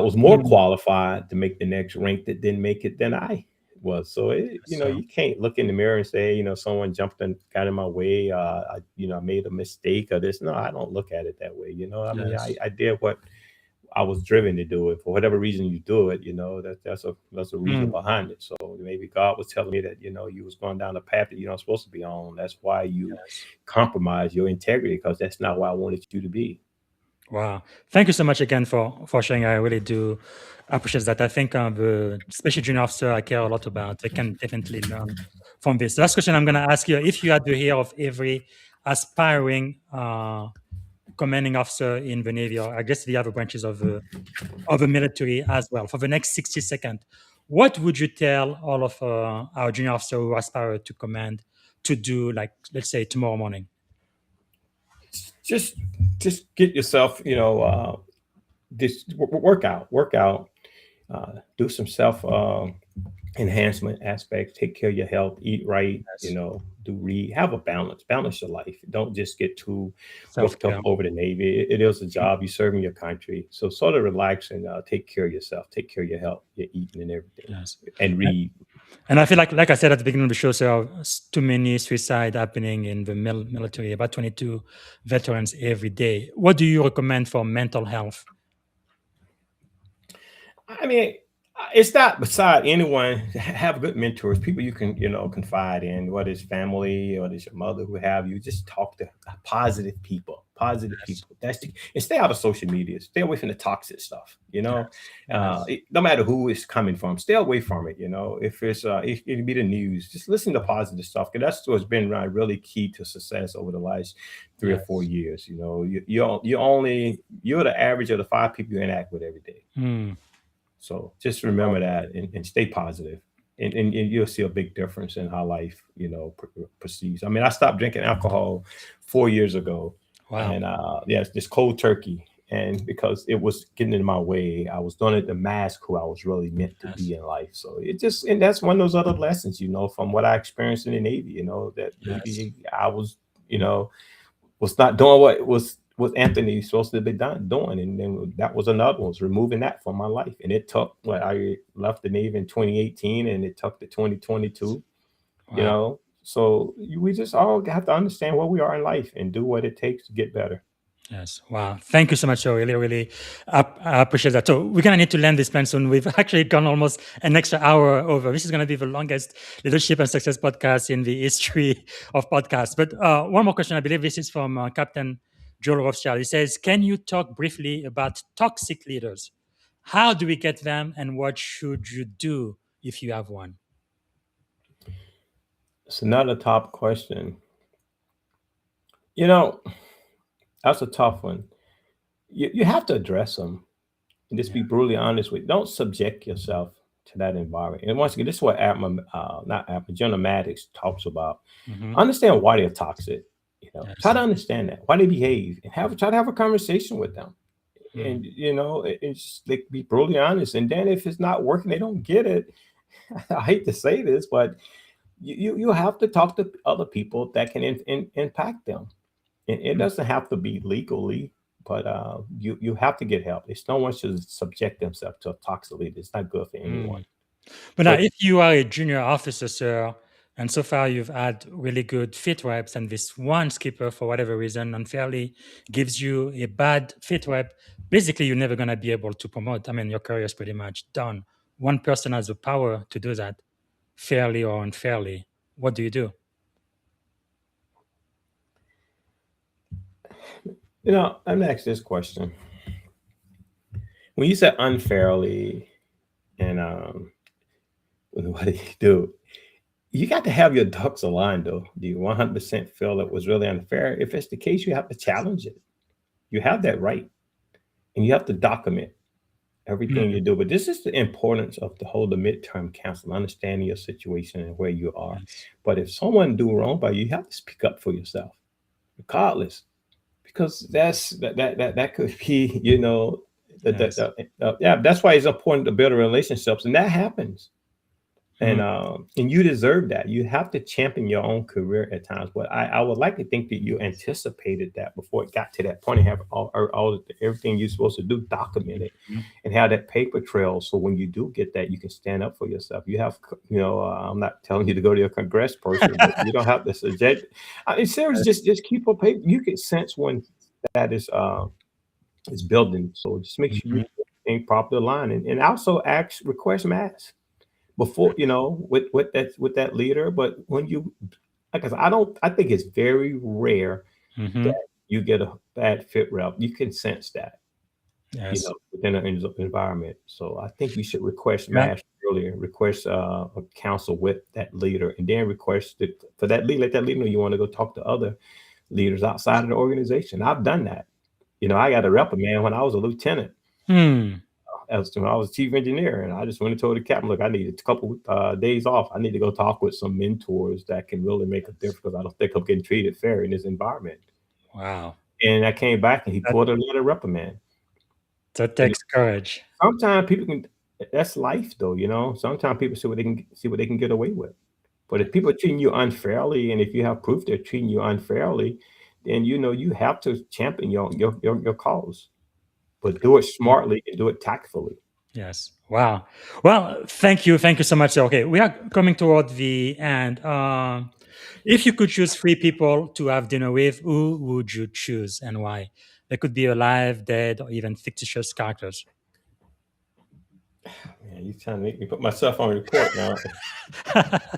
was more qualified to make the next rank that didn't make it than I was. So you can't look in the mirror and say, someone jumped and got in my way. I made a mistake or this. No, I don't look at it that way. I mean, I did what I was driven to do it. For whatever reason you do it, that's a reason behind it. So maybe God was telling me that, you was going down a path that you're not supposed to be on. That's why you compromise your integrity, because that's not where I wanted you to be. Wow. Thank you so much again for sharing. I really do appreciate that. I think especially junior officer, I care a lot about. They can definitely learn from this. Last question I'm going to ask you, if you had to hear of every aspiring commanding officer in the Navy, or I guess the other branches of the military as well, for the next 60 seconds, what would you tell all of our junior officers who aspire to command to do, like, let's say, tomorrow morning? Just get yourself, this work out, do some self enhancement aspects, take care of your health, eat right, have a balance your life. Don't just get too worked up over the Navy. It is a job. You're serving your country. So sort of relax and take care of yourself, take care of your health, your eating and everything, and read. And I feel like I said at the beginning of the show, so too many suicide happening in the military, about 22 veterans every day. What do you recommend for mental health? I mean, it's not beside anyone. Have good mentors, people you can, confide in, whether it's family or it's your mother, who have you. Just talk to positive people. And stay out of social media. Stay away from the toxic stuff. No matter who it's coming from, stay away from it. If it's it can be the news, just listen to positive stuff, because that's what's been really key to success over the last 3 or 4 years. You're the average of the 5 people you interact with every day. So just remember that and stay positive, and you'll see a big difference in how life, proceeds. I mean, I stopped drinking alcohol 4 years ago. Wow. And it's just cold turkey. And because it was getting in my way, I was doing it to mask who I was really meant to be in life. So and that's one of those other lessons, from what I experienced in the Navy, that maybe I was, was not doing what Anthony was supposed to be doing. And then that was another one, was removing that from my life. And it took, I left the Navy in 2018 and it took to 2022. You know, so we just all have to understand where we are in life and do what it takes to get better. Yes. Wow. Thank you so much. So really, really I appreciate that. So we're going to need to land this plan soon. We've actually gone almost an extra hour over. This is going to be the longest leadership and success podcast in the history of podcasts. But one more question. I believe this is from Captain Joel Rothschild. He says, can you talk briefly about toxic leaders? How do we get them and what should you do if you have one? It's another top question. You know, that's a tough one. You have to address them and just be brutally honest with. Don't subject yourself to that environment. And once again, this is what General Maddox talks about. Understand why they're toxic. You know, try to understand that why they behave and try to have a conversation with them. And you know, it's just like be brutally honest. And then if it's not working, they don't get it. I hate to say this, but you have to talk to other people that can impact them. And it doesn't have to be legally, but you have to get help. No one should subject themselves to a toxic leader. It's not good for anyone. But now, if you are a junior officer, sir, and so far you've had really good fit reps, and this one skipper, for whatever reason, unfairly gives you a bad fit rep, basically you're never going to be able to promote. I mean, your career is pretty much done. One person has the power to do that, fairly or unfairly. What do you do? You know, I'm gonna ask this question. When you say unfairly, and what do you do? You got to have your ducks aligned, though. Do you 100% feel it was really unfair? If it's the case, you have to challenge it. You have that right, and you have to document everything you do. But this is the importance of the midterm council, understanding your situation and where you are. Yes. But if someone do wrong by you, you have to speak up for yourself, regardless, because that could be, you know, that's why it's important to build relationships, and that happens. And you deserve that. You have to champion your own career at times. But I would like to think that you anticipated that before it got to that point and have everything you're supposed to do documented and have that paper trail. So when you do get that, you can stand up for yourself. You have, you know, I'm not telling you to go to your congress person, but you don't have to suggest. It's serious. Just keep a paper. You can sense when that is building. So just make sure you think properly aligned, and also request masks before, you know, with that leader. But when you, like I said, I think it's very rare that you get a bad fit rep. You can sense that, you know, within an environment. So I think you should request masks earlier, request a council with that leader, and then request it for that leader. Let that leader know you want to go talk to other leaders outside of the organization. I've done that. You know, I got a reprimand when I was a lieutenant. I was chief engineer, and I just went and told the captain, look, I need a couple days off. I need to go talk with some mentors that can really make a difference, because I don't think I'm getting treated fair in this environment. Wow. And I came back and he pulled a letter reprimand. That takes courage. Sometimes people can, that's life though, you know. Sometimes people see what they can get away with. But if people are treating you unfairly, and if you have proof they're treating you unfairly, then you know you have to champion your cause. But do it smartly and do it tactfully. Yes. Wow. Well, thank you. Thank you so much. Okay, we are coming toward the end. If you could choose 3 people to have dinner with, who would you choose and why? They could be alive, dead, or even fictitious characters. Man, you're trying to make me put myself on report now.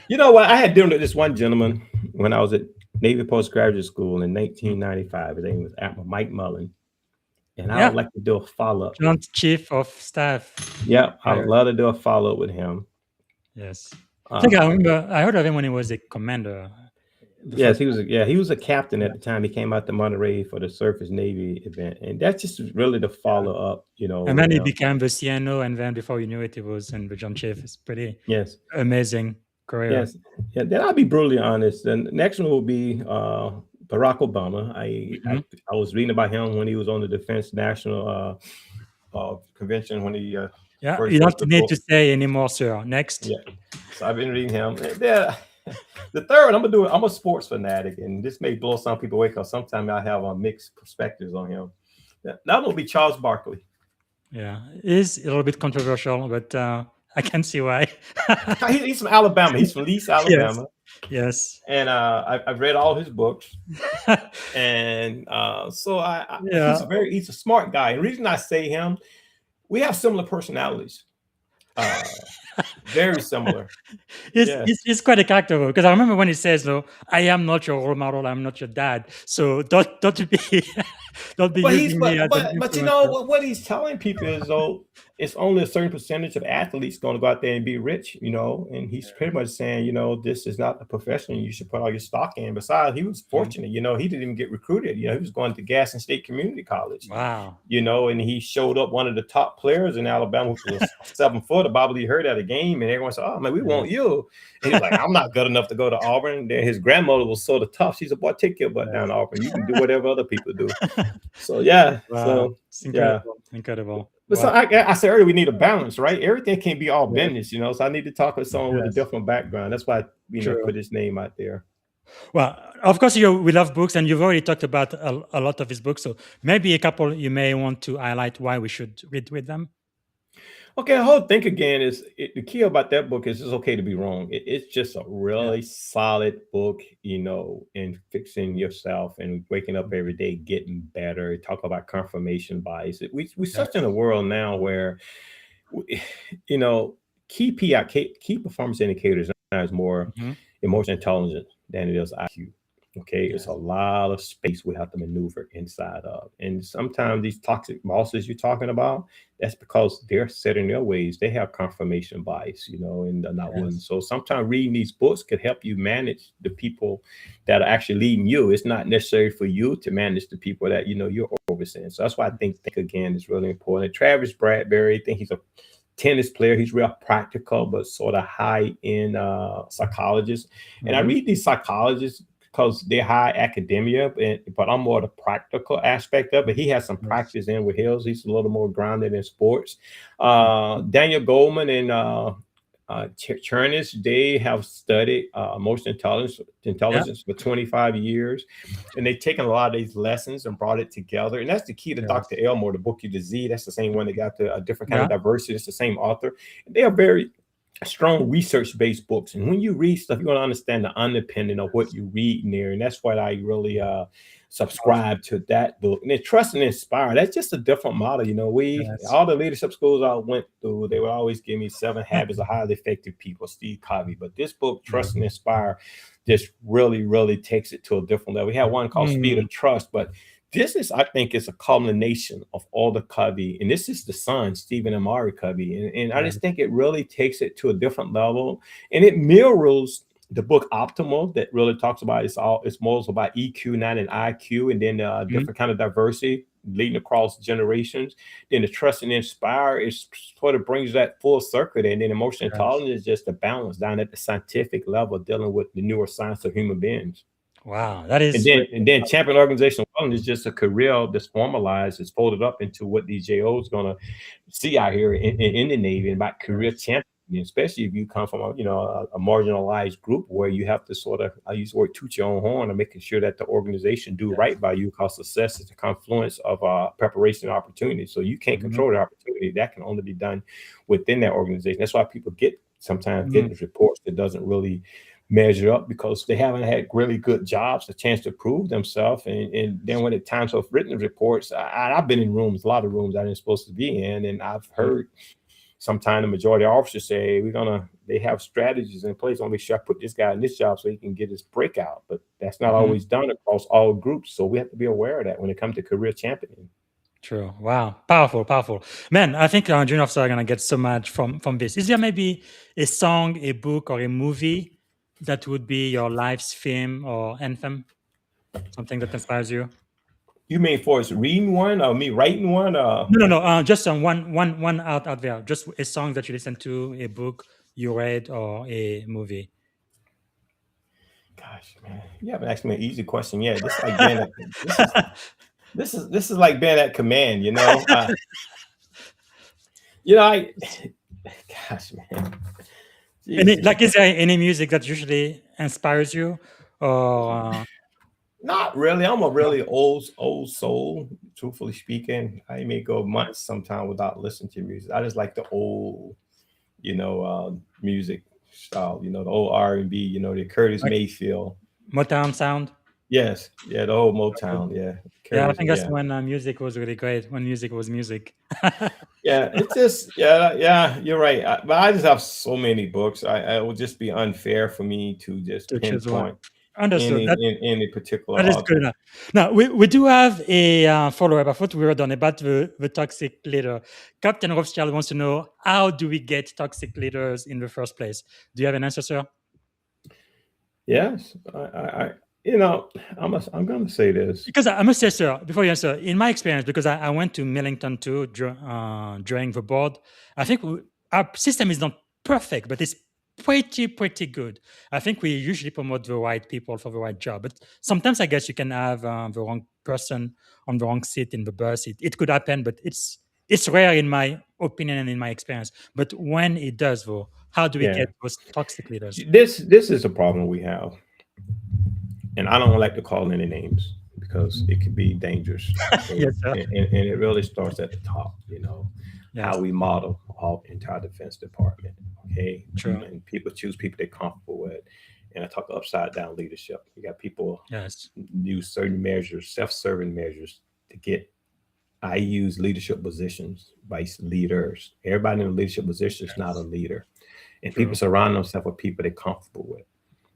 You know what? I had dinner with this one gentleman when I was at Navy Postgraduate School in 1995. His name was Admiral Mike Mullen. And I would like to do a follow-up. Joint Chief of Staff. Yeah, I would love to do a follow-up with him. Yes. I think I remember, I heard of him when he was a commander. Yes, he was a captain at the time. He came out to Monterey for the Surface Navy event. And that's just really the follow-up, you know. And then he became the CNO, and then before you knew it, he was in the Joint Chief. It's pretty amazing career. Yes. Yeah, then I'll be brutally honest. And the next one will be Barack Obama. I was reading about him when he was on the Defense National Convention when he you don't need to say anymore, sir. Next. Yeah. So I've been reading him. The third, I'm a sports fanatic, and this may blow some people away because sometimes I have mixed perspectives on him. That will be Charles Barkley. Yeah, he's a little bit controversial, but I can see why. He's from Alabama. He's from East Yes. Alabama. Yes. And I've read all his books. And so Yeah. he's a smart guy. And the reason I say him, we have similar personalities. Very similar. It's quite a character because I remember when he says, "No, I am not your role model. I'm not your dad. So don't be don't be using me as an But you know influencer." what he's telling people is though it's only a certain percentage of athletes going to go out there and be rich, you know, and he's pretty much saying, you know, this is not the profession you should put all your stock in. Besides, he was fortunate, you know, he didn't even get recruited. You know, he was going to Gaston State Community College. Wow. You know, and he showed up one of the top players in Alabama, which was 7 foot. Probably heard at a game, and everyone said, "Oh man, we want you." And he's like, "I'm not good enough to go to Auburn." And then his grandmother was sort of tough. She said, "Boy, take your butt down to Auburn. You can do whatever other people do." So yeah, Wow. It's incredible. Incredible. But so I said earlier, we need a balance, right? Everything can't be all business, you know. So I need to talk with someone with a different background. That's why I put his name out there. Well, of course, we love books, and you've already talked about a lot of his books. So maybe a couple you may want to highlight why we should read with them. Okay, the whole think again is the key about that book is it's okay to be wrong. It's just a really solid book, you know, in fixing yourself and waking up every day, getting better. Talk about confirmation bias. We're such in a world now where, you know, key performance indicators is more emotional intelligence than it is IQ. Okay, it's a lot of space we have to maneuver inside of. And sometimes these toxic bosses you're talking about, that's because they're set in their ways. They have confirmation bias, you know, and they're not willing. So sometimes reading these books could help you manage the people that are actually leading you. It's not necessary for you to manage the people that, you know, you're overseeing. So that's why I think again, is really important. Travis Bradberry, I think he's a tennis player. He's real practical, but sort of high-end psychologist. And I read these psychologists because they're high academia, but I'm more the practical aspect of it. He has some practice in with Hills. He's a little more grounded in sports. Daniel Goleman and Chernis, they have studied emotional intelligence for 25 years. And they've taken a lot of these lessons and brought it together. And that's the key to Dr. Elmore, the book you to Z. That's the same one that got a different kind of diversity. It's the same author. And they are very strong research-based books. And when you read stuff, you want to understand the underpinning of what you read in there. And that's why I really subscribe to that book. And then Trust and Inspire, that's just a different model. You know, all the leadership schools I went through, they would always give me 7 Habits of Highly Effective People, Steve Covey. But this book, Trust and Inspire, just really, really takes it to a different level. We have one called Speed of Trust, but this is, I think, is a culmination of all the Covey, and this is the son, Stephen Amari Covey, and I just think it really takes it to a different level, and it mirrors the book Optimal that really talks about it's more about EQ, not an IQ, and then different kind of diversity leading across generations. Then the Trust and Inspire is sort of brings that full circuit, and then emotional intelligence is just a balance down at the scientific level, dealing with the neuroscience of human beings. Wow, that is. And then champion organizational wellness is just a career that's formalized, is folded up into what these JOs gonna see out here in the Navy about career champion, especially if you come from a marginalized group where you have to sort of, I use the word, toot your own horn and making sure that the organization do right by you, because success is the confluence of preparation and opportunity. So you can't control the opportunity. That can only be done within that organization. That's why people sometimes get these reports that doesn't really measure up, because they haven't had really good jobs, a chance to prove themselves. And then when it times of written reports, I've been in rooms, a lot of rooms I didn't supposed to be in, and I've heard sometimes the majority of officers say, they have strategies in place. I'll make sure I put this guy in this job so he can get his breakout. But that's not always done across all groups. So we have to be aware of that when it comes to career championing. True. Wow. Powerful. Man, I think junior officers are going to get so much from this. Is there maybe a song, a book, or a movie that would be your life's theme or anthem? Something that inspires you? You mean for us reading one or me writing one? No. Just one out there. Just a song that you listen to, a book you read, or a movie. Gosh, man, you haven't asked me an easy question yet. This is like being this is like being at command, you know. Gosh, man. Is there any music that usually inspires you, or? Not really. I'm a really old soul, truthfully speaking. I may go months sometime without listening to music. I just like the old music style, the old R&B, the Curtis Like Mayfield. Motown sound. Yes, yeah, the old Motown, yeah. Yeah, I Curtis, think that's yeah. when music was really great. When music was music. Yeah, it's just yeah, you're right. But I just have so many books. It would just be unfair for me to just To choose one. pinpoint Understood. any particular That is good author. enough. Now, we do have a follow-up. I thought we were done about the toxic leader. Captain Rothschild wants to know, how do we get toxic leaders in the first place? Do you have an answer, sir? Yes, I'm gonna say this. Because I must say, sir, before you answer, in my experience, because I went to Millington too during the board, I think our system is not perfect, but it's pretty good. I think we usually promote the right people for the right job, but sometimes I guess you can have the wrong person on the wrong seat in the bus. It could happen, but it's rare in my opinion and in my experience. But when it does, though, how do we Yeah, get those toxic leaders? this is a problem we have, and I don't like to call any names because it could be dangerous. Okay, Yes, sir. and it really starts at the top. Yes, How we model our entire defense department. Okay, true. and people choose people they're comfortable with. And I talk upside down leadership. You got people Yes, use certain measures, self-serving measures to get. I use leadership positions by leaders. Everybody in a leadership position is not a leader, and true. people surround themselves with people they're comfortable with.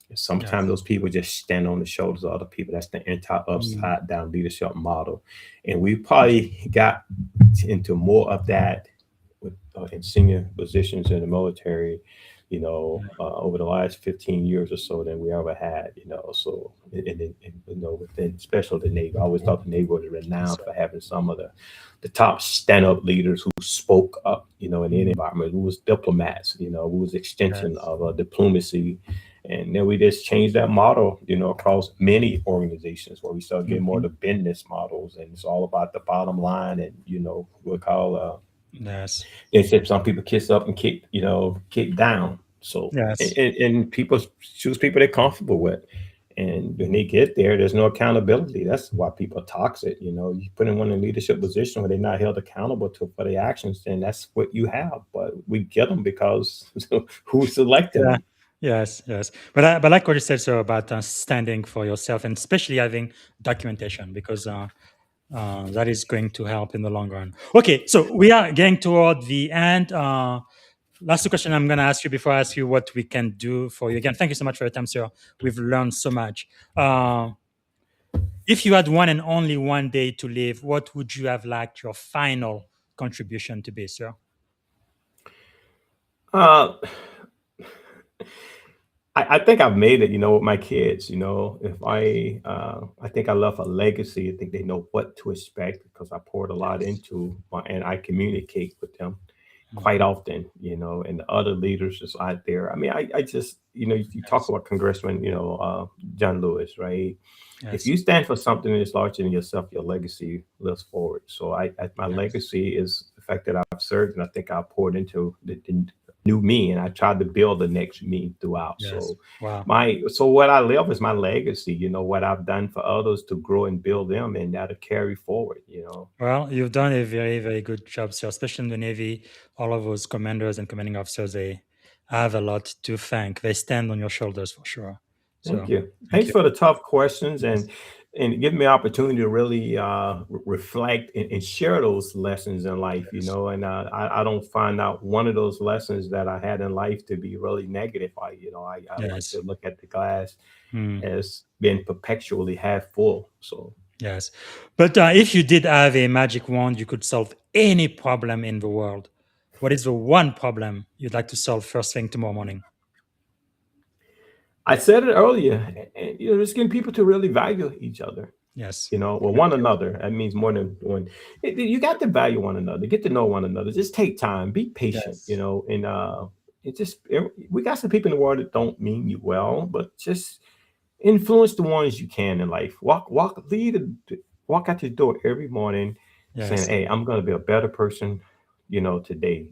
And sometimes Yes. those people just stand on the shoulders of other people. That's the entire upside down leadership model, and we probably got into more of that with in senior positions in the military, over the last 15 years or so than we ever had, so within especially the Navy. I always thought the Navy was renowned for having some of the top stand-up leaders who spoke up, in any environment, who was diplomats, who was extension Yes. of diplomacy. And then we just changed that model, across many organizations where we start getting more the business models, and it's all about the bottom line. And we'll call Yes. except some people kiss up and kick down. So Yes. and people choose people they're comfortable with. And when they get there, there's no accountability. That's why people are toxic. You put in one in a leadership position where they're not held accountable for their actions, then that's what you have. But we get them because who selected Yeah. them? Yes. Yes. But like what you said, sir, about standing for yourself, and especially having documentation, because that is going to help in the long run. Okay, so we are getting toward the end. Last question I'm going to ask you before I ask you what we can do for you. Again, thank you so much for your time, sir. We've learned so much. If you had one and only one day to live, what would you have liked your final contribution to be, sir? Uh, I think I've made it, with my kids. If I think I left a legacy. I think they know what to expect because I poured a lot into and I communicate with them quite often, and the other leaders just out there. I mean, I just, you talk Yes. about Congressman, John Lewis, right? If Yes. you stand for something that's larger than yourself, your legacy lives forward. So my Yes. legacy is the fact that I've served, and I think I poured into the new me, and I tried to build the next me throughout. Yes. So Wow. so what I live is my legacy. What I've done for others to grow and build them, and that'll carry forward. Well, you've done a very good job, sir, especially in the Navy. All of those commanders and commanding officers, they have a lot to thank. They stand on your shoulders for sure. Thank So you. thank Thanks you. for the tough questions Yes. and giving me opportunity to really reflect and share those lessons in life. Yes. And I don't find out one of those lessons that I had in life to be really negative. I like Yes. to look at the glass Hmm. as being perpetually half full. So Yes. But if you did have a magic wand, you could solve any problem in the world. What is the one problem you'd like to solve first thing tomorrow morning? I said it earlier, and just getting people to really value each other. Yes. Well, one another. That means more than one. You got to value one another, get to know one another. Just take time, be patient, Yes. and we got some people in the world that don't mean you well, but just influence the ones you can in life. Walk out your door every morning saying, Yes. "Hey, I'm going to be a better person, today,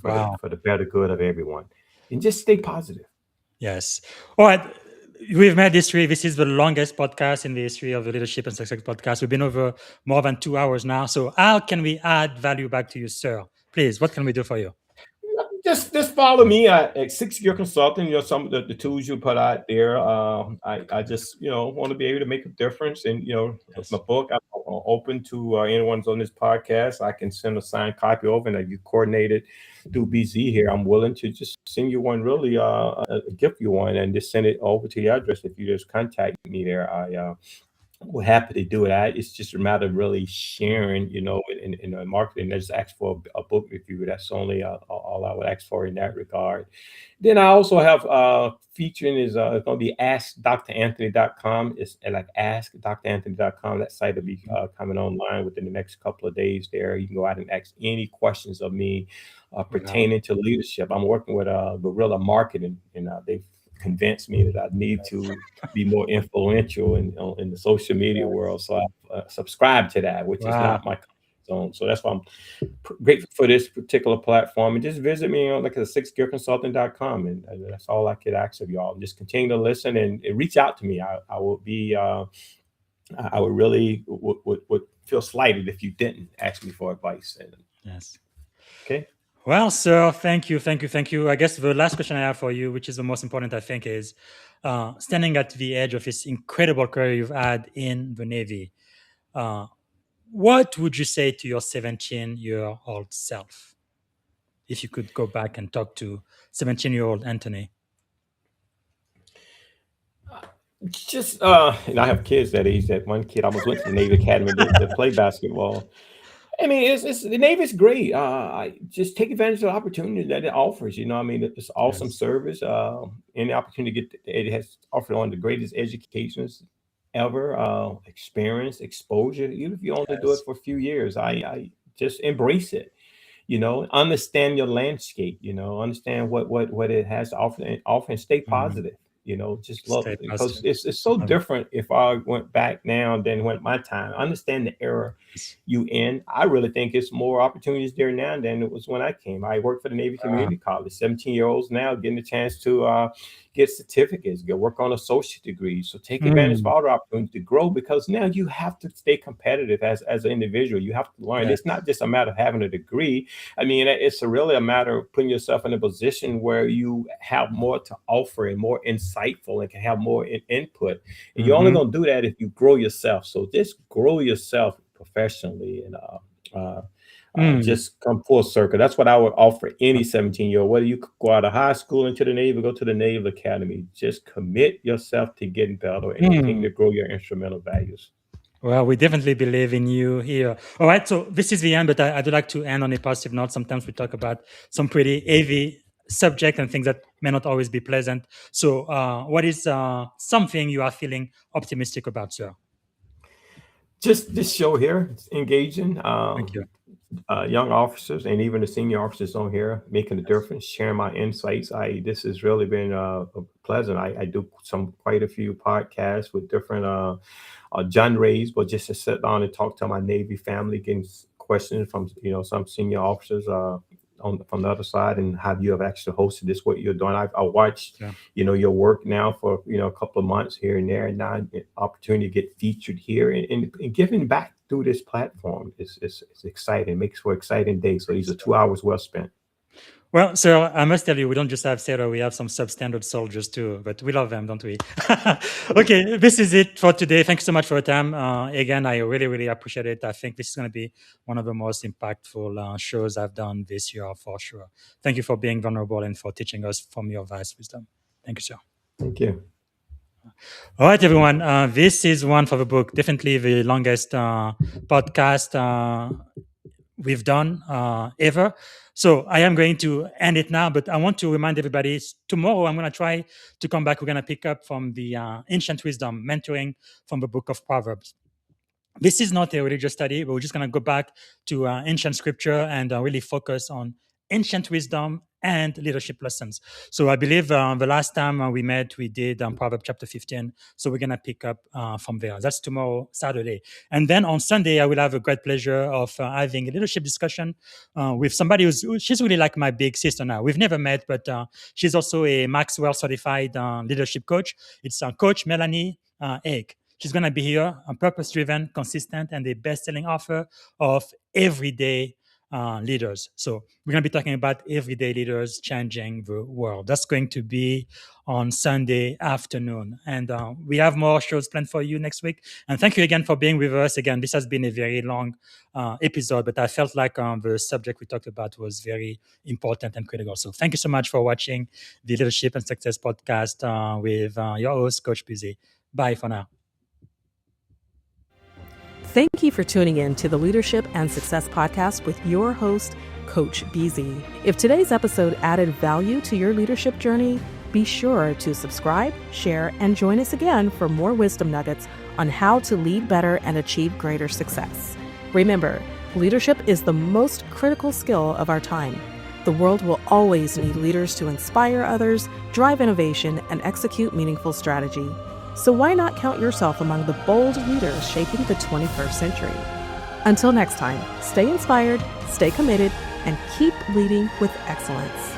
Wow. for the better good of everyone," and just stay positive. Yes. All right. We've made history. This is the longest podcast in the history of the Leadership and Success podcast. We've been over more than 2 hours now. So, how can we add value back to you, sir? Please, what can we do for you? Just follow me at Six Gear Consulting. Some of the tools you put out there. I just want to be able to make a difference. And Yes. my book, I'm open to anyone's on this podcast. I can send a signed copy over, and if you coordinate it through BZ here, I'm willing to just send you one. Really, gift you one, and just send it over to your address. If you just contact me there, we're happy to do it. It's just a matter of really sharing, in the marketing. I just ask for a book review. That's only all I would ask for in that regard. Then I also have featuring is going to be askdranthony.com. It's like askdranthony.com. That site will be coming online within the next couple of days there. You can go out and ask any questions of me pertaining to leadership. I'm working with Guerrilla Marketing, and they've convinced me that I need to be more influential in the social media world. So I subscribe to that, which is not my comfort zone. So that's why I'm grateful for this particular platform. And just visit me on sixgearconsulting.com. And that's all I could ask of y'all. Just continue to listen and reach out to me. I will be, I would really would feel slighted if you didn't ask me for advice. Yes. Okay. Well, sir, thank you. I guess the last question I have for you, which is the most important, I think, is standing at the edge of this incredible career you've had in the Navy. What would you say to your 17-year-old self if you could go back and talk to 17-year-old Anthony? Just and I have kids that age. That one kid almost went to the Navy Academy to play basketball. I mean, it's the Navy's great. I just take advantage of the opportunity that it offers. It's awesome service. Any opportunity to get it has offered one of the greatest educations ever. Experience, exposure. Even if you only do it for a few years, I just embrace it. Understand your landscape. Understand what it has to offer and stay positive. Just love it because it's so different. If I went back now than when my time, understand the era you in. I really think it's more opportunities there now than it was when I came. I worked for the Navy Community College. 17-year-olds now getting a chance to get certificates, go work on associate degrees. So take advantage of all the opportunities to grow, because now you have to stay competitive as an individual. You have to learn. It's not just a matter of having a degree. I mean, it's really a matter of putting yourself in a position where you have more to offer and more insightful and can have more input. And you're only going to do that if you grow yourself. So just grow yourself professionally and just come full circle. That's what I would offer any 17-year-old. Whether you go out of high school into the Navy, go to the Naval Academy, just commit yourself to getting better and continue to grow your instrumental values. Well, we definitely believe in you here. All right, so this is the end, but I'd like to end on a positive note. Sometimes we talk about some pretty heavy subject and things that may not always be pleasant. So what is something you are feeling optimistic about, sir? Just this show here, it's engaging. Thank you. Young officers and even the senior officers on here making a difference, sharing my insights. This has really been pleasant. I do quite a few podcasts with different genres, but just to sit down and talk to my Navy family, getting questions from some senior officers from the other side, and how you have actually hosted this, what you're doing. I watched your work now for a couple of months here and there, and now an opportunity to get featured here and giving back through this platform is exciting. It makes for exciting days. So these are 2 hours well spent. Well, so I must tell you, we don't just have sailor, we have some substandard soldiers too, but we love them, don't we? Okay, this is it for today. Thank you so much for your time. Again, I really, really appreciate it. I think this is going to be one of the most impactful shows I've done this year for sure. Thank you for being vulnerable and for teaching us from your vast wisdom. Thank you, sir. Thank you. All right, everyone. This is one for the book. Definitely the longest podcast we've done ever. So I am going to end it now, but I want to remind everybody, tomorrow I'm going to try to come back. We're going to pick up from the Ancient Wisdom, mentoring from the book of Proverbs. This is not a religious study, but we're just going to go back to ancient scripture and really focus on ancient wisdom and leadership lessons. So I believe the last time we met, we did Proverbs chapter 15. So we're going to pick up from there. That's tomorrow, Saturday. And then on Sunday, I will have a great pleasure of having a leadership discussion with somebody she's really like my big sister now. We've never met, but she's also a Maxwell certified leadership coach. It's Coach Melanie Egg. She's going to be here, purpose-driven, consistent, and a best-selling author of Everyday leaders. So we're going to be talking about everyday leaders changing the world. That's going to be on Sunday afternoon. And we have more shows planned for you next week. And thank you again for being with us. Again, this has been a very long episode, but I felt like the subject we talked about was very important and critical. So thank you so much for watching the Leadership and Success podcast with your host, Coach Busy. Bye for now. Thank you for tuning in to the Leadership and Success podcast with your host, Coach BZ. If today's episode added value to your leadership journey, be sure to subscribe, share, and join us again for more wisdom nuggets on how to lead better and achieve greater success. Remember, leadership is the most critical skill of our time. The world will always need leaders to inspire others, drive innovation, and execute meaningful strategy. So why not count yourself among the bold leaders shaping the 21st century? Until next time, stay inspired, stay committed, and keep leading with excellence.